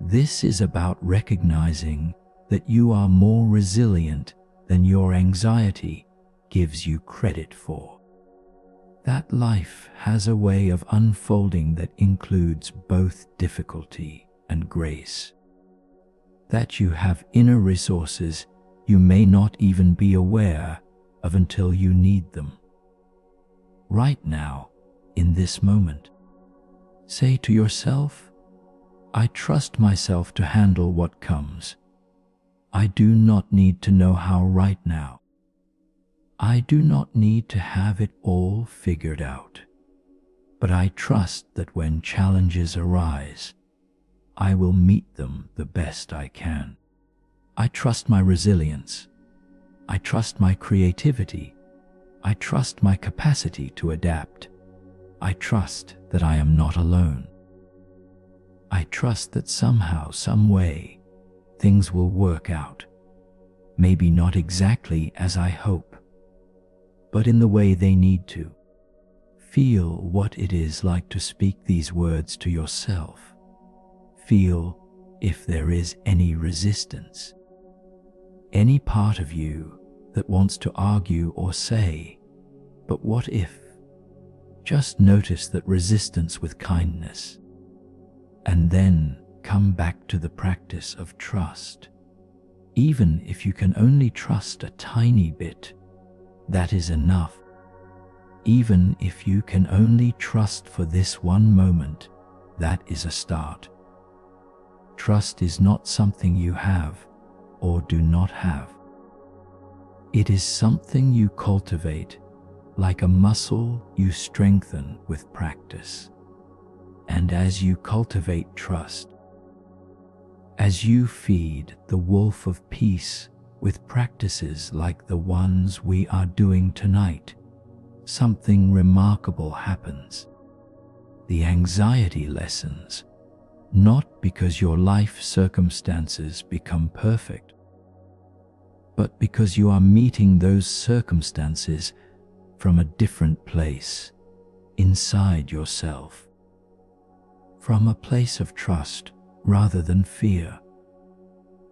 This is about recognizing that you are more resilient than your anxiety gives you credit for. That life has a way of unfolding that includes both difficulty and grace. That you have inner resources you may not even be aware of until you need them. Right now, in this moment, say to yourself, I trust myself to handle what comes. I do not need to know how right now. I do not need to have it all figured out. But I trust that when challenges arise, I will meet them the best I can. I trust my resilience. I trust my creativity. I trust my capacity to adapt. I trust that I am not alone. I trust that somehow, some way, things will work out. Maybe not exactly as I hope, but in the way they need to. Feel what it is like to speak these words to yourself. Feel if there is any resistance. Any part of you that wants to argue or say, but what if? Just notice that resistance with kindness, and then come back to the practice of trust. Even if you can only trust a tiny bit, that is enough. Even if you can only trust for this one moment, that is a start. Trust is not something you have or do not have. It is something you cultivate, like a muscle you strengthen with practice. And as you cultivate trust, as you feed the wolf of peace with practices like the ones we are doing tonight, something remarkable happens. The anxiety lessens, not because your life circumstances become perfect, but because you are meeting those circumstances from a different place, inside yourself. From a place of trust rather than fear.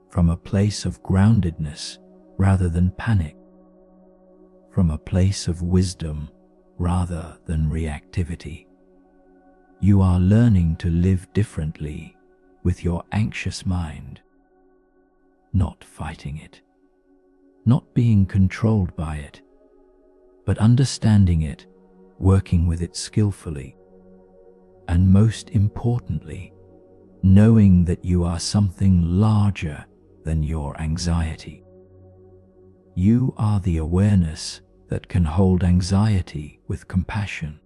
From a place of groundedness rather than panic. From a place of wisdom rather than reactivity. You are learning to live differently with your anxious mind, not fighting it, not being controlled by it, but understanding it, working with it skillfully, and most importantly, knowing that you are something larger than your anxiety. You are the awareness that can hold anxiety with compassion.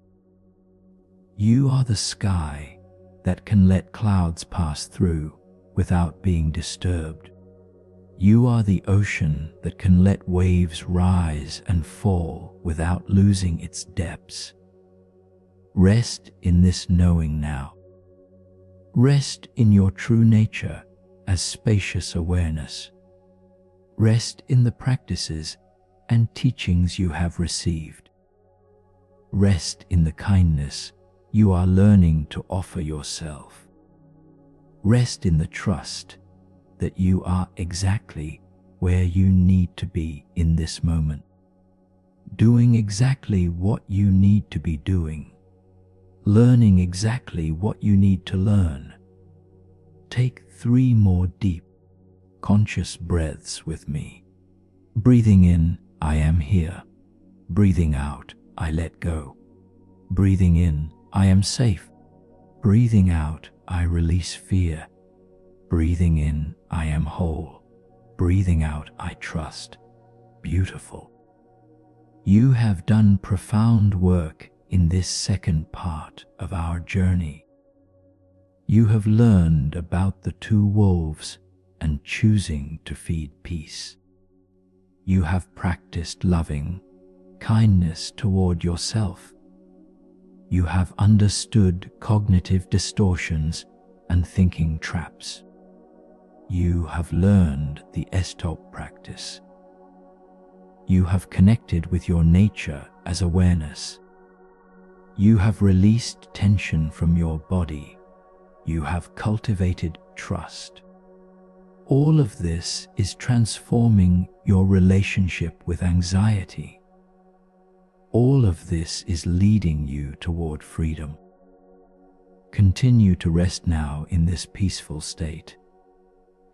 You are the sky that can let clouds pass through without being disturbed. You are the ocean that can let waves rise and fall without losing its depths. Rest in this knowing now. Rest in your true nature as spacious awareness. Rest in the practices and teachings you have received. Rest in the kindness you are learning to offer yourself. Rest in the trust that you are exactly where you need to be in this moment, doing exactly what you need to be doing, learning exactly what you need to learn. Take 3 more deep, conscious breaths with me. Breathing in, I am here. Breathing out, I let go. Breathing in, I am safe. Breathing out, I release fear. Breathing in, I am whole. Breathing out, I trust. Beautiful. You have done profound work in this second part of our journey. You have learned about the 2 wolves and choosing to feed peace. You have practiced loving kindness toward yourself. You have understood cognitive distortions and thinking traps. You have learned the stop practice. You have connected with your nature as awareness. You have released tension from your body. You have cultivated trust. All of this is transforming your relationship with anxiety. All of this is leading you toward freedom. Continue to rest now in this peaceful state.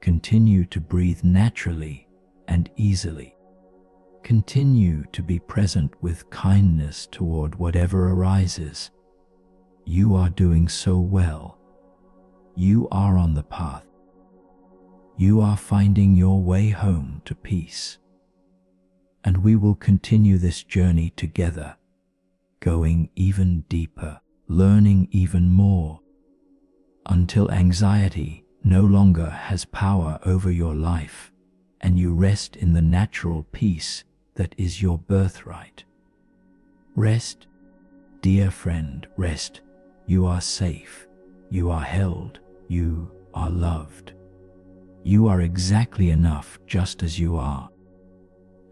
Continue to breathe naturally and easily. Continue to be present with kindness toward whatever arises. You are doing so well. You are on the path. You are finding your way home to peace. And we will continue this journey together, going even deeper, learning even more, until anxiety no longer has power over your life and you rest in the natural peace that is your birthright. Rest, dear friend, rest. You are safe. You are held. You are loved. You are exactly enough just as you are.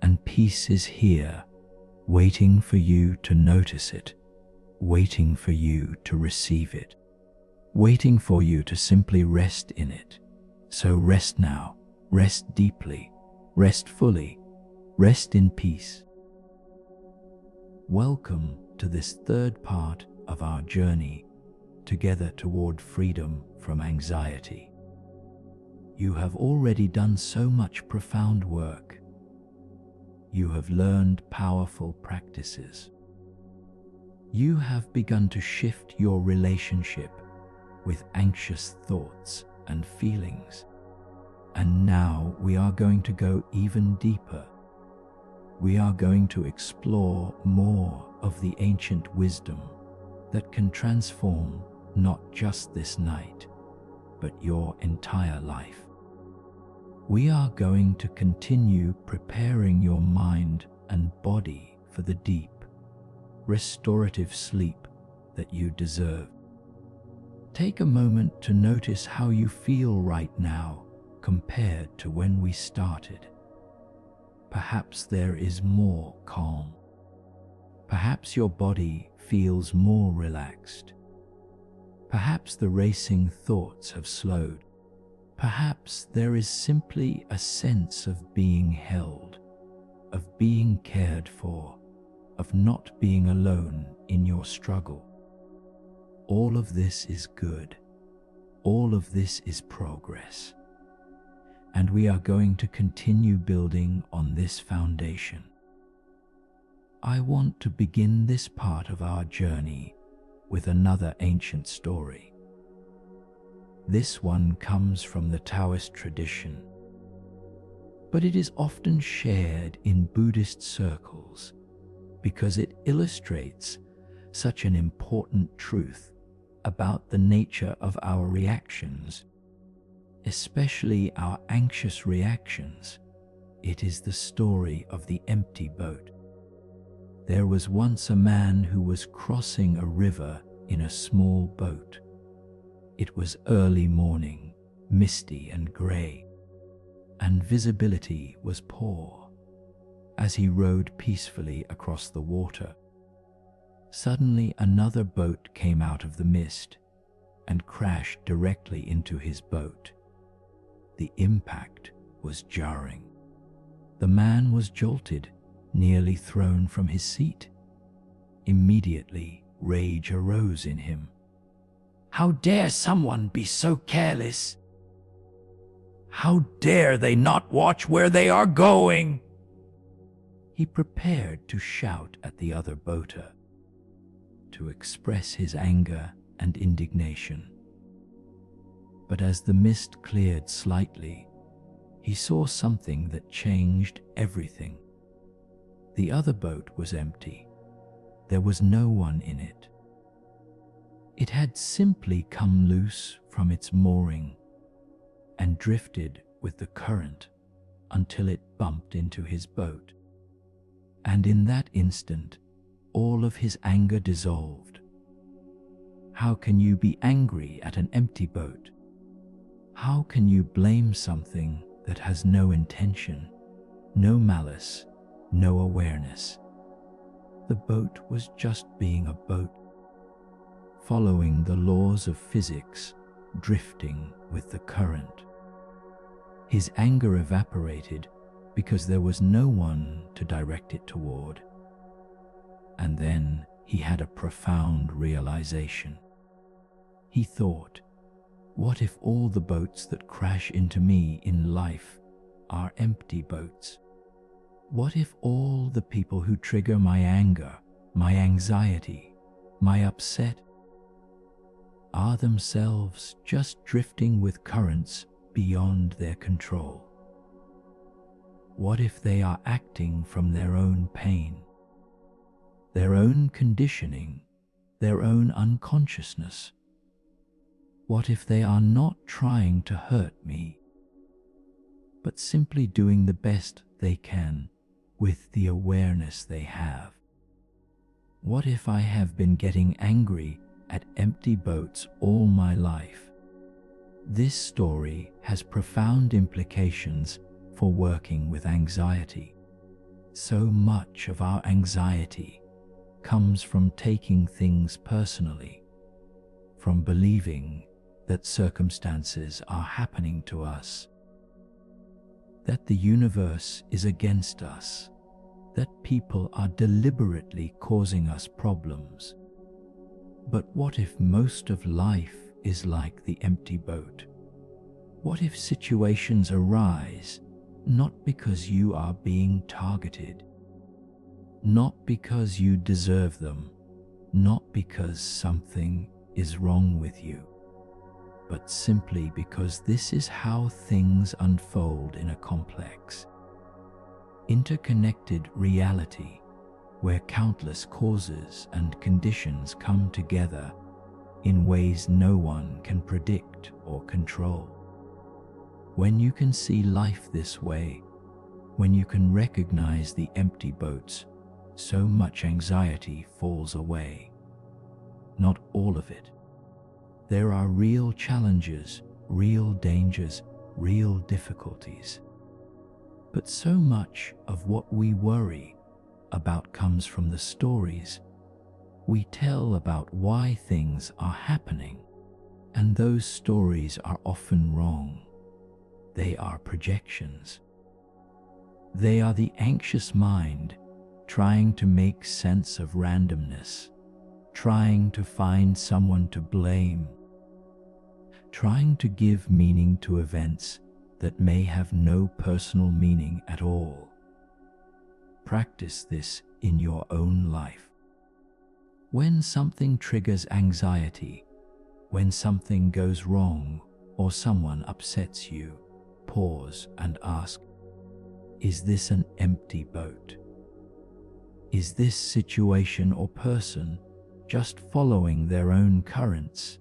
And peace is here, waiting for you to notice it, waiting for you to receive it, waiting for you to simply rest in it. So rest now, rest deeply, rest fully, rest in peace. Welcome to this third part of our journey together toward freedom from anxiety. You have already done so much profound work. You have learned powerful practices. You have begun to shift your relationship with anxious thoughts and feelings. And now we are going to go even deeper. We are going to explore more of the ancient wisdom that can transform not just this night, but your entire life. We are going to continue preparing your mind and body for the deep, restorative sleep that you deserve. Take a moment to notice how you feel right now compared to when we started. Perhaps there is more calm. Perhaps your body feels more relaxed. Perhaps the racing thoughts have slowed. Perhaps there is simply a sense of being held, of being cared for, of not being alone in your struggle. All of this is good. All of this is progress. And we are going to continue building on this foundation. I want to begin this part of our journey with another ancient story. This one comes from the Taoist tradition, but it is often shared in Buddhist circles because it illustrates such an important truth about the nature of our reactions, especially our anxious reactions. It is the story of the empty boat. There was once a man who was crossing a river in a small boat. It was early morning, misty and grey, and visibility was poor. As he rowed peacefully across the water, suddenly another boat came out of the mist and crashed directly into his boat. the impact was jarring. The man was jolted, nearly thrown from his seat. Immediately, rage arose in him. How dare someone be so careless? How dare they not watch where they are going? He prepared to shout at the other boater, to express his anger and indignation. But as the mist cleared slightly, he saw something that changed everything. The other boat was empty. There was no one in it. It had simply come loose from its mooring and drifted with the current until it bumped into his boat. And in that instant, all of his anger dissolved. How can you be angry at an empty boat? How can you blame something that has no intention, no malice, no awareness? The boat was just being a boat, following the laws of physics, drifting with the current. His anger evaporated because there was no one to direct it toward. And then he had a profound realization. He thought, what if all the boats that crash into me in life are empty boats? What if all the people who trigger my anger, my anxiety, my upset are themselves just drifting with currents beyond their control? What if they are acting from their own pain, their own conditioning, their own unconsciousness? What if they are not trying to hurt me, but simply doing the best they can with the awareness they have? What if I have been getting angry at empty boats all my life? This story has profound implications for working with anxiety. So much of our anxiety comes from taking things personally, from believing that circumstances are happening to us, that the universe is against us, that people are deliberately causing us problems. But what if most of life is like the empty boat? What if situations arise not because you are being targeted, not because you deserve them, not because something is wrong with you, but simply because this is how things unfold in a complex, interconnected reality where countless causes and conditions come together in ways no one can predict or control? When you can see life this way, when you can recognize the empty boats, so much anxiety falls away. Not all of it. There are real challenges, real dangers, real difficulties. But so much of what we worry about comes from the stories we tell about why things are happening, and those stories are often wrong. They are projections. They are the anxious mind trying to make sense of randomness, trying to find someone to blame, trying to give meaning to events that may have no personal meaning at all. Practice this in your own life. When something triggers anxiety, when something goes wrong or someone upsets you, pause and ask, is this an empty boat? Is this situation or person just following their own currents,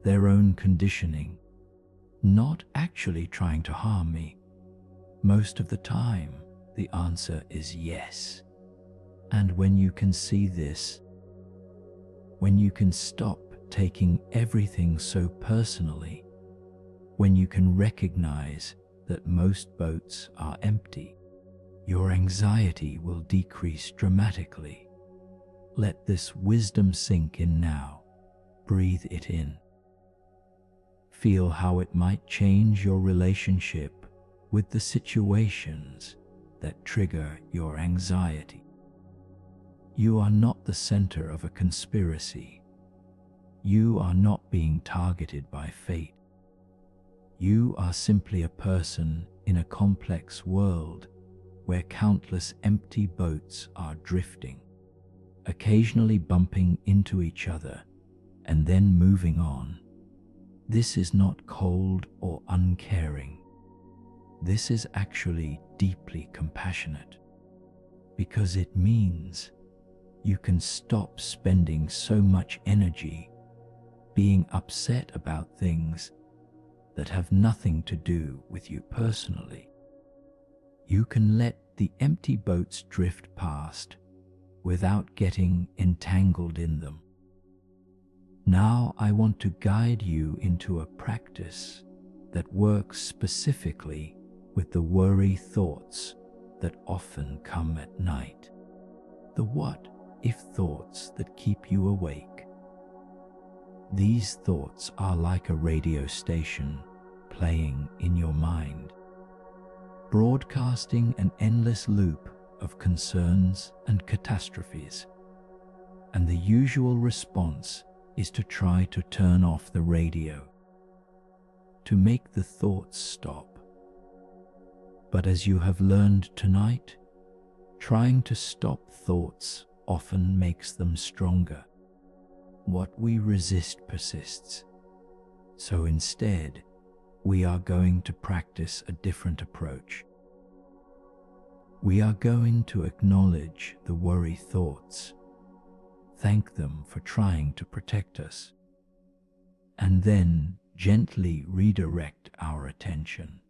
their own conditioning, not actually trying to harm me? Most of the time, the answer is yes. And when you can see this, when you can stop taking everything so personally, when you can recognize that most boats are empty, your anxiety will decrease dramatically. Let this wisdom sink in now. Breathe it in. Feel how it might change your relationship with the situations that trigger your anxiety. You are not the center of a conspiracy. You are not being targeted by fate. You are simply a person in a complex world where countless empty boats are drifting, occasionally bumping into each other and then moving on. This is not cold or uncaring. This is actually deeply compassionate, because it means you can stop spending so much energy being upset about things that have nothing to do with you personally. You can let the empty boats drift past without getting entangled in them. Now I want to guide you into a practice that works specifically with the worry thoughts that often come at night. The what-if thoughts that keep you awake. These thoughts are like a radio station playing in your mind, broadcasting an endless loop of concerns and catastrophes. And the usual response is to try to turn off the radio, to make the thoughts stop. But as you have learned tonight, trying to stop thoughts often makes them stronger. What we resist persists. So instead, we are going to practice a different approach. We are going to acknowledge the worry thoughts, thank them for trying to protect us, and then gently redirect our attention.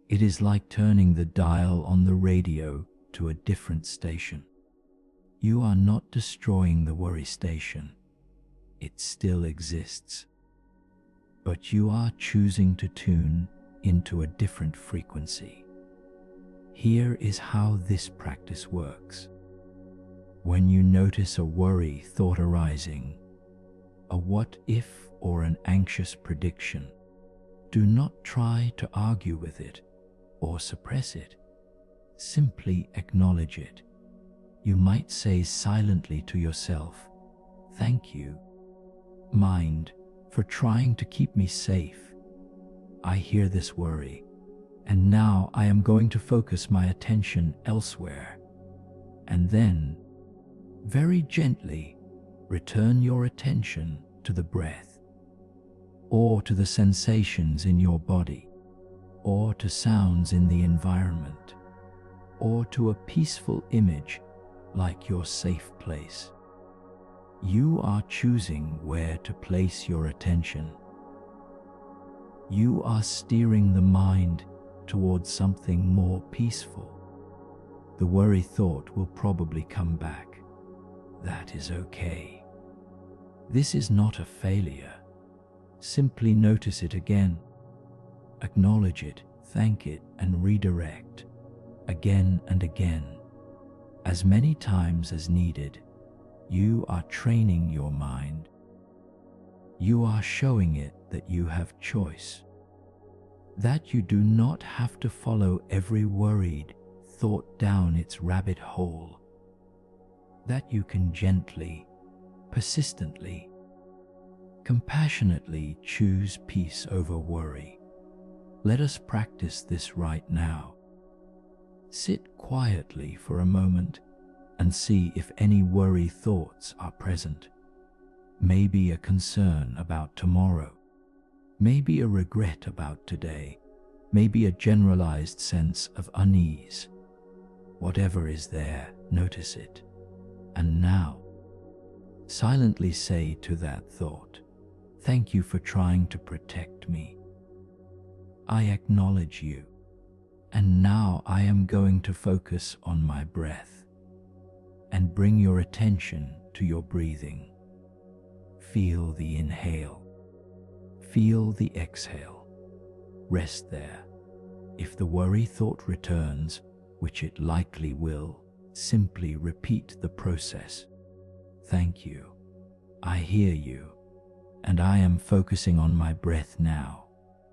It is like turning the dial on the radio to a different station. You are not destroying the worry station. It still exists. But you are choosing to tune into a different frequency. Here is how this practice works. When you notice a worry thought arising, a what if or an anxious prediction, do not try to argue with it or suppress it. Simply acknowledge it. You might say silently to yourself, "Thank you, mind, for trying to keep me safe. I hear this worry, and now I am going to focus my attention elsewhere." And then, very gently, return your attention to the breath, or to the sensations in your body, or to sounds in the environment, or to a peaceful image like your safe place. You are choosing where to place your attention. You are steering the mind towards something more peaceful. The worry thought will probably come back. That is okay. This is not a failure. Simply notice it again. Acknowledge it, thank it, and redirect again and again. As many times as needed, you are training your mind. You are showing it that you have choice, that you do not have to follow every worried thought down its rabbit hole, that you can gently, persistently, compassionately choose peace over worry. Let us practice this right now. Sit quietly for a moment and see if any worry thoughts are present. Maybe a concern about tomorrow, maybe a regret about today, maybe a generalized sense of unease. Whatever is there, notice it. And now, silently say to that thought, "Thank you for trying to protect me. I acknowledge you. And now I am going to focus on my breath." And bring your attention to your breathing. Feel the inhale. Feel the exhale. Rest there. If the worry thought returns, which it likely will, simply repeat the process. "Thank you. I hear you. and I am focusing on my breath now.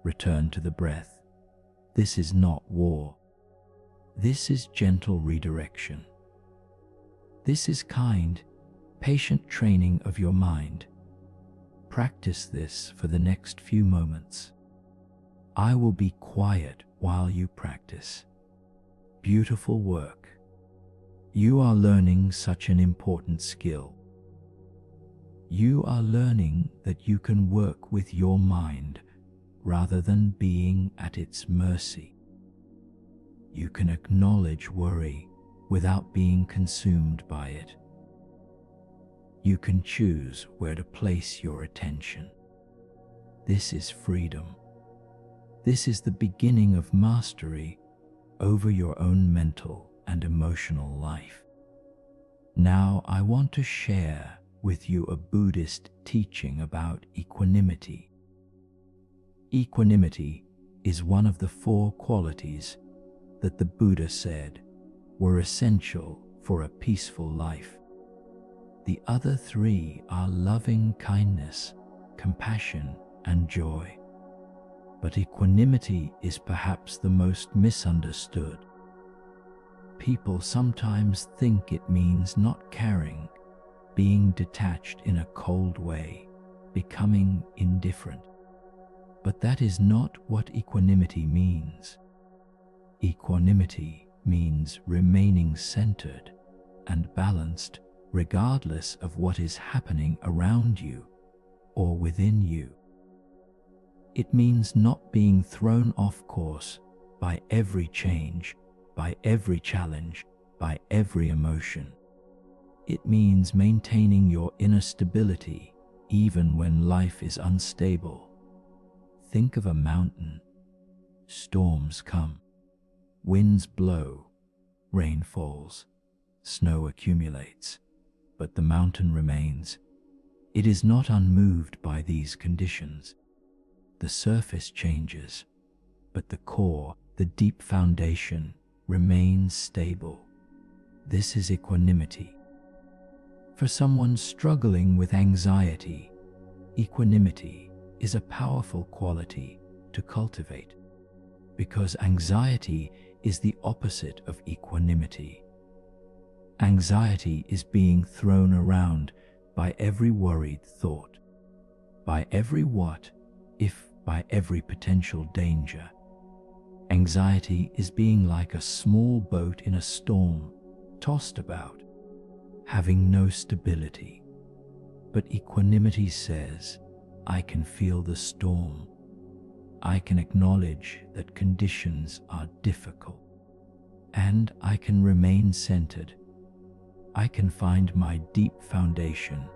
Return to the breath. This is not war. This is gentle redirection. This is kind, patient training of your mind. Practice this for the next few moments. I will be quiet while you practice. Beautiful work. You are learning such an important skill. You are learning that you can work with your mind rather than being at its mercy. You can acknowledge worry without being consumed by it. You can choose where to place your attention. This is freedom. This is the beginning of mastery over your own mental and emotional life. Now I want to share with you a Buddhist teaching about equanimity. Equanimity is one of the 4 qualities that the Buddha said were essential for a peaceful life. The other 3 are loving kindness, compassion, and joy. But equanimity is perhaps the most misunderstood. People sometimes think it means not caring, being detached in a cold way, becoming indifferent. But that is not what equanimity means. Equanimity means remaining centered and balanced regardless of what is happening around you or within you. It means not being thrown off course by every change, by every challenge, by every emotion. It means maintaining your inner stability even when life is unstable. Think of a mountain. Storms come, winds blow, rain falls, snow accumulates, but the mountain remains. It is not unmoved by these conditions. The surface changes, but the core, the deep foundation, remains stable. This is equanimity. For someone struggling with anxiety, equanimity is a powerful quality to cultivate, because anxiety is the opposite of equanimity. Anxiety is being thrown around by every worried thought, by every what if, by every potential danger. Anxiety is being like a small boat in a storm, tossed about, having no stability. But equanimity says, I can feel the storm. I can acknowledge that conditions are difficult, and I can remain centered. I can find my deep foundation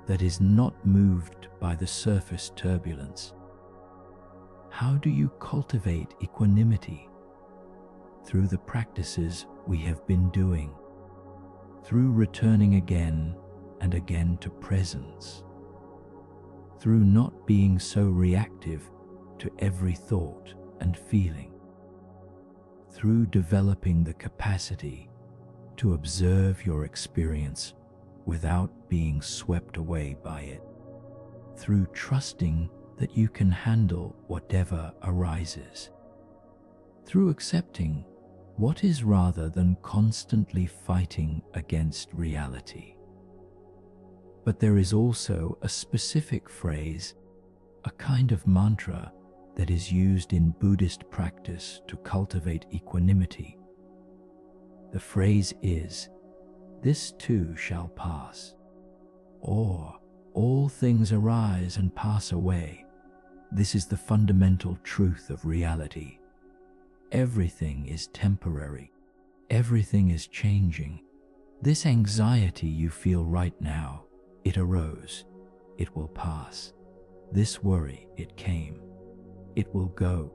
that is not moved by the surface turbulence. How do you cultivate equanimity? Through the practices we have been doing, through returning again and again to presence, through not being so reactive to every thought and feeling, through developing the capacity to observe your experience without being swept away by it, through trusting that you can handle whatever arises, through accepting what is rather than constantly fighting against reality. But there is also a specific phrase, a kind of mantra that is used in Buddhist practice to cultivate equanimity. The phrase is, "This too shall pass," or "All things arise and pass away." This is the fundamental truth of reality. Everything is temporary. Everything is changing. This anxiety you feel right now, it arose. It will pass. This worry, it came. It will go.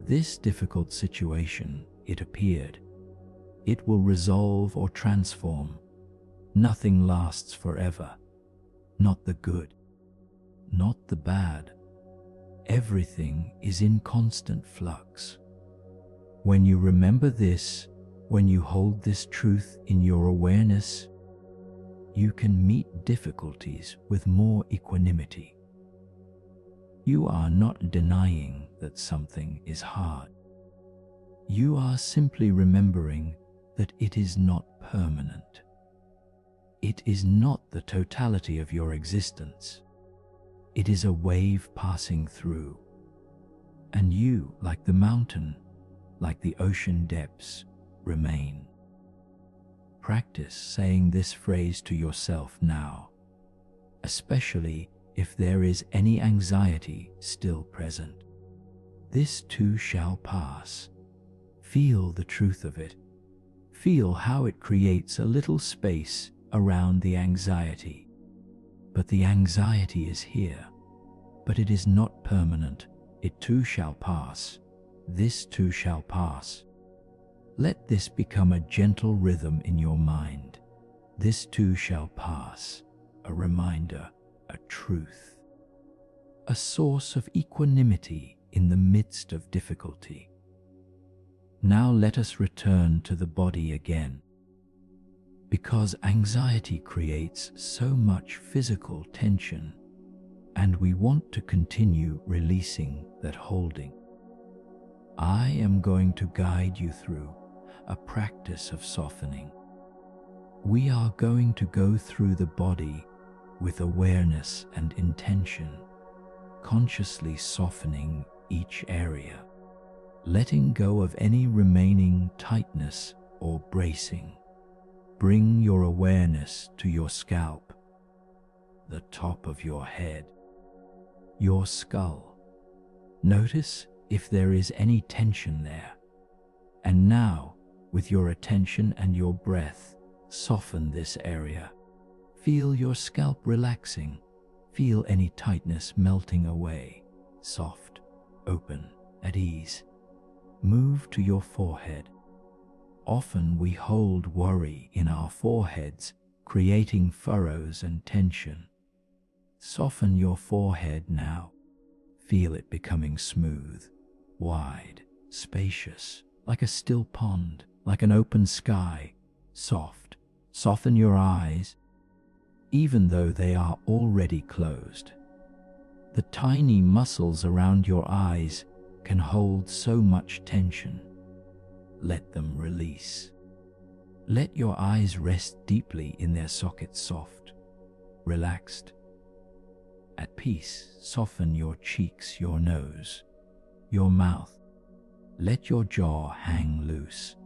This difficult situation, it appeared. It will resolve or transform. Nothing lasts forever. Not the good, not the bad. Everything is in constant flux. When you remember this, when you hold this truth in your awareness, you can meet difficulties with more equanimity. You are not denying that something is hard. You are simply remembering that it is not permanent. It is not the totality of your existence. It is a wave passing through. And you, like the mountain, like the ocean depths, remain. Practice saying this phrase to yourself now, especially if there is any anxiety still present. This too shall pass. Feel the truth of it. Feel how it creates a little space around the anxiety. But the anxiety is here. But it is not permanent. It too shall pass. This too shall pass. Let this become a gentle rhythm in your mind. This too shall pass. A reminder, a truth. A source of equanimity in the midst of difficulty. Now let us return to the body again. Because anxiety creates so much physical tension, and we want to continue releasing that holding. I am going to guide you through a practice of softening. We are going to go through the body with awareness and intention, consciously softening each area, letting go of any remaining tightness or bracing. Bring your awareness to your scalp, the top of your head, your skull. Notice if there is any tension there. And now, with your attention and your breath, soften this area. Feel your scalp relaxing. Feel any tightness melting away. Soft, open, at ease. Move to your forehead. Often we hold worry in our foreheads, creating furrows and tension. Soften your forehead now. Feel it becoming smooth, wide, spacious, like a still pond, like an open sky, soft. Soften your eyes, even though they are already closed. The tiny muscles around your eyes can hold so much tension. Let them release. Let your eyes rest deeply in their sockets, soft, relaxed. At peace, soften your cheeks, your nose, your mouth. Let your jaw hang loose.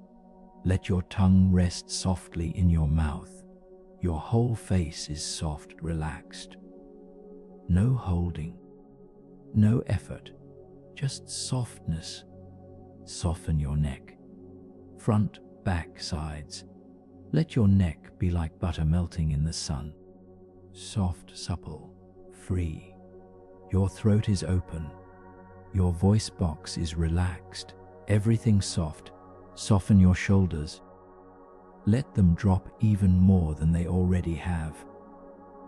Let your tongue rest softly in your mouth. Your whole face is soft, relaxed. No holding, no effort, just softness. Soften your neck, front, back, sides. Let your neck be like butter melting in the sun. Soft, supple, free. Your throat is open. Your voice box is relaxed. Everything soft. Soften your shoulders. Let them drop even more than they already have.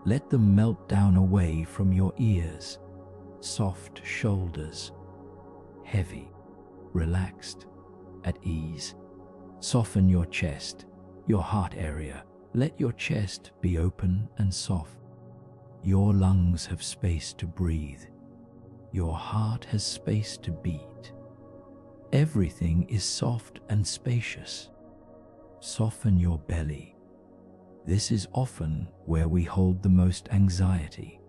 Let them melt down away from your ears. Soft shoulders. Heavy, relaxed, at ease. Soften your chest, your heart area. Let your chest be open and soft. Your lungs have space to breathe. Your heart has space to beat. Everything is soft and spacious. Soften your belly. This is often where we hold the most anxiety.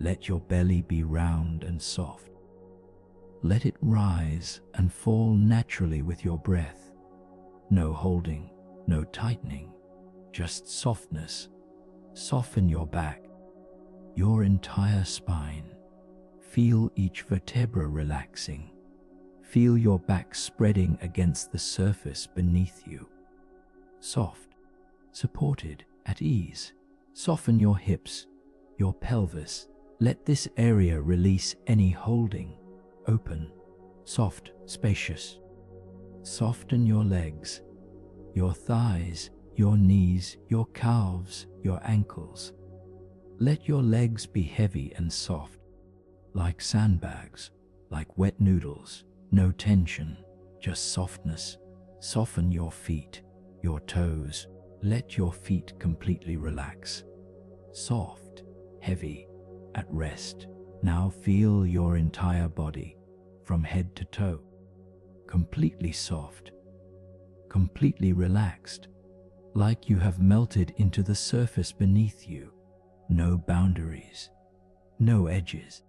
Let your belly be round and soft. Let it rise and fall naturally with your breath. No holding, no tightening, just softness. Soften your back, your entire spine. Feel each vertebra relaxing. Feel your back spreading against the surface beneath you. Soft, supported, at ease. Soften your hips, your pelvis. Let this area release any holding. Open, soft, spacious. Soften your legs, your thighs, your knees, your calves, your ankles. Let your legs be heavy and soft, like sandbags, like wet noodles. No tension, just softness. Soften your feet, your toes. Let your feet completely relax. Soft, heavy, at rest. Now feel your entire body, from head to toe, completely soft, completely relaxed, like you have melted into the surface beneath you. No boundaries, no edges,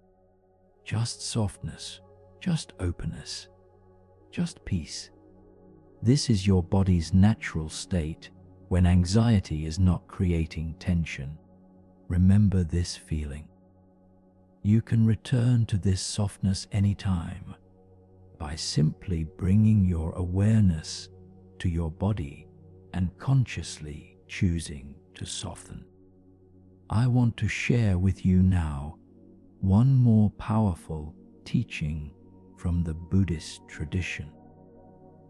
just softness, just openness, just peace. This is your body's natural state when anxiety is not creating tension. Remember this feeling. You can return to this softness anytime by simply bringing your awareness to your body and consciously choosing to soften. I want to share with you now one more powerful teaching from the Buddhist tradition.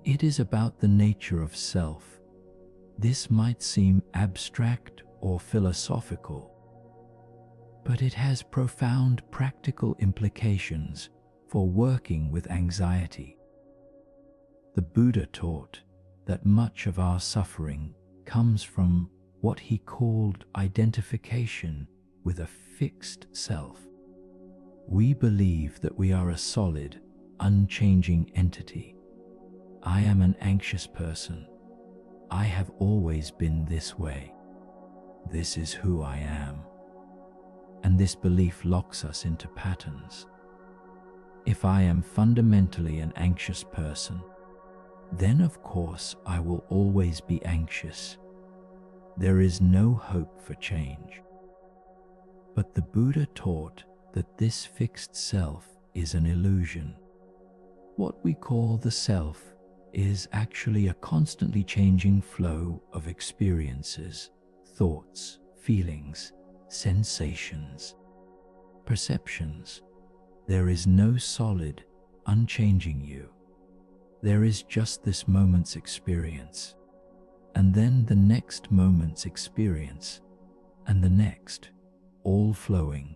It is about the nature of self. This might seem abstract or philosophical, but it has profound practical implications for working with anxiety. The Buddha taught that much of our suffering comes from what he called identification with a fixed self. We believe that we are a solid, unchanging entity. I am an anxious person. I have always been this way. This is who I am. And this belief locks us into patterns. If I am fundamentally an anxious person, then of course I will always be anxious. There is no hope for change. But the Buddha taught that this fixed self is an illusion. What we call the self is actually a constantly changing flow of experiences, thoughts, feelings, sensations, perceptions. There is no solid, unchanging you. There is just this moment's experience, and then the next moment's experience, and the next, all flowing,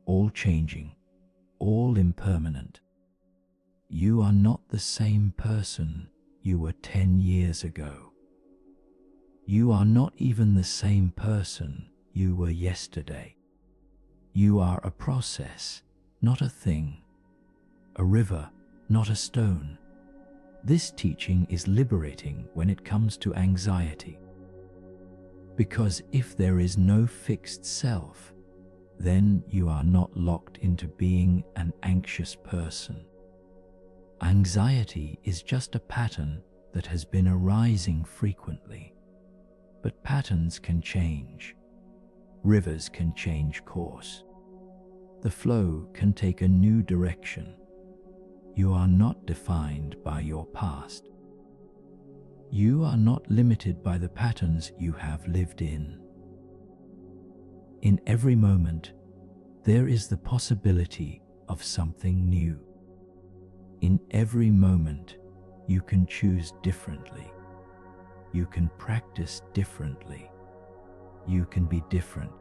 all changing, all impermanent. You are not the same person you were 10 years ago. You are not even the same person you were yesterday. You are a process, not a thing, a river, not a stone. This teaching is liberating when it comes to anxiety. Because if there is no fixed self, then you are not locked into being an anxious person. Anxiety is just a pattern that has been arising frequently. But patterns can change. Rivers can change course. The flow can take a new direction. You are not defined by your past. You are not limited by the patterns you have lived in. In every moment, there is the possibility of something new. In every moment, you can choose differently. You can practice differently. You can be different.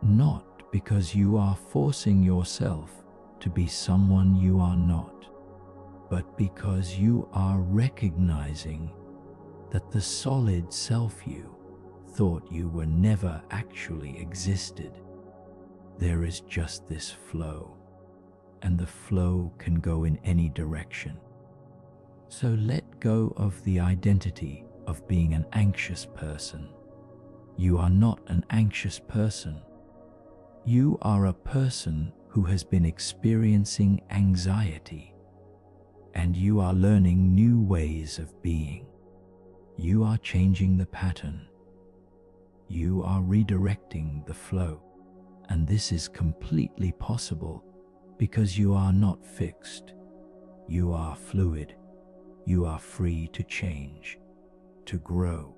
Not because you are forcing yourself to be someone you are not, but because you are recognizing that the solid self you thought you were never actually existed. There is just this flow, and the flow can go in any direction. So let go of the identity of being an anxious person. You are not an anxious person. You are a person who has been experiencing anxiety, and you are learning new ways of being. You are changing the pattern. You are redirecting the flow, and this is completely possible because you are not fixed. You are fluid. You are free to change, to grow,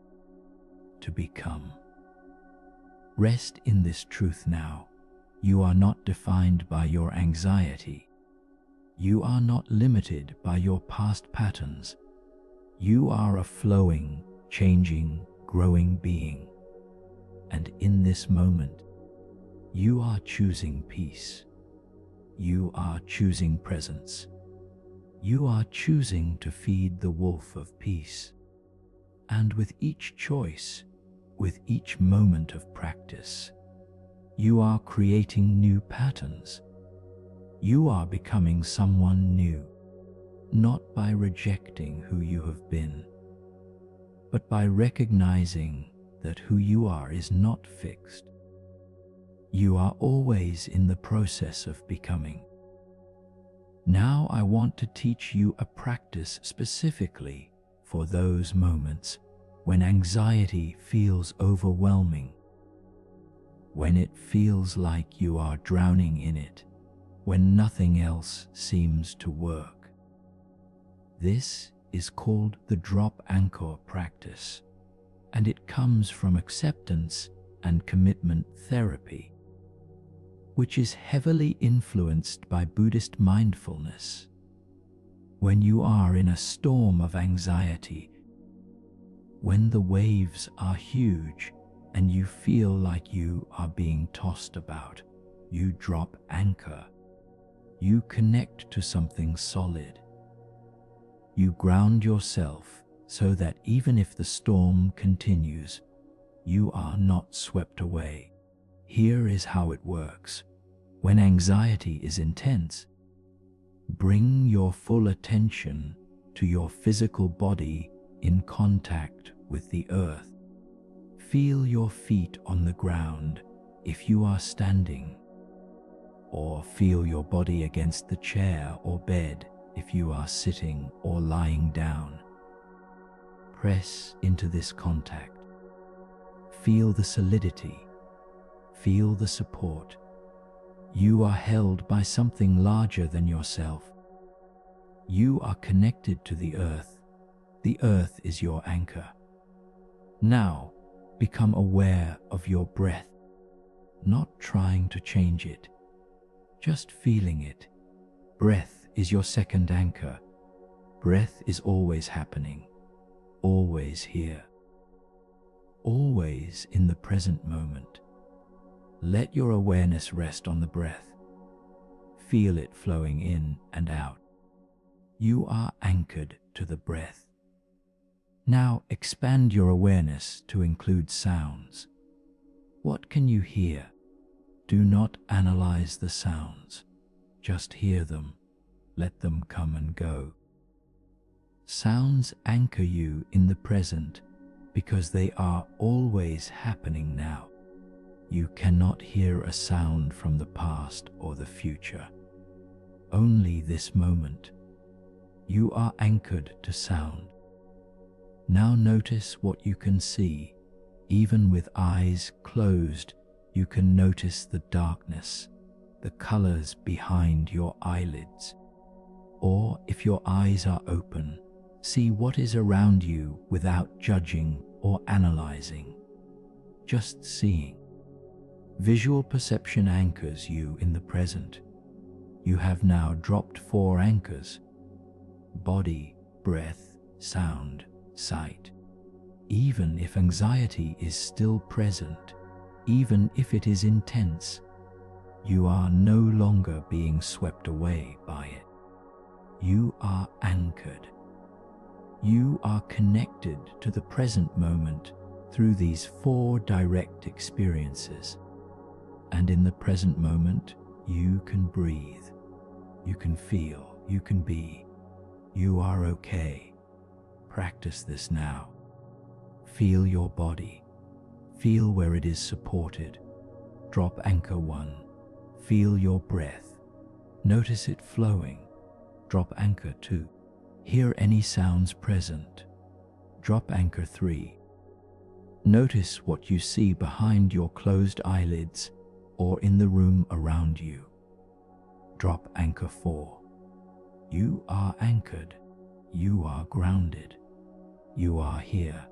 to become. Rest in this truth now. You are not defined by your anxiety. You are not limited by your past patterns. You are a flowing, changing, growing being. And in this moment, you are choosing peace. You are choosing presence. You are choosing to feed the wolf of peace. And with each choice, with each moment of practice, you are creating new patterns, You are becoming someone new, not by rejecting who you have been, but by recognizing that who you are is not fixed. You are always in the process of becoming. Now I want to teach you a practice specifically for those moments when anxiety feels overwhelming, when it feels like you are drowning in it, when nothing else seems to work. This is called the drop anchor practice, and it comes from acceptance and commitment therapy, which is heavily influenced by Buddhist mindfulness. When you are in a storm of anxiety, when the waves are huge and you feel like you are being tossed about, you drop anchor. You connect to something solid. You ground yourself so that even if the storm continues, you are not swept away. Here is how it works. When anxiety is intense, bring your full attention to your physical body in contact with the earth. Feel your feet on the ground if you are standing, or feel your body against the chair or bed if you are sitting or lying down. Press into this contact. Feel the solidity. Feel the support. You are held by something larger than yourself. You are connected to the earth. The earth is your anchor. Now, become aware of your breath, not trying to change it, just feeling it. Breath is your second anchor. Breath is always happening, always here, always in the present moment. Let your awareness rest on the breath. Feel it flowing in and out. You are anchored to the breath. Now expand your awareness to include sounds. What can you hear? Do not analyze the sounds. Just hear them. Let them come and go. Sounds anchor you in the present because they are always happening now. You cannot hear a sound from the past or the future. Only this moment. You are anchored to sound. Now notice what you can see. Even with eyes closed, you can notice the darkness, the colors behind your eyelids. Or if your eyes are open, see what is around you without judging or analyzing. Just seeing. Visual perception anchors you in the present. You have now dropped 4 anchors: body, breath, sound, sight. Even if anxiety is still present, even if it is intense, you are no longer being swept away by it. You are anchored. You are connected to the present moment through these 4 direct experiences. And in the present moment, you can breathe, you can feel, you can be. You are okay. Practice this now. Feel your body. Feel where it is supported. Drop anchor 1. Feel your breath. Notice it flowing. Drop anchor 2. Hear any sounds present. Drop anchor 3. Notice what you see behind your closed eyelids or in the room around you. Drop anchor 4. You are anchored. You are grounded. You are here.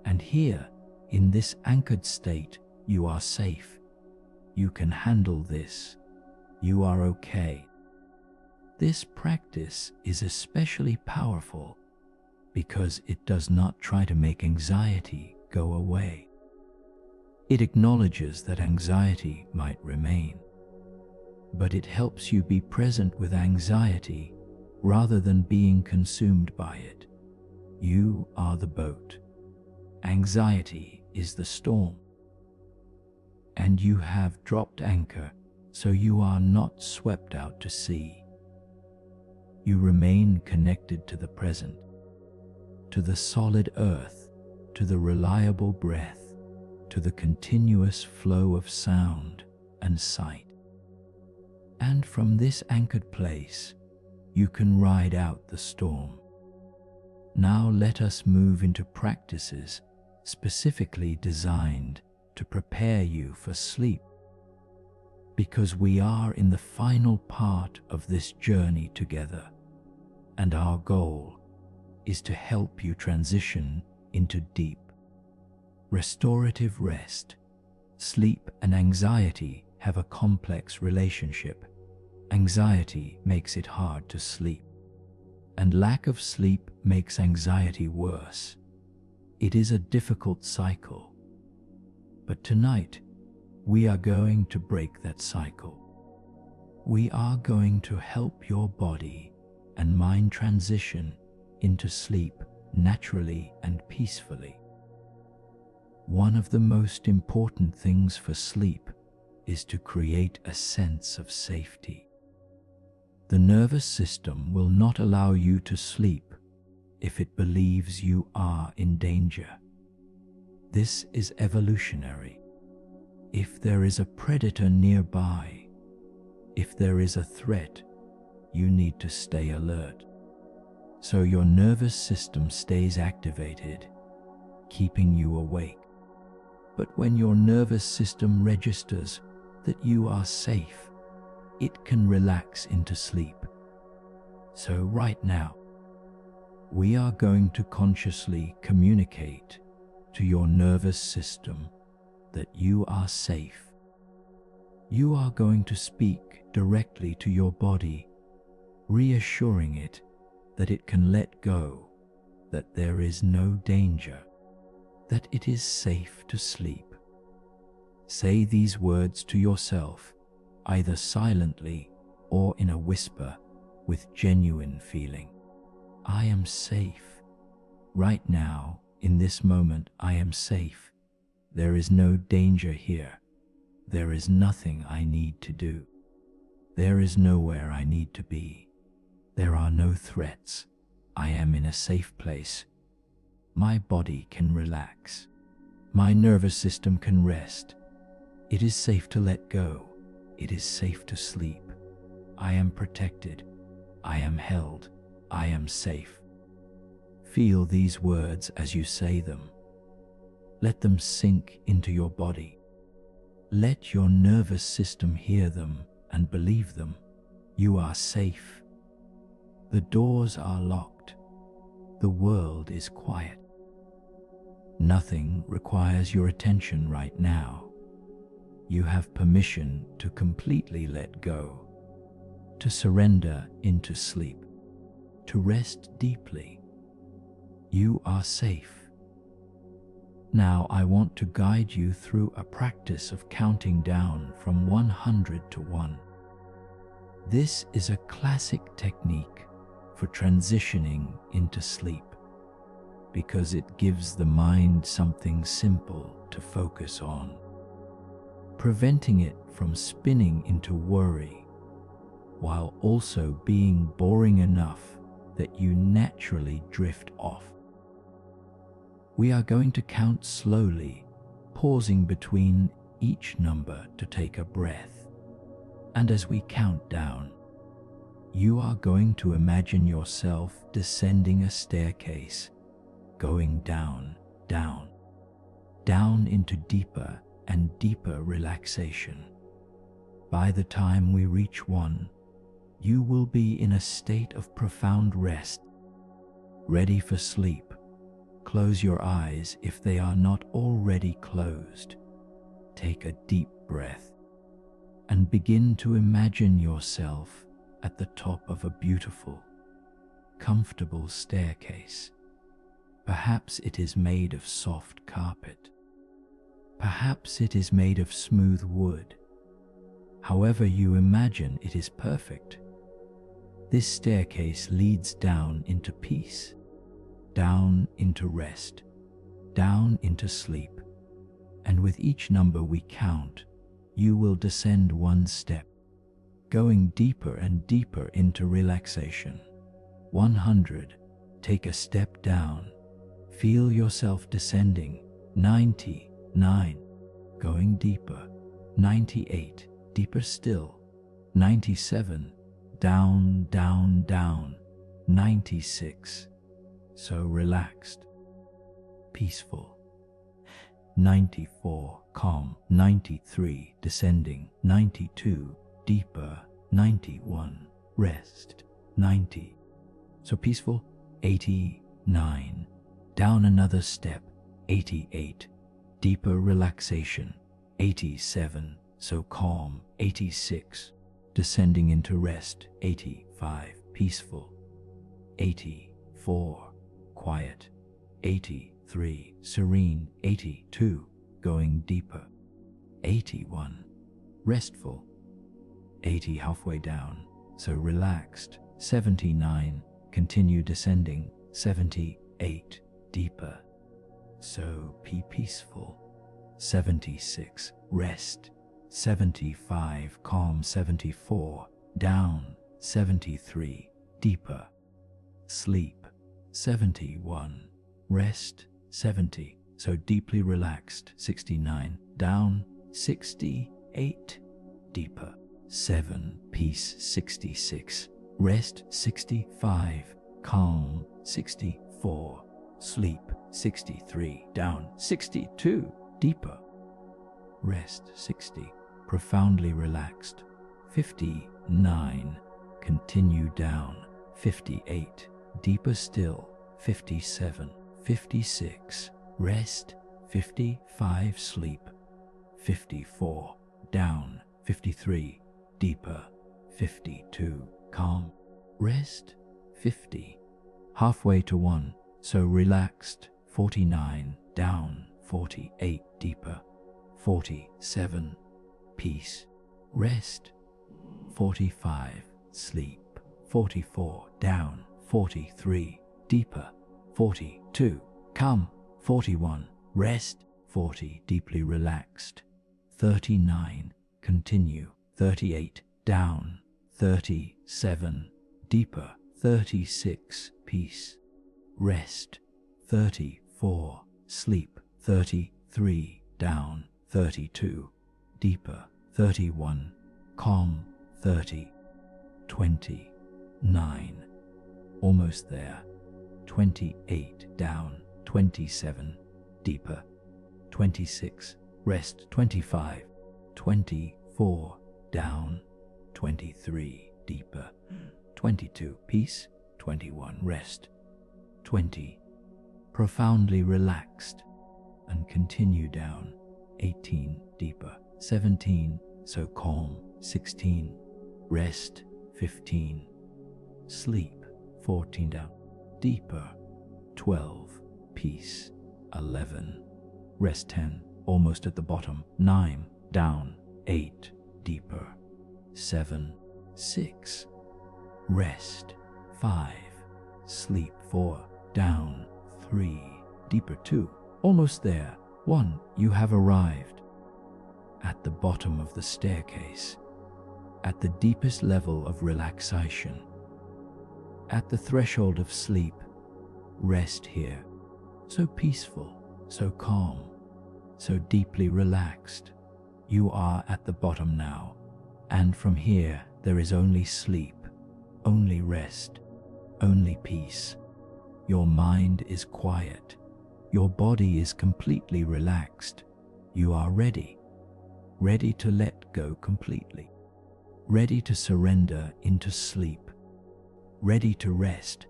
And here, in this anchored state, you are safe. You can handle this. You are okay. This practice is especially powerful because it does not try to make anxiety go away. It acknowledges that anxiety might remain, but it helps you be present with anxiety rather than being consumed by it. You are the boat. Anxiety is the storm. And you have dropped anchor so you are not swept out to sea. You remain connected to the present, to the solid earth, to the reliable breath, to the continuous flow of sound and sight. And from this anchored place, you can ride out the storm. Now let us move into practices specifically designed to prepare you for sleep, because we are in the final part of this journey together, and our goal is to help you transition into deep, restorative rest. Sleep and anxiety have a complex relationship. Anxiety makes it hard to sleep, and lack of sleep makes anxiety worse. It is a difficult cycle. But tonight, we are going to break that cycle. We are going to help your body and mind transition into sleep naturally and peacefully. One of the most important things for sleep is to create a sense of safety. The nervous system will not allow you to sleep if it believes you are in danger. This is evolutionary. If there is a predator nearby, if there is a threat, you need to stay alert. So your nervous system stays activated, keeping you awake. But when your nervous system registers that you are safe, it can relax into sleep. So right now, we are going to consciously communicate to your nervous system that you are safe. You are going to speak directly to your body, reassuring it that it can let go, that there is no danger, that it is safe to sleep. Say these words to yourself, either silently or in a whisper with genuine feeling. I am safe. Right now, in this moment, I am safe. There is no danger here. There is nothing I need to do. There is nowhere I need to be. There are no threats. I am in a safe place. My body can relax. My nervous system can rest. It is safe to let go. It is safe to sleep. I am protected. I am held. I am safe. Feel these words as you say them. Let them sink into your body. Let your nervous system hear them and believe them. You are safe. The doors are locked. The world is quiet. Nothing requires your attention right now. You have permission to completely let go, to surrender into sleep, to rest deeply. You are safe. Now I want to guide you through a practice of counting down from 100 to 1. This is a classic technique for transitioning into sleep because it gives the mind something simple to focus on, preventing it from spinning into worry, while also being boring enough that you naturally drift off. We are going to count slowly, pausing between each number to take a breath. And as we count down, you are going to imagine yourself descending a staircase, going down, down, down into deeper and deeper relaxation. By the time we reach 1, you will be in a state of profound rest, ready for sleep. Close your eyes if they are not already closed. Take a deep breath and begin to imagine yourself at the top of a beautiful, comfortable staircase. Perhaps it is made of soft carpet. Perhaps it is made of smooth wood. However you imagine, it is perfect. This staircase leads down into peace, down into rest, down into sleep. And with each number we count, you will descend one step, going deeper and deeper into relaxation. 100. Take a step down. Feel yourself descending. 99. Going deeper. 98. Deeper still. 97. Down, down, down. 96. So relaxed, peaceful. 94. Calm. 93. Descending. 92. Deeper. 91. Rest. 90. So peaceful. 89. Down another step. 88. Deeper relaxation. 87. So calm. 86. Descending into rest. 85. Peaceful. 84. Quiet. 83. Serene. 82. Going deeper. 81. Restful. 80. Halfway down, so relaxed. 79. Continue descending. 78. Deeper, so peaceful. 76. Rest. 75. Calm. 74. Down. 73. Deeper. Sleep. 71. Rest. 70. So deeply relaxed. 69. Down. 68. Deeper. 7. Peace. 66. Rest. 65. Calm. 64. Sleep. 63. Down. 62. Deeper. Rest. 60. Profoundly relaxed. 59. Continue down. 58. Deeper still. 57. 56. Rest. 55. Sleep. 54. Down. 53. Deeper. 52. Calm. Rest. 50. Halfway to 1. So relaxed. 49. Down. 48. Deeper. 47. Peace. Rest. 45. Sleep. 44. Down. 43. Deeper. 42. Calm. 41. Rest. 40. Deeply relaxed. 39. Continue. 38. Down. 37. Deeper. 36. Peace. Rest. 34. Sleep. 33. Down. 32. Deeper. 31. Calm. 30. 29. Almost there. 28. Down. 27. Deeper. 26. Rest. 25. 24. Down. 23. Deeper. 22. Peace. 21. Rest. 20. Profoundly relaxed and continue down. 18. Deeper. 17. So calm. 16. Rest. 15. Sleep. 14. Down. Deeper. 12. Peace. 11. Rest. 10. Almost at the bottom. 9. Down. 8. Deeper. 7. 6. Rest. 5. Sleep. 4. Down. 3. Deeper. 2. Almost there. 1. You have arrived. At the bottom of the staircase. At the deepest level of relaxation. At the threshold of sleep. Rest here. So peaceful, so calm, so deeply relaxed. You are at the bottom now. And from here there is only sleep, only rest, only peace. Your mind is quiet. Your body is completely relaxed. You are ready. Ready to let go completely. Ready to surrender into sleep. Ready to rest.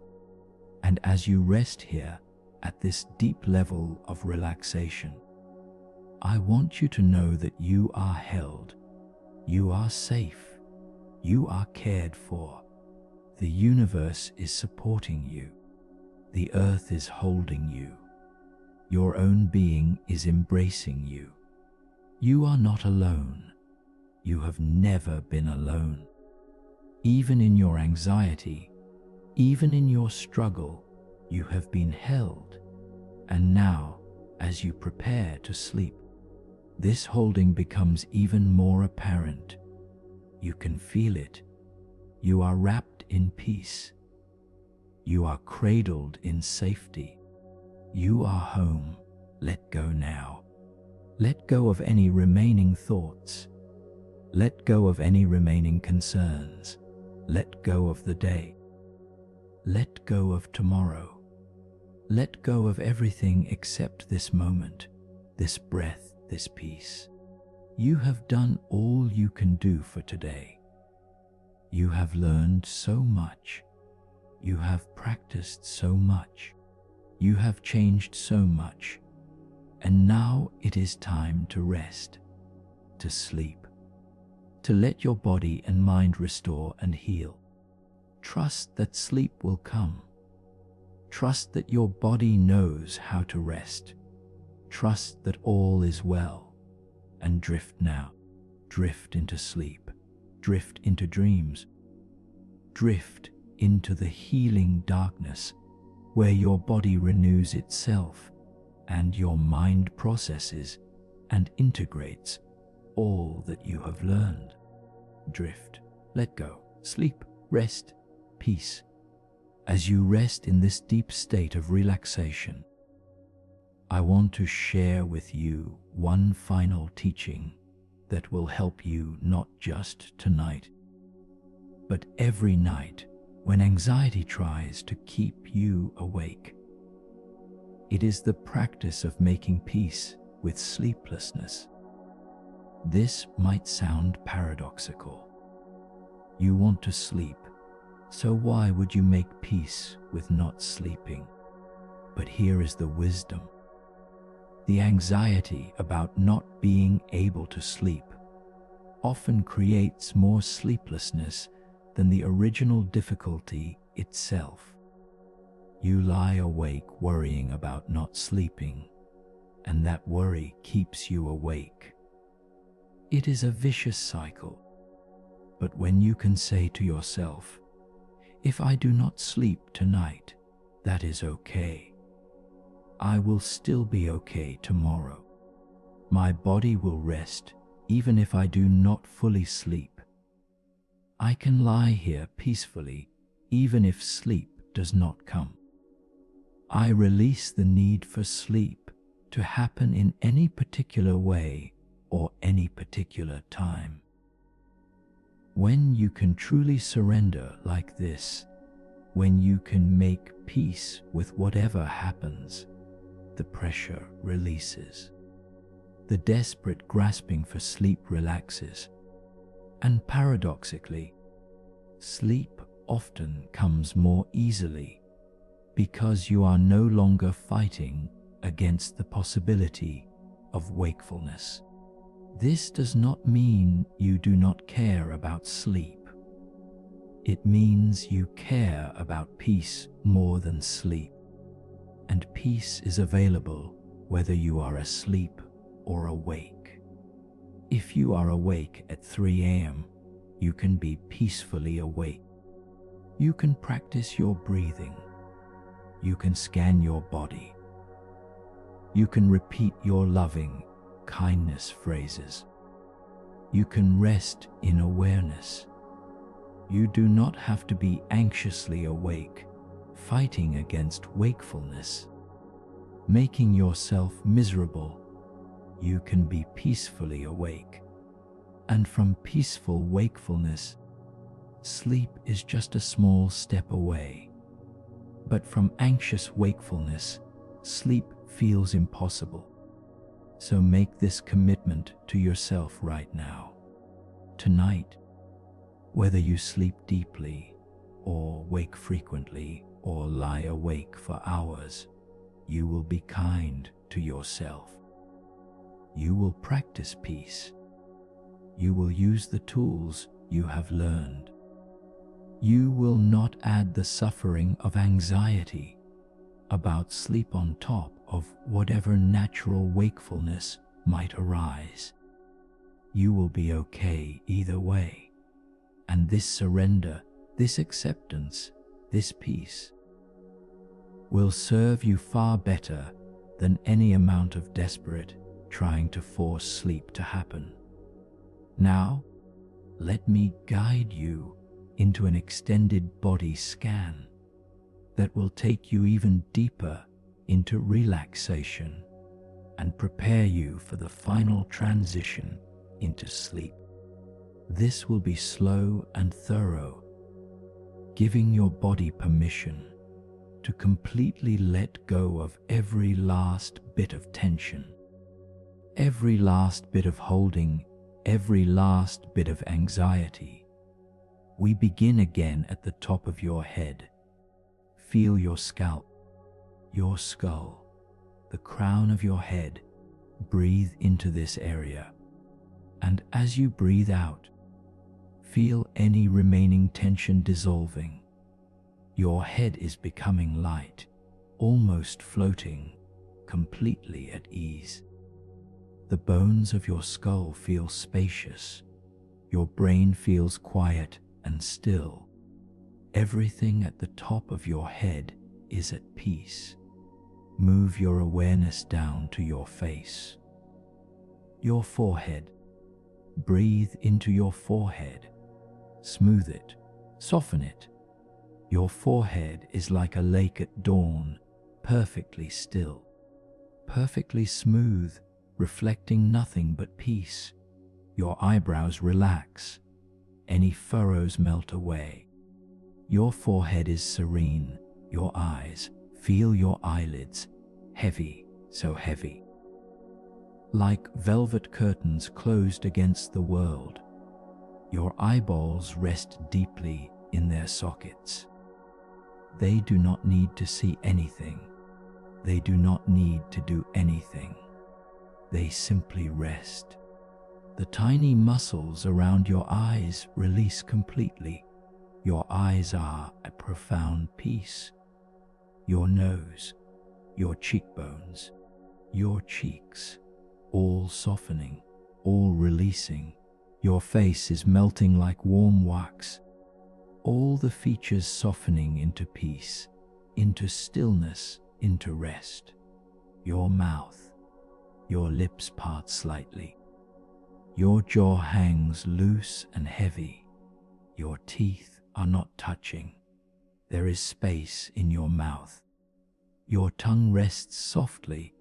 And as you rest here at this deep level of relaxation, I want you to know that you are held. You are safe. You are cared for. The universe is supporting you. The earth is holding you. Your own being is embracing you. You are not alone. You have never been alone. Even in your anxiety, even in your struggle, you have been held. And now, as you prepare to sleep, This holding becomes even more apparent. You can feel it. You are wrapped in peace. You are cradled in safety. You are home. Let go now. Let go of any remaining thoughts. Let go of any remaining concerns. Let go of the day. Let go of tomorrow. Let go of everything except this moment, this breath, this peace. You have done all you can do for today. You have learned so much. You have practiced so much. You have changed so much. And now it is time to rest, to sleep, to let your body and mind restore and heal. Trust that sleep will come. Trust that your body knows how to rest. Trust that all is well. And drift now. Drift into sleep. Drift into dreams. Drift into the healing darkness where your body renews itself and your mind processes and integrates all that you have learned. Drift, let go, sleep, rest, peace. As you rest in this deep state of relaxation, I want to share with you one final teaching that will help you not just tonight, but every night when anxiety tries to keep you awake. It is the practice of making peace with sleeplessness. This might sound paradoxical. You want to sleep, so why would you make peace with not sleeping? But here is the wisdom. The anxiety about not being able to sleep often creates more sleeplessness than the original difficulty itself. You lie awake worrying about not sleeping, and that worry keeps you awake. It is a vicious cycle. But when you can say to yourself, if I do not sleep tonight, that is okay. I will still be okay tomorrow. My body will rest even if I do not fully sleep. I can lie here peacefully even if sleep does not come. I release the need for sleep to happen in any particular way or any particular time. When you can truly surrender like this, when you can make peace with whatever happens, the pressure releases. The desperate grasping for sleep relaxes. And paradoxically, sleep often comes more easily because you are no longer fighting against the possibility of wakefulness. This does not mean you do not care about sleep. It means you care about peace more than sleep. And peace is available whether you are asleep or awake. If you are awake at 3 a.m., you can be peacefully awake. You can practice your breathing. You can scan your body. You can repeat your loving kindness phrases. You can rest in awareness. You do not have to be anxiously awake, fighting against wakefulness, making yourself miserable. You can be peacefully awake. And from peaceful wakefulness, sleep is just a small step away. But from anxious wakefulness, sleep feels impossible. So make this commitment to yourself right now. Tonight, whether you sleep deeply, or wake frequently, or lie awake for hours, you will be kind to yourself. You will practice peace. You will use the tools you have learned. You will not add the suffering of anxiety about sleep on top of whatever natural wakefulness might arise. You will be okay either way. And this surrender, this acceptance, this peace will serve you far better than any amount of desperate trying to force sleep to happen. Now, let me guide you into an extended body scan that will take you even deeper into relaxation and prepare you for the final transition into sleep. This will be slow and thorough, giving your body permission to completely let go of every last bit of tension, every last bit of holding, every last bit of anxiety. We begin again at the top of your head. Feel your scalp, your skull, the crown of your head. Breathe into this area, and as you breathe out, feel any remaining tension dissolving. Your head is becoming light, almost floating, completely at ease. The bones of your skull feel spacious. Your brain feels quiet and still. Everything at the top of your head is at peace. Move your awareness down to your face, your forehead. Breathe into your forehead. Smooth it, soften it. Your forehead is like a lake at dawn, perfectly still, perfectly smooth, reflecting nothing but peace. Your eyebrows relax. Any furrows melt away. Your forehead is serene. Your eyes, feel your eyelids, heavy, so heavy, like velvet curtains closed against the world. Your eyeballs rest deeply in their sockets. They do not need to see anything. They do not need to do anything. They simply rest. The tiny muscles around your eyes release completely. Your eyes are at profound peace. Your nose, your cheekbones, your cheeks, all softening, all releasing. Your face is melting like warm wax. All the features softening into peace, into stillness, into rest. Your mouth, your lips part slightly. Your jaw hangs loose and heavy. Your teeth are not touching. There is space in your mouth. Your tongue rests softly,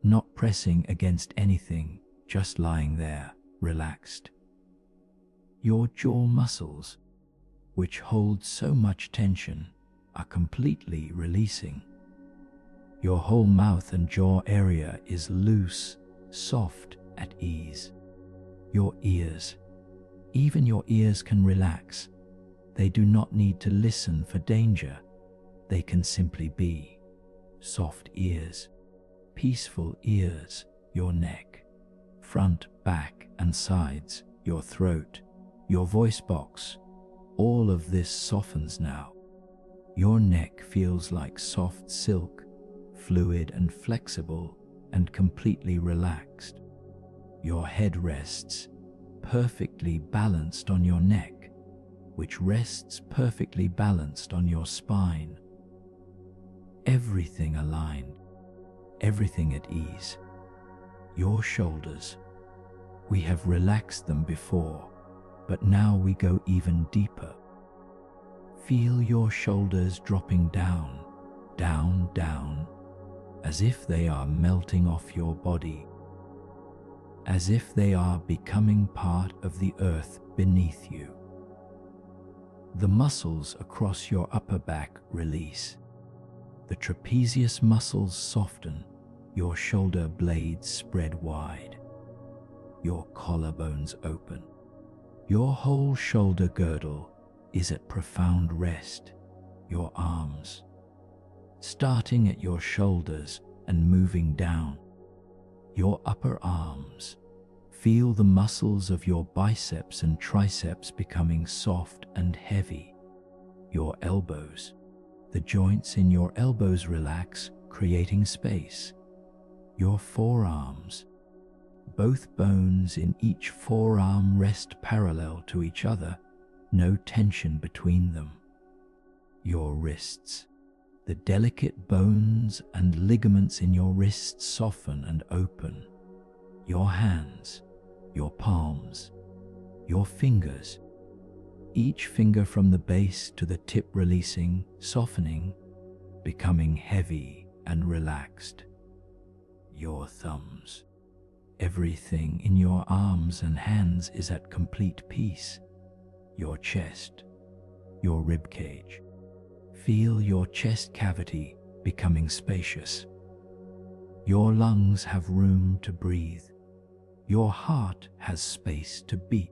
not pressing against anything, just lying there, relaxed. Your jaw muscles, which hold so much tension, are completely releasing. Your whole mouth and jaw area is loose, soft, at ease. Your ears, even your ears can relax. They do not need to listen for danger. They can simply be. Soft ears, peaceful ears. Your neck, front, back, and sides, your throat, your voice box, all of this softens now. Your neck feels like soft silk, fluid and flexible, and completely relaxed. Your head rests, perfectly balanced on your neck, which rests perfectly balanced on your spine. Everything aligned, everything at ease. Your shoulders, we have relaxed them before, but now we go even deeper. Feel your shoulders dropping down, down, down, as if they are melting off your body, as if they are becoming part of the earth beneath you. The muscles across your upper back release. The trapezius muscles soften. Your shoulder blades spread wide. Your collarbones open. Your whole shoulder girdle is at profound rest. Your arms, starting at your shoulders and moving down. Your upper arms, feel the muscles of your biceps and triceps becoming soft and heavy. Your elbows, the joints in your elbows relax, creating space. Your forearms, both bones in each forearm rest parallel to each other, no tension between them. Your wrists, the delicate bones and ligaments in your wrists soften and open. your hands, your palms, your fingers, each finger from the base to the tip releasing, softening, becoming heavy and relaxed. Your thumbs. Everything in your arms and hands is at complete peace. Your chest, your rib cage. Feel your chest cavity becoming spacious. Your lungs have room to breathe. Your heart has space to beat.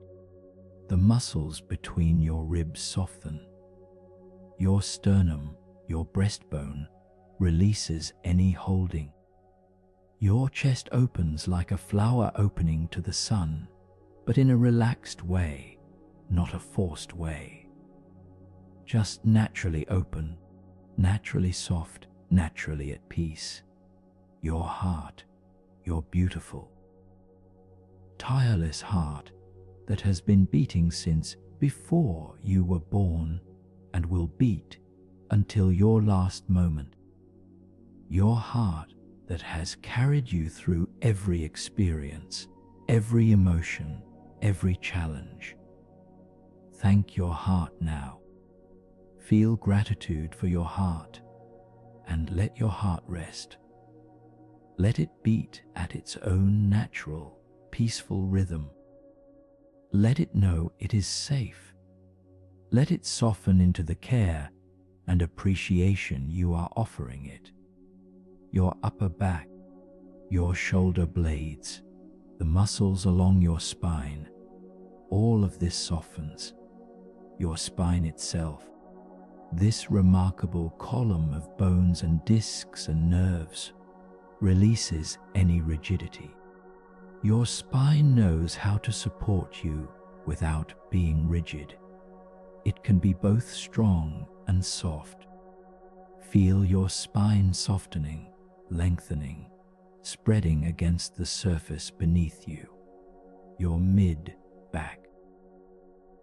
The muscles between your ribs soften. Your sternum, your breastbone, releases any holding. Your chest opens like a flower opening to the sun, but in a relaxed way, not a forced way. Just naturally open, naturally soft, naturally at peace. Your heart, your beautiful, tireless heart that has been beating since before you were born and will beat until your last moment. Your heart that has carried you through every experience, every emotion, every challenge. Thank your heart now. Feel gratitude for your heart and let your heart rest. Let it beat at its own natural, peaceful rhythm. Let it know it is safe. Let it soften into the care and appreciation you are offering it. Your upper back, your shoulder blades, the muscles along your spine, all of this softens. Your spine itself, this remarkable column of bones and discs and nerves, releases any rigidity. Your spine knows how to support you without being rigid. It can be both strong and soft. Feel your spine softening, lengthening, spreading against the surface beneath you. Your mid-back,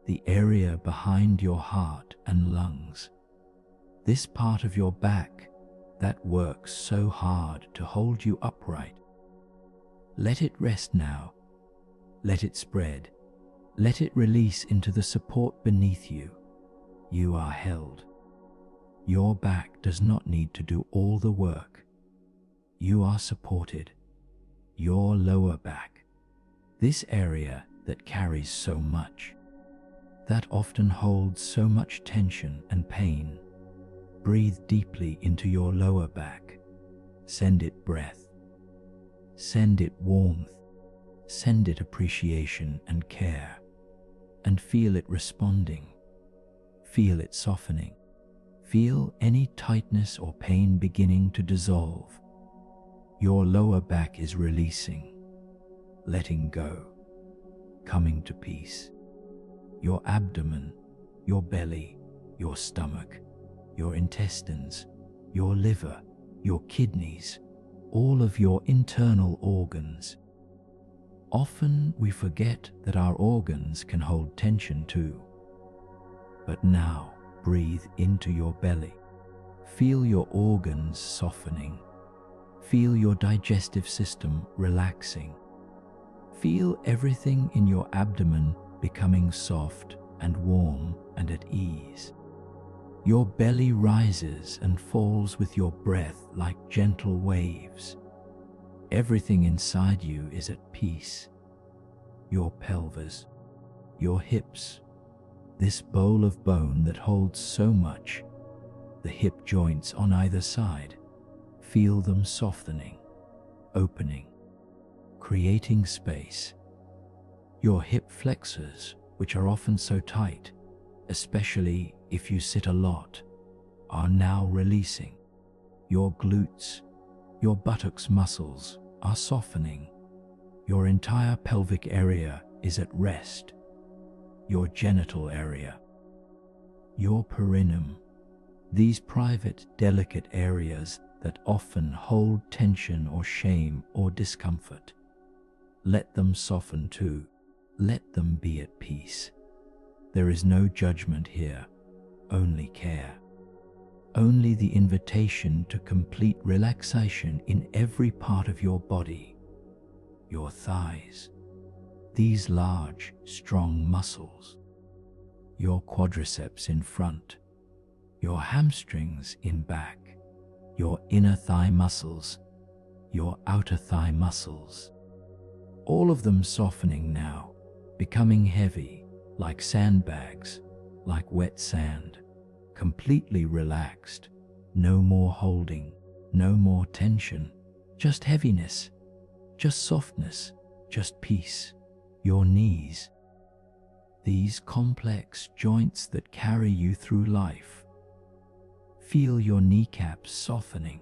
the area behind your heart and lungs. This part of your back that works so hard to hold you upright. Let it rest now. Let it spread. Let it release into the support beneath you. You are held. Your back does not need to do all the work. You are supported. Your lower back, this area that carries so much, that often holds so much tension and pain. Breathe deeply into your lower back. Send it breath. Send it warmth. Send it appreciation and care. And feel it responding. Feel it softening. Feel any tightness or pain beginning to dissolve. Your lower back is releasing, letting go, coming to peace. Your abdomen, your belly, your stomach, your intestines, your liver, your kidneys, all of your internal organs. Often we forget that our organs can hold tension too. But now breathe into your belly. Feel your organs softening. Feel your digestive system relaxing. Feel everything in your abdomen becoming soft and warm and at ease. Your belly rises and falls with your breath like gentle waves. Everything inside you is at peace. Your pelvis, your hips, this bowl of bone that holds so much, the hip joints on either side, feel them softening, opening, creating space. Your hip flexors, which are often so tight, especially if you sit a lot, are now releasing. Your glutes, your buttocks muscles are softening. Your entire pelvic area is at rest. Your genital area, your perineum, these private, delicate areas that often hold tension or shame or discomfort. Let them soften too. Let them be at peace. There is no judgment here, only care. Only the invitation to complete relaxation in every part of your body. your thighs, these large, strong muscles, your quadriceps in front, your hamstrings in back, your inner thigh muscles, your outer thigh muscles, all of them softening now, becoming heavy, like sandbags, like wet sand, completely relaxed, no more holding, no more tension, just heaviness, just softness, just peace. Your knees, these complex joints that carry you through life. Feel your kneecaps softening.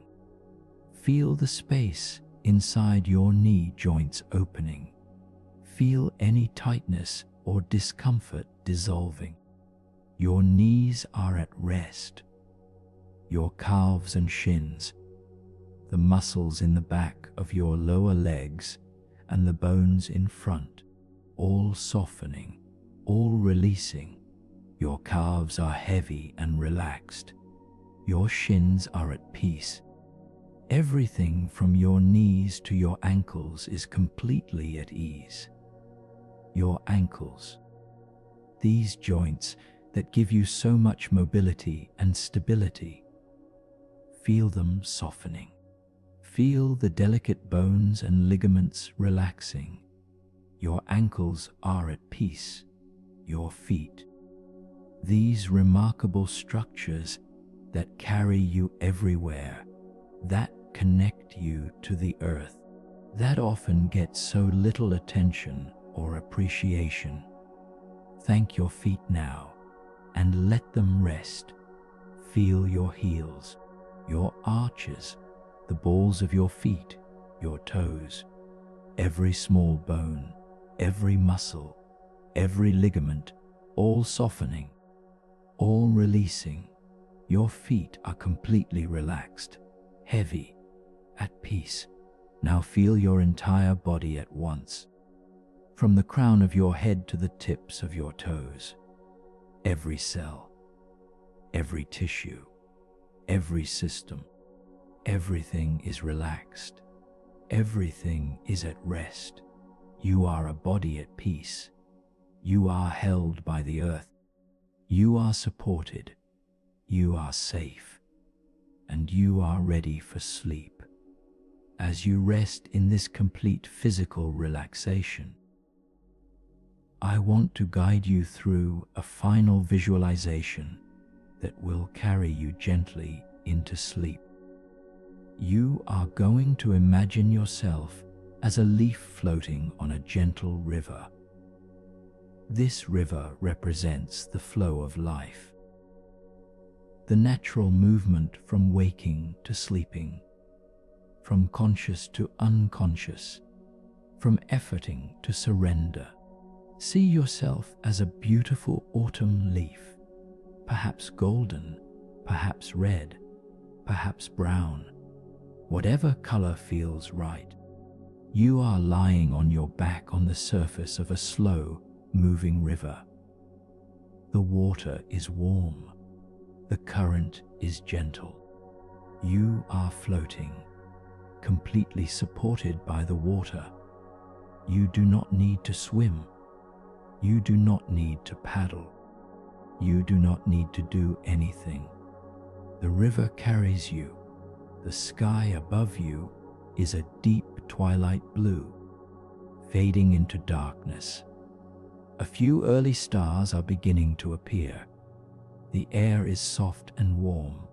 Feel the space inside your knee joints opening. Feel any tightness or discomfort dissolving. Your knees are at rest. Your calves and shins, the muscles in the back of your lower legs and the bones in front, all softening, all releasing. Your calves are heavy and relaxed. Your shins are at peace. Everything from your knees to your ankles is completely at ease. Your ankles, these joints that give you so much mobility and stability, feel them softening. Feel the delicate bones and ligaments relaxing. Your ankles are at peace. Your feet, these remarkable structures that carry you everywhere, that connect you to the earth, that often get so little attention or appreciation. Thank your feet now and let them rest. Feel your heels, your arches, the balls of your feet, your toes, every small bone, every muscle, every ligament, all softening, all releasing. Your feet are completely relaxed, heavy, at peace. Now feel your entire body at once, from the crown of your head to the tips of your toes. Every cell, every tissue, every system, everything is relaxed. Everything is at rest. You are a body at peace. You are held by the earth. You are supported. You are safe. And you are ready for sleep. As you rest in this complete physical relaxation, I want to guide you through a final visualization that will carry you gently into sleep. You are going to imagine yourself as a leaf floating on a gentle river. This river represents the flow of life, the natural movement from waking to sleeping, from conscious to unconscious, from efforting to surrender. See yourself as a beautiful autumn leaf, perhaps golden, perhaps red, perhaps brown, whatever color feels right. You are lying on your back on the surface of a slow, moving river. The water is warm. The current is gentle. You are floating, completely supported by the water. You do not need to swim. You do not need to paddle. You do not need to do anything. The river carries you. The sky above you is a deep twilight blue, fading into darkness. A few early stars are beginning to appear. The air is soft and warm.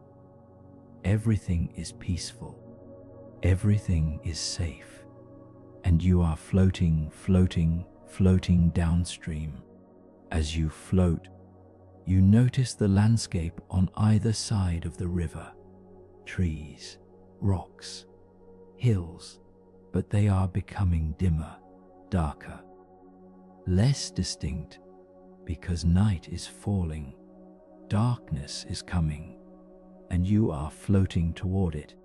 Everything is peaceful. Everything is safe. And you are floating, floating, floating downstream. As you float, you notice the landscape on either side of the river. Trees, rocks, hills, but they are becoming dimmer, darker, less distinct, because night is falling, darkness is coming, and you are floating toward it,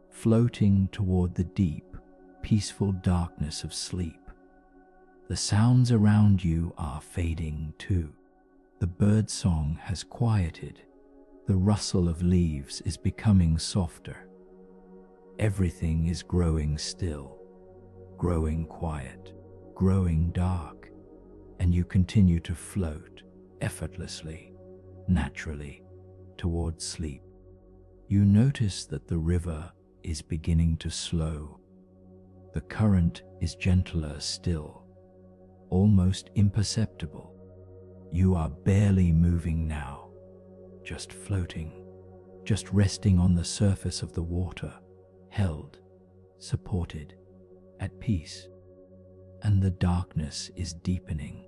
floating toward the deep, peaceful darkness of sleep. The sounds around you are fading too. The bird song has quieted. The rustle of leaves is becoming softer. Everything is growing still. growing quiet, growing dark, and you continue to float effortlessly, naturally, towards sleep. You notice that the river is beginning to slow. The current is gentler still, almost imperceptible. You are barely moving now, just floating, just resting on the surface of the water, held, supported, at peace. And the darkness is deepening.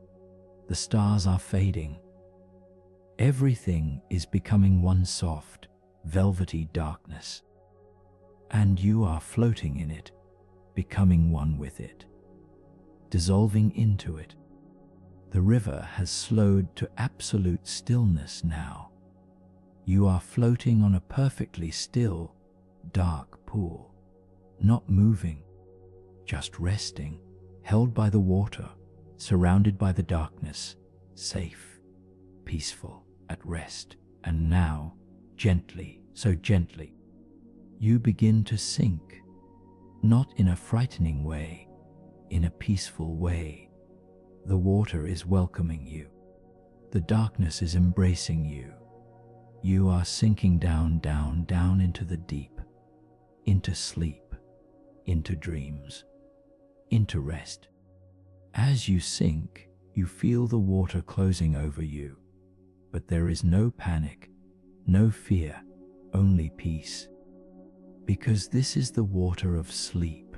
The stars are fading. Everything is becoming one soft, velvety darkness. And you are floating in it, becoming one with it, dissolving into it. The river has slowed to absolute stillness now. You are floating on a perfectly still, dark pool, not moving, just resting, held by the water, surrounded by the darkness, safe, peaceful, at rest. And now, gently, so gently, you begin to sink, not in a frightening way, in a peaceful way. The water is welcoming you. The darkness is embracing you. You are sinking down, down, down into the deep, into sleep, into dreams, into rest. As you sink, you feel the water closing over you, but there is no panic, no fear, only peace. Because this is the water of sleep,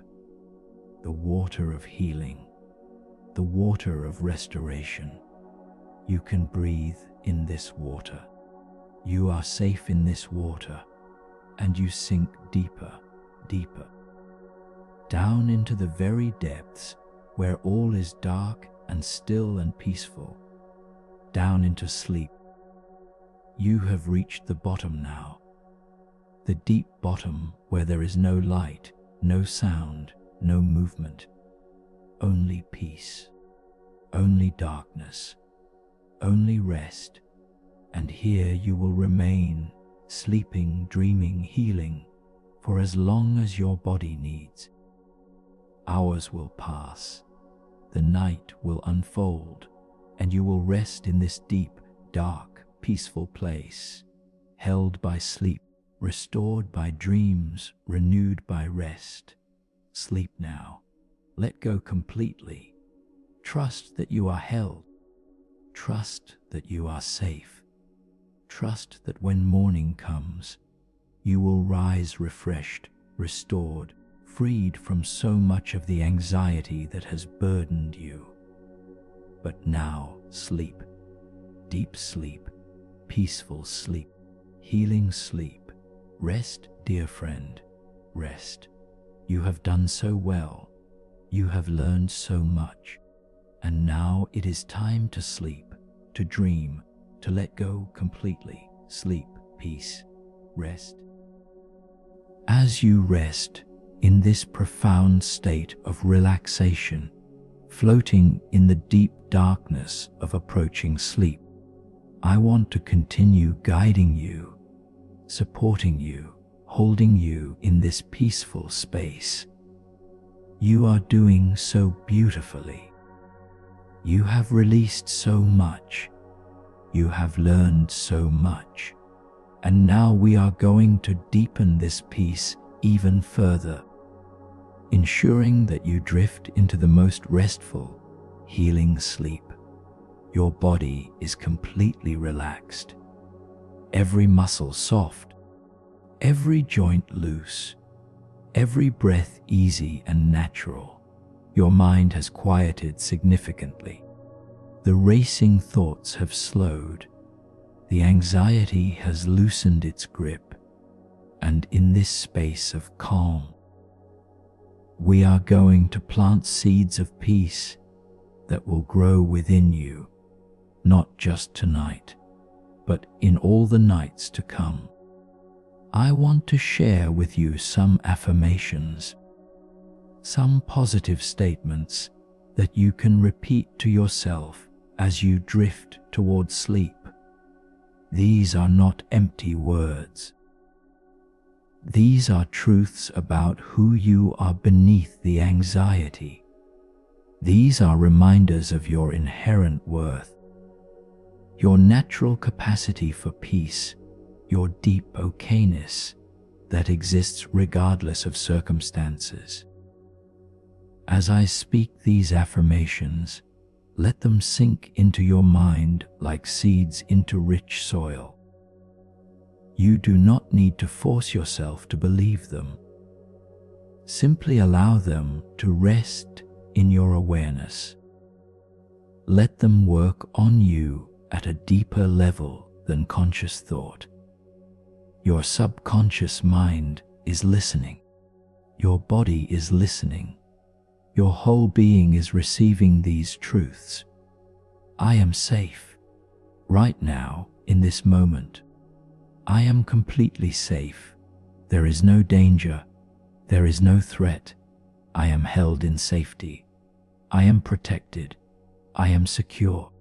the water of healing, the water of restoration. You can breathe in this water. You are safe in this water, and you sink deeper, deeper, down into the very depths where all is dark and still and peaceful, down into sleep. You have reached the bottom now, the deep bottom where there is no light, no sound, no movement, only peace, only darkness, only rest. And here you will remain, sleeping, dreaming, healing, for as long as your body needs. Hours will pass, the night will unfold, and you will rest in this deep, dark, peaceful place, held by sleep, restored by dreams, renewed by rest. Sleep now. Let go completely. Trust that you are held. Trust that you are safe. Trust that when morning comes, you will rise refreshed, restored, freed from so much of the anxiety that has burdened you. But now, sleep. Deep sleep. Peaceful sleep. Healing sleep. Rest, dear friend. Rest. You have done so well. You have learned so much. And now it is time to sleep, to dream, to let go completely. Sleep, peace, rest. As you rest in this profound state of relaxation, floating in the deep darkness of approaching sleep, I want to continue guiding you, supporting you, holding you in this peaceful space. You are doing so beautifully. You have released so much. You have learned so much. And now we are going to deepen this peace even further, ensuring that you drift into the most restful, healing sleep. Your body is completely relaxed, every muscle soft, every joint loose, every breath easy and natural. Your mind has quieted significantly. The racing thoughts have slowed. The anxiety has loosened its grip. And in this space of calm, we are going to plant seeds of peace that will grow within you, not just tonight, but in all the nights to come. I want to share with you some affirmations, some positive statements that you can repeat to yourself as you drift towards sleep. These are not empty words. These are truths about who you are beneath the anxiety. These are reminders of your inherent worth, your natural capacity for peace, your deep okayness that exists regardless of circumstances. As I speak these affirmations, let them sink into your mind like seeds into rich soil. You do not need to force yourself to believe them. Simply allow them to rest in your awareness. Let them work on you at a deeper level than conscious thought. Your subconscious mind is listening. Your body is listening. Your whole being is receiving these truths. I am safe. Right now, in this moment, I am completely safe. There is no danger. There is no threat. I am held in safety. I am protected. I am secure.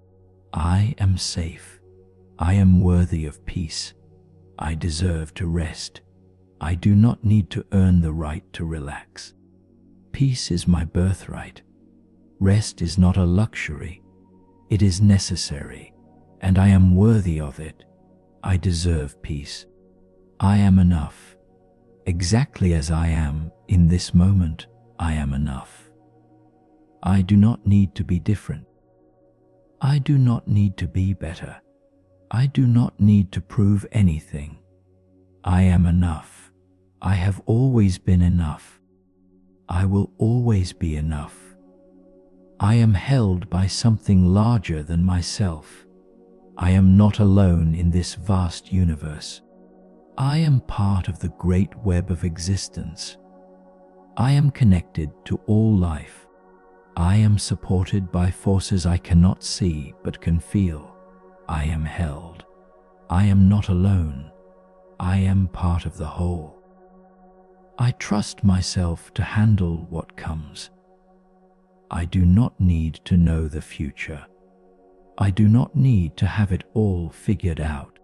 I am safe. I am worthy of peace. I deserve to rest. I do not need to earn the right to relax. Peace is my birthright. Rest is not a luxury. It is necessary, and I am worthy of it. I deserve peace. I am enough. Exactly as I am in this moment, I am enough. I do not need to be different. I do not need to be better. I do not need to prove anything. I am enough. I have always been enough. I will always be enough. I am held by something larger than myself. I am not alone in this vast universe. I am part of the great web of existence. I am connected to all life. I am supported by forces I cannot see but can feel. I am held. I am not alone. I am part of the whole. I trust myself to handle what comes. I do not need to know the future. I do not need to have it all figured out.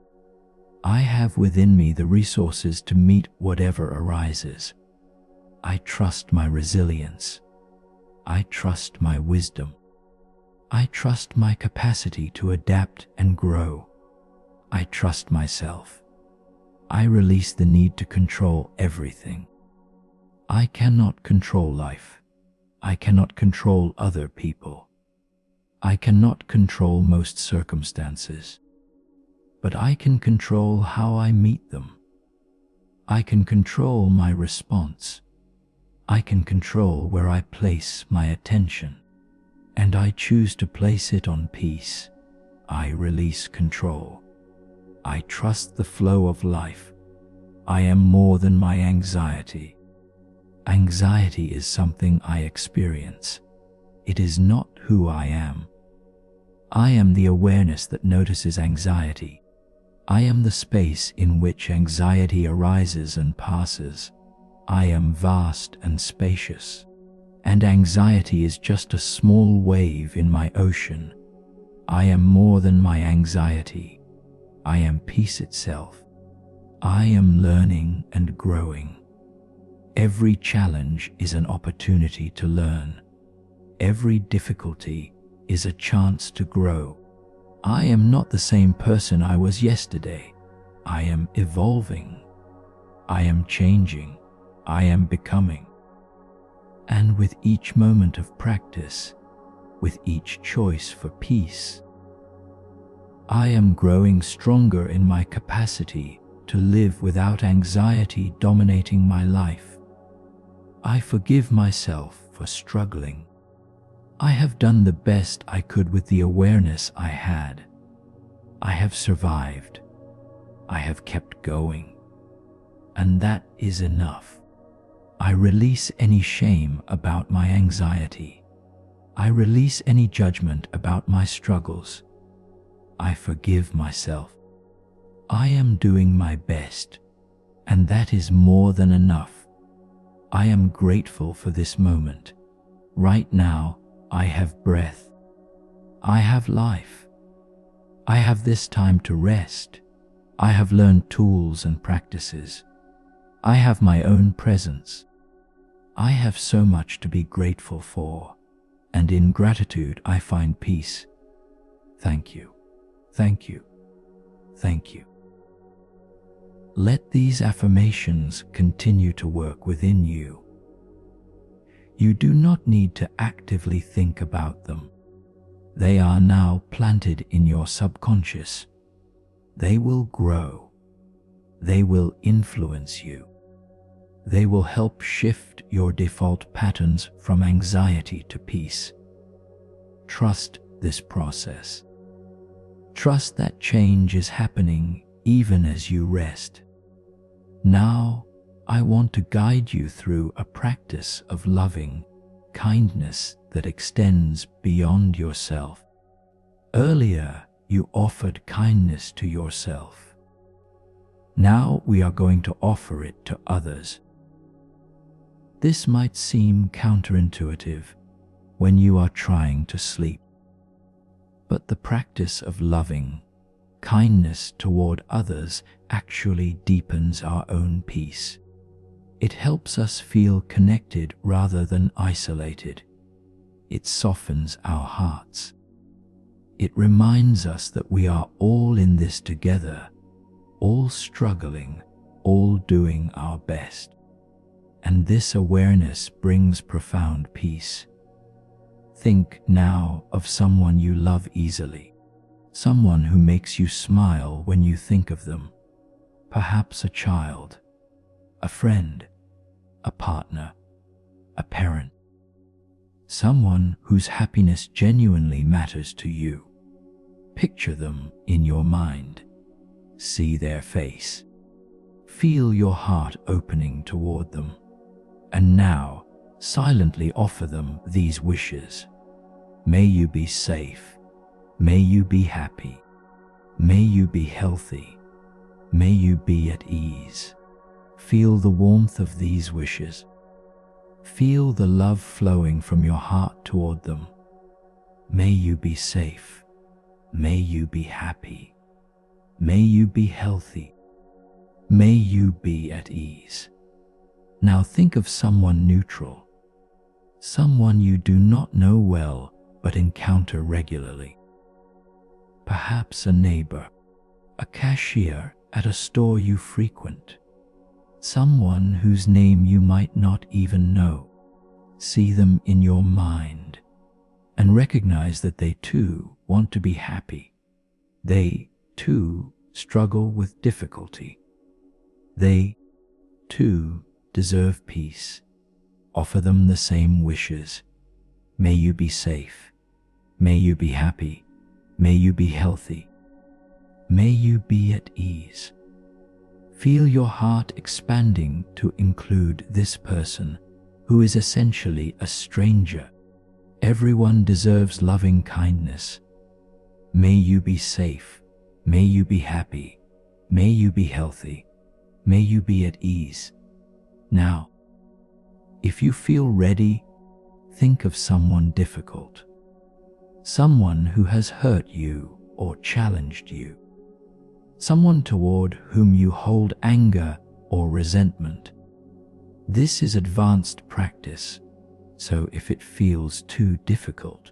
I have within me the resources to meet whatever arises. I trust my resilience. I trust my wisdom. I trust my capacity to adapt and grow. I trust myself. I release the need to control everything. I cannot control life. I cannot control other people. I cannot control most circumstances. But I can control how I meet them. I can control my response. I can control where I place my attention. And I choose to place it on peace. I release control. I trust the flow of life. I am more than my anxiety. Anxiety is something I experience. It is not who I am. I am the awareness that notices anxiety. I am the space in which anxiety arises and passes. I am vast and spacious, and anxiety is just a small wave in my ocean. I am more than my anxiety. I am peace itself. I am learning and growing. Every challenge is an opportunity to learn. Every difficulty is a chance to grow. I am not the same person I was yesterday. I am evolving. I am changing. I am becoming. And with each moment of practice, with each choice for peace, I am growing stronger in my capacity to live without anxiety dominating my life. I forgive myself for struggling. I have done the best I could with the awareness I had. I have survived. I have kept going. And that is enough. I release any shame about my anxiety. I release any judgment about my struggles. I forgive myself. I am doing my best, and that is more than enough. I am grateful for this moment. Right now, I have breath. I have life. I have this time to rest. I have learned tools and practices. I have my own presence. I have so much to be grateful for, and in gratitude I find peace. Thank you, thank you, thank you. Let these affirmations continue to work within you. You do not need to actively think about them. They are now planted in your subconscious. They will grow. They will influence you. They will help shift your default patterns from anxiety to peace. Trust this process. Trust that change is happening even as you rest. Now, I want to guide you through a practice of loving kindness that extends beyond yourself. Earlier, you offered kindness to yourself. Now we are going to offer it to others. This might seem counterintuitive when you are trying to sleep, but the practice of loving kindness toward others actually deepens our own peace. It helps us feel connected rather than isolated. It softens our hearts. It reminds us that we are all in this together, all struggling, all doing our best. And this awareness brings profound peace. Think now of someone you love easily, someone who makes you smile when you think of them, perhaps a child, a friend, a partner, a parent, someone whose happiness genuinely matters to you. Picture them in your mind. See their face. Feel your heart opening toward them. And now, silently offer them these wishes. May you be safe. May you be happy. May you be healthy. May you be at ease. Feel the warmth of these wishes. Feel the love flowing from your heart toward them. May you be safe. May you be happy. May you be healthy. May you be at ease. Now think of someone neutral, someone you do not know well but encounter regularly. Perhaps a neighbor, a cashier at a store you frequent, someone whose name you might not even know. See them in your mind and recognize that they too want to be happy. They too struggle with difficulty. They too deserve peace. Offer them the same wishes. May you be safe. May you be happy. May you be healthy. May you be at ease. Feel your heart expanding to include this person who is essentially a stranger. Everyone deserves loving kindness. May you be safe. May you be happy. May you be healthy. May you be at ease. Now, if you feel ready, think of someone difficult, someone who has hurt you or challenged you, someone toward whom you hold anger or resentment. This is advanced practice, so if it feels too difficult,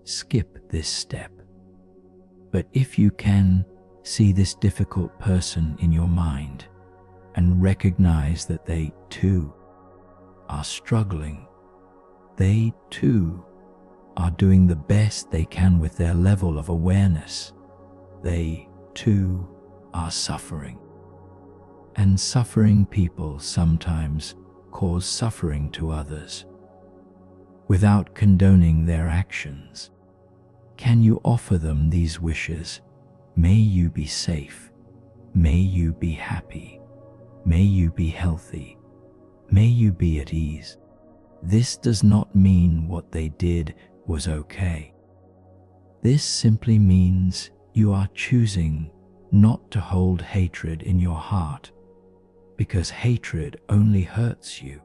skip this step. But if you can, see this difficult person in your mind and recognize that they too are struggling. They too are doing the best they can with their level of awareness. They too are suffering. And suffering people sometimes cause suffering to others. Without condoning their actions, can you offer them these wishes? May you be safe. May you be happy. May you be healthy. May you be at ease. This does not mean what they did was okay. This simply means you are choosing not to hold hatred in your heart, because hatred only hurts you.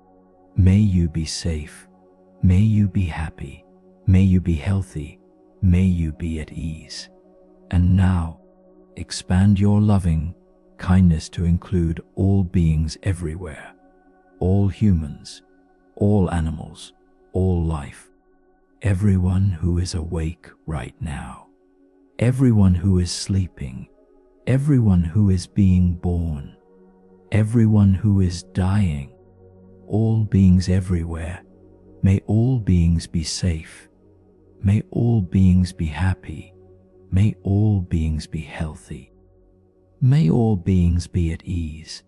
May you be safe. May you be happy. May you be healthy. May you be at ease. And now, expand your loving, kindness to include all beings everywhere, all humans, all animals, all life, everyone who is awake right now, everyone who is sleeping, everyone who is being born, everyone who is dying, all beings everywhere. May all beings be safe. May all beings be happy. May all beings be healthy. May all beings be at ease.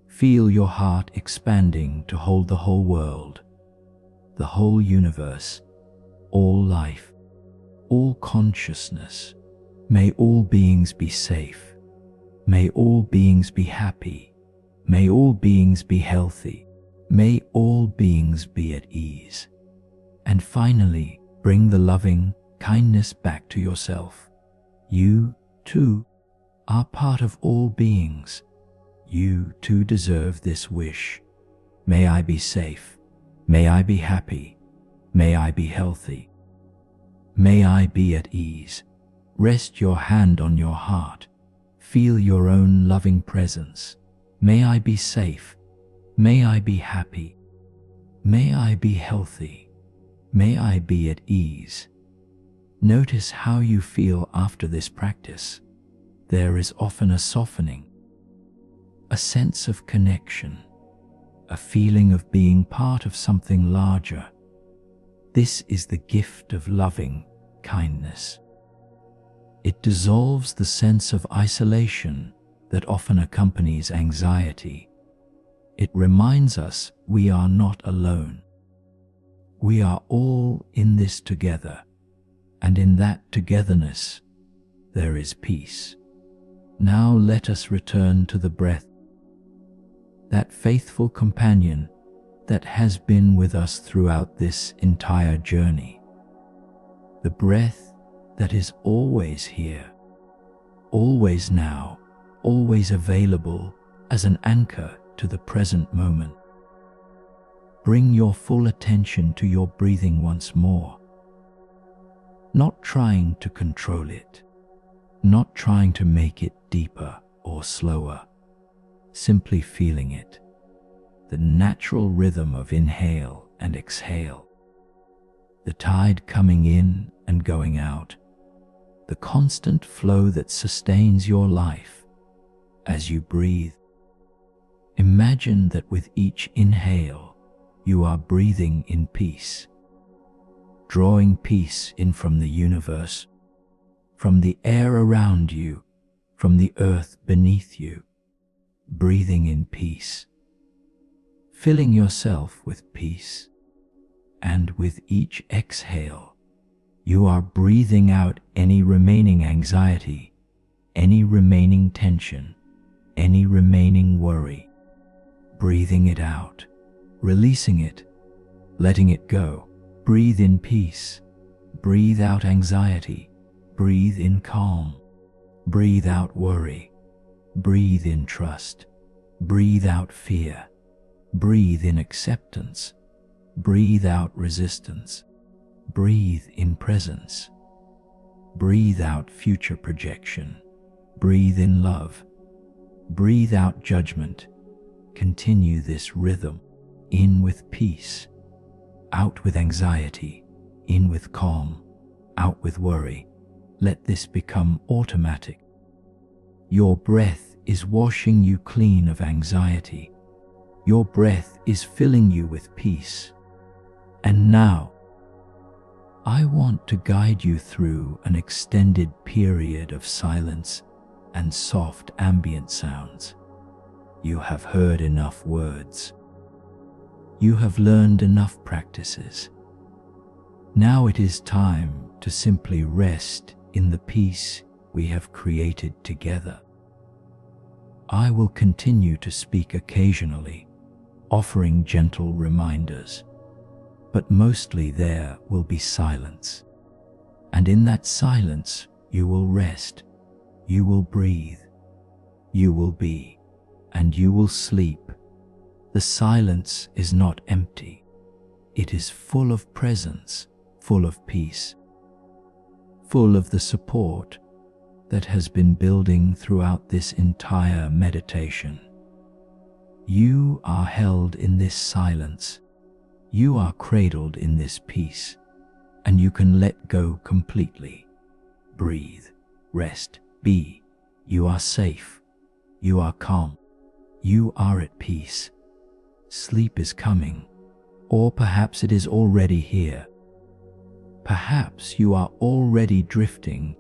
Feel your heart expanding to hold the whole world, the whole universe, all life, all consciousness. May all beings be safe. May all beings be happy. May all beings be healthy. May all beings be at ease. And finally, bring the loving kindness back to yourself. You, too, are part of all beings. You, too, deserve this wish. May I be safe. May I be happy. May I be healthy. May I be at ease. Rest your hand on your heart. Feel your own loving presence. May I be safe. May I be happy. May I be healthy. May I be at ease. Notice how you feel after this practice. There is often a softening, a sense of connection, a feeling of being part of something larger. This is the gift of loving kindness. It dissolves the sense of isolation that often accompanies anxiety. It reminds us we are not alone. We are all in this together, and in that togetherness there is peace. Now let us return to the breath, that faithful companion that has been with us throughout this entire journey. The breath that is always here, always now, always available as an anchor to the present moment. Bring your full attention to your breathing once more, not trying to control it, not trying to make it deeper or slower, simply feeling it, the natural rhythm of inhale and exhale, the tide coming in and going out, the constant flow that sustains your life as you breathe. Imagine that with each inhale, you are breathing in peace, drawing peace in from the universe, from the air around you, from the earth beneath you, breathing in peace, filling yourself with peace. And with each exhale, you are breathing out any remaining anxiety, any remaining tension, any remaining worry, breathing it out, releasing it, letting it go. Breathe in peace, breathe out anxiety, breathe in calm, breathe out worry, breathe in trust, breathe out fear, breathe in acceptance, breathe out resistance, breathe in presence, breathe out future projection, breathe in love, breathe out judgment. Continue this rhythm, in with peace, out with anxiety, in with calm, out with worry. Let this become automatic. Your breath is washing you clean of anxiety. Your breath is filling you with peace. And now, I want to guide you through an extended period of silence and soft ambient sounds. You have heard enough words. You have learned enough practices. Now it is time to simply rest in the peace we have created together. I will continue to speak occasionally, offering gentle reminders, but mostly there will be silence. And in that silence, you will rest, you will breathe, you will be, and you will sleep. The silence is not empty. It is full of presence, full of peace, full of the support, that has been building throughout this entire meditation. You are held in this silence. You are cradled in this peace, and you can let go completely. Breathe, rest, be. You are safe. You are calm. You are at peace. Sleep is coming, or perhaps it is already here. Perhaps you are already drifting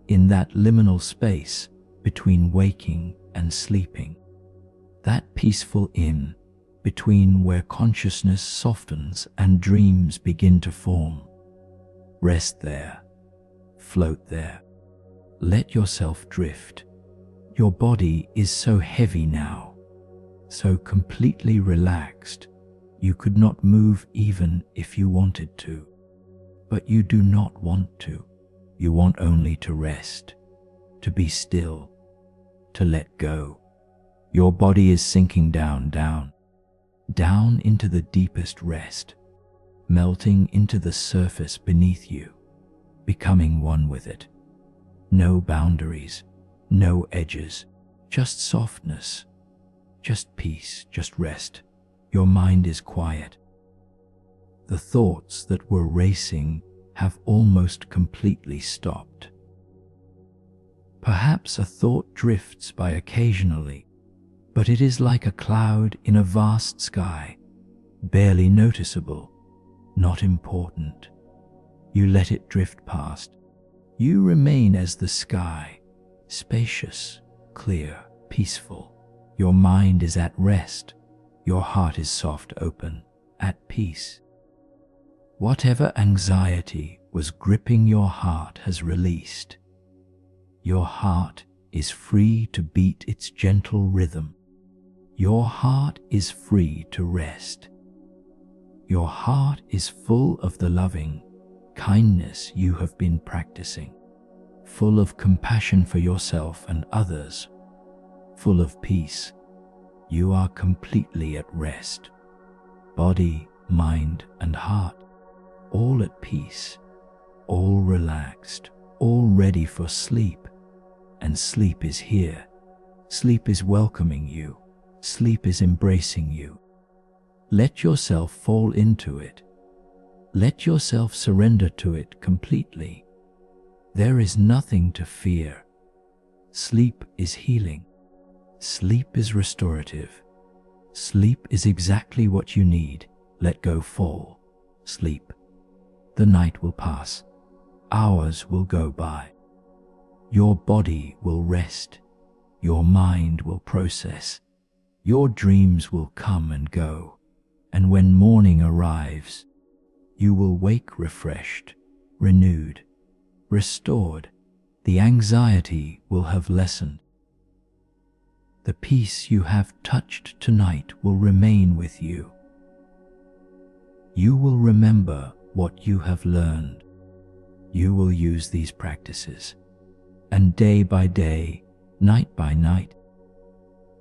in that liminal space between waking and sleeping, that peaceful in between where consciousness softens and dreams begin to form. Rest there, float there, let yourself drift. Your body is so heavy now, so completely relaxed, you could not move even if you wanted to. But you do not want to. You want only to rest, to be still, to let go. Your body is sinking down into the deepest rest, melting into the surface beneath you, becoming one with it. No boundaries, no edges, just softness, just peace, just rest. Your mind is quiet. The thoughts that were racing have almost completely stopped. Perhaps a thought drifts by occasionally, but it is like a cloud in a vast sky, barely noticeable, not important. You let it drift past. You remain as the sky, spacious, clear, peaceful. Your mind is at rest. Your heart is soft, open, at peace. Whatever anxiety was gripping your heart has released. Your heart is free to beat its gentle rhythm. Your heart is free to rest. Your heart is full of the loving kindness you have been practicing, full of compassion for yourself and others, full of peace. You are completely at rest. Body, mind, and heart, all at peace, all relaxed, all ready for sleep. And sleep is here. Sleep is welcoming you. Sleep is embracing you. Let yourself fall into it. Let yourself surrender to it completely. There is nothing to fear. Sleep is healing. Sleep is restorative. Sleep is exactly what you need. Let go, fall. Sleep. The night will pass. Hours will go by. Your body will rest. Your mind will process. Your dreams will come and go. And when morning arrives, you will wake refreshed, renewed, restored. The anxiety will have lessened. The peace you have touched tonight will remain with you. You will remember what you have learned. You will use these practices, and day by day, night by night,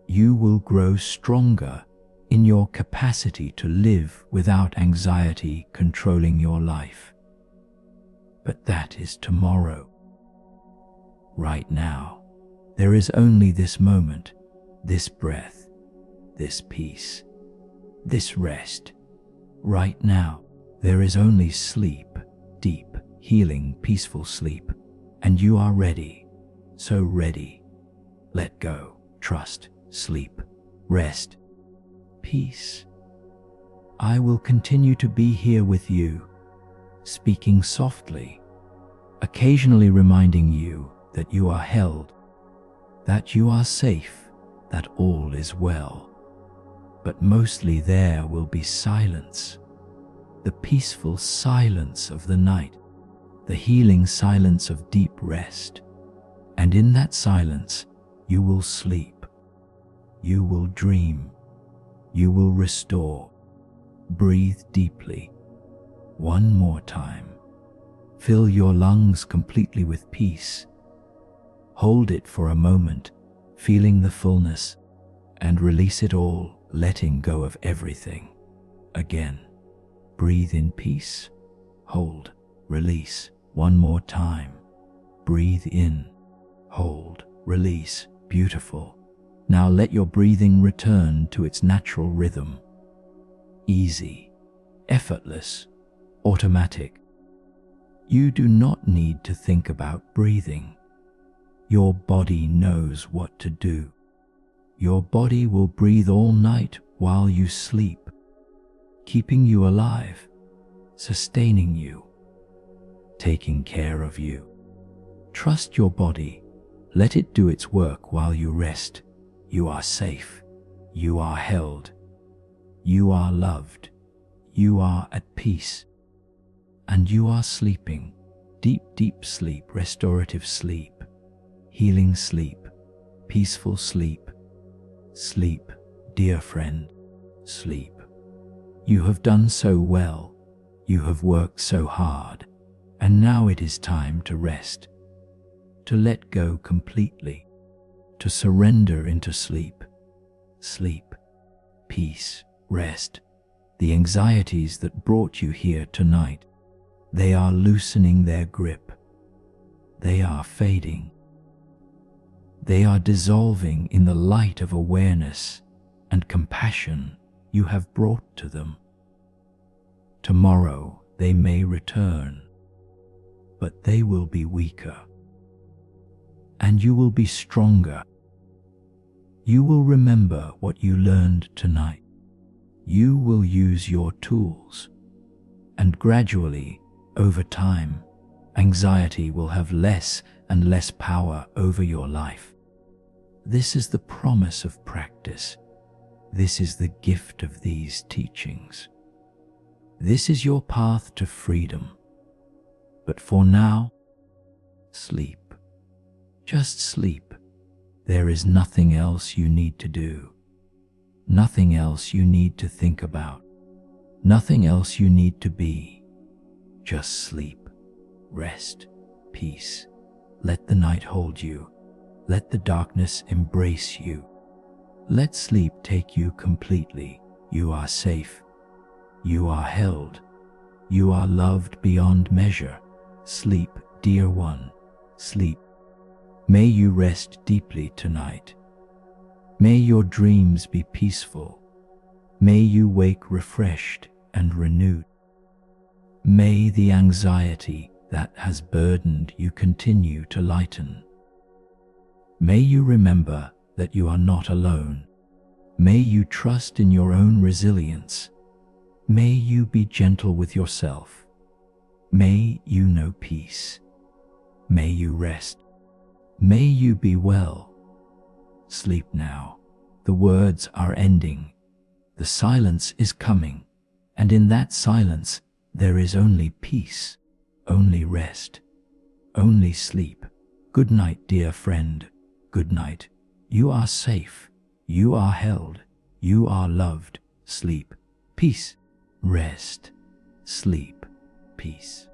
you will grow stronger in your capacity to live without anxiety controlling your life. But that is tomorrow. Right now, there is only this moment, this breath, this peace, this rest. Right now, there is only sleep, deep, healing, peaceful sleep, and you are ready, so ready. Let go, trust, sleep, rest, peace. I will continue to be here with you, speaking softly, occasionally reminding you that you are held, that you are safe, that all is well. But mostly there will be silence, the peaceful silence of the night, the healing silence of deep rest. And in that silence, you will sleep, you will dream, you will restore. Breathe deeply. One more time. Fill your lungs completely with peace. Hold it for a moment, feeling the fullness, and release it all, letting go of everything. Again, breathe in peace. Hold, release. One more time. Breathe in. hold, release. Beautiful. Now let your breathing return to its natural rhythm. Easy, effortless, automatic. You do not need to think about breathing. Your body knows what to do. Your body will breathe all night while you sleep, keeping you alive, sustaining you, taking care of you. Trust your body. Let it do its work while you rest. You are safe. You are held. You are loved. You are at peace. And you are sleeping. Deep, deep sleep, restorative sleep, healing sleep, peaceful sleep. Sleep, dear friend, sleep. You have done so well. You have worked so hard. And now it is time to rest, to let go completely, to surrender into sleep. Sleep, peace, rest. The anxieties that brought you here tonight, they are loosening their grip. They are fading. They are dissolving in the light of awareness and compassion you have brought to them. Tomorrow they may return, but they will be weaker. And you will be stronger. You will remember what you learned tonight. You will use your tools. And gradually, over time, anxiety will have less and less power over your life. This is the promise of practice. This is the gift of these teachings. This is your path to freedom. But for now, sleep. Just sleep. There is nothing else you need to do. Nothing else you need to think about. Nothing else you need to be. Just sleep. Rest. Peace. Let the night hold you. Let the darkness embrace you. Let sleep take you completely. You are safe. You are held. You are loved beyond measure. Sleep, dear one. Sleep. May you rest deeply tonight. May your dreams be peaceful. May you wake refreshed and renewed. May the anxiety that has burdened you continue to lighten. May you remember that you are not alone. May you trust in your own resilience. May you be gentle with yourself. May you know peace. May you rest. May you be well. Sleep now. The words are ending. The silence is coming. And in that silence, there is only peace, only rest, only sleep. Good night, dear friend. Good night. You are safe. You are held. You are loved. Sleep. Peace. Rest. Sleep. Peace.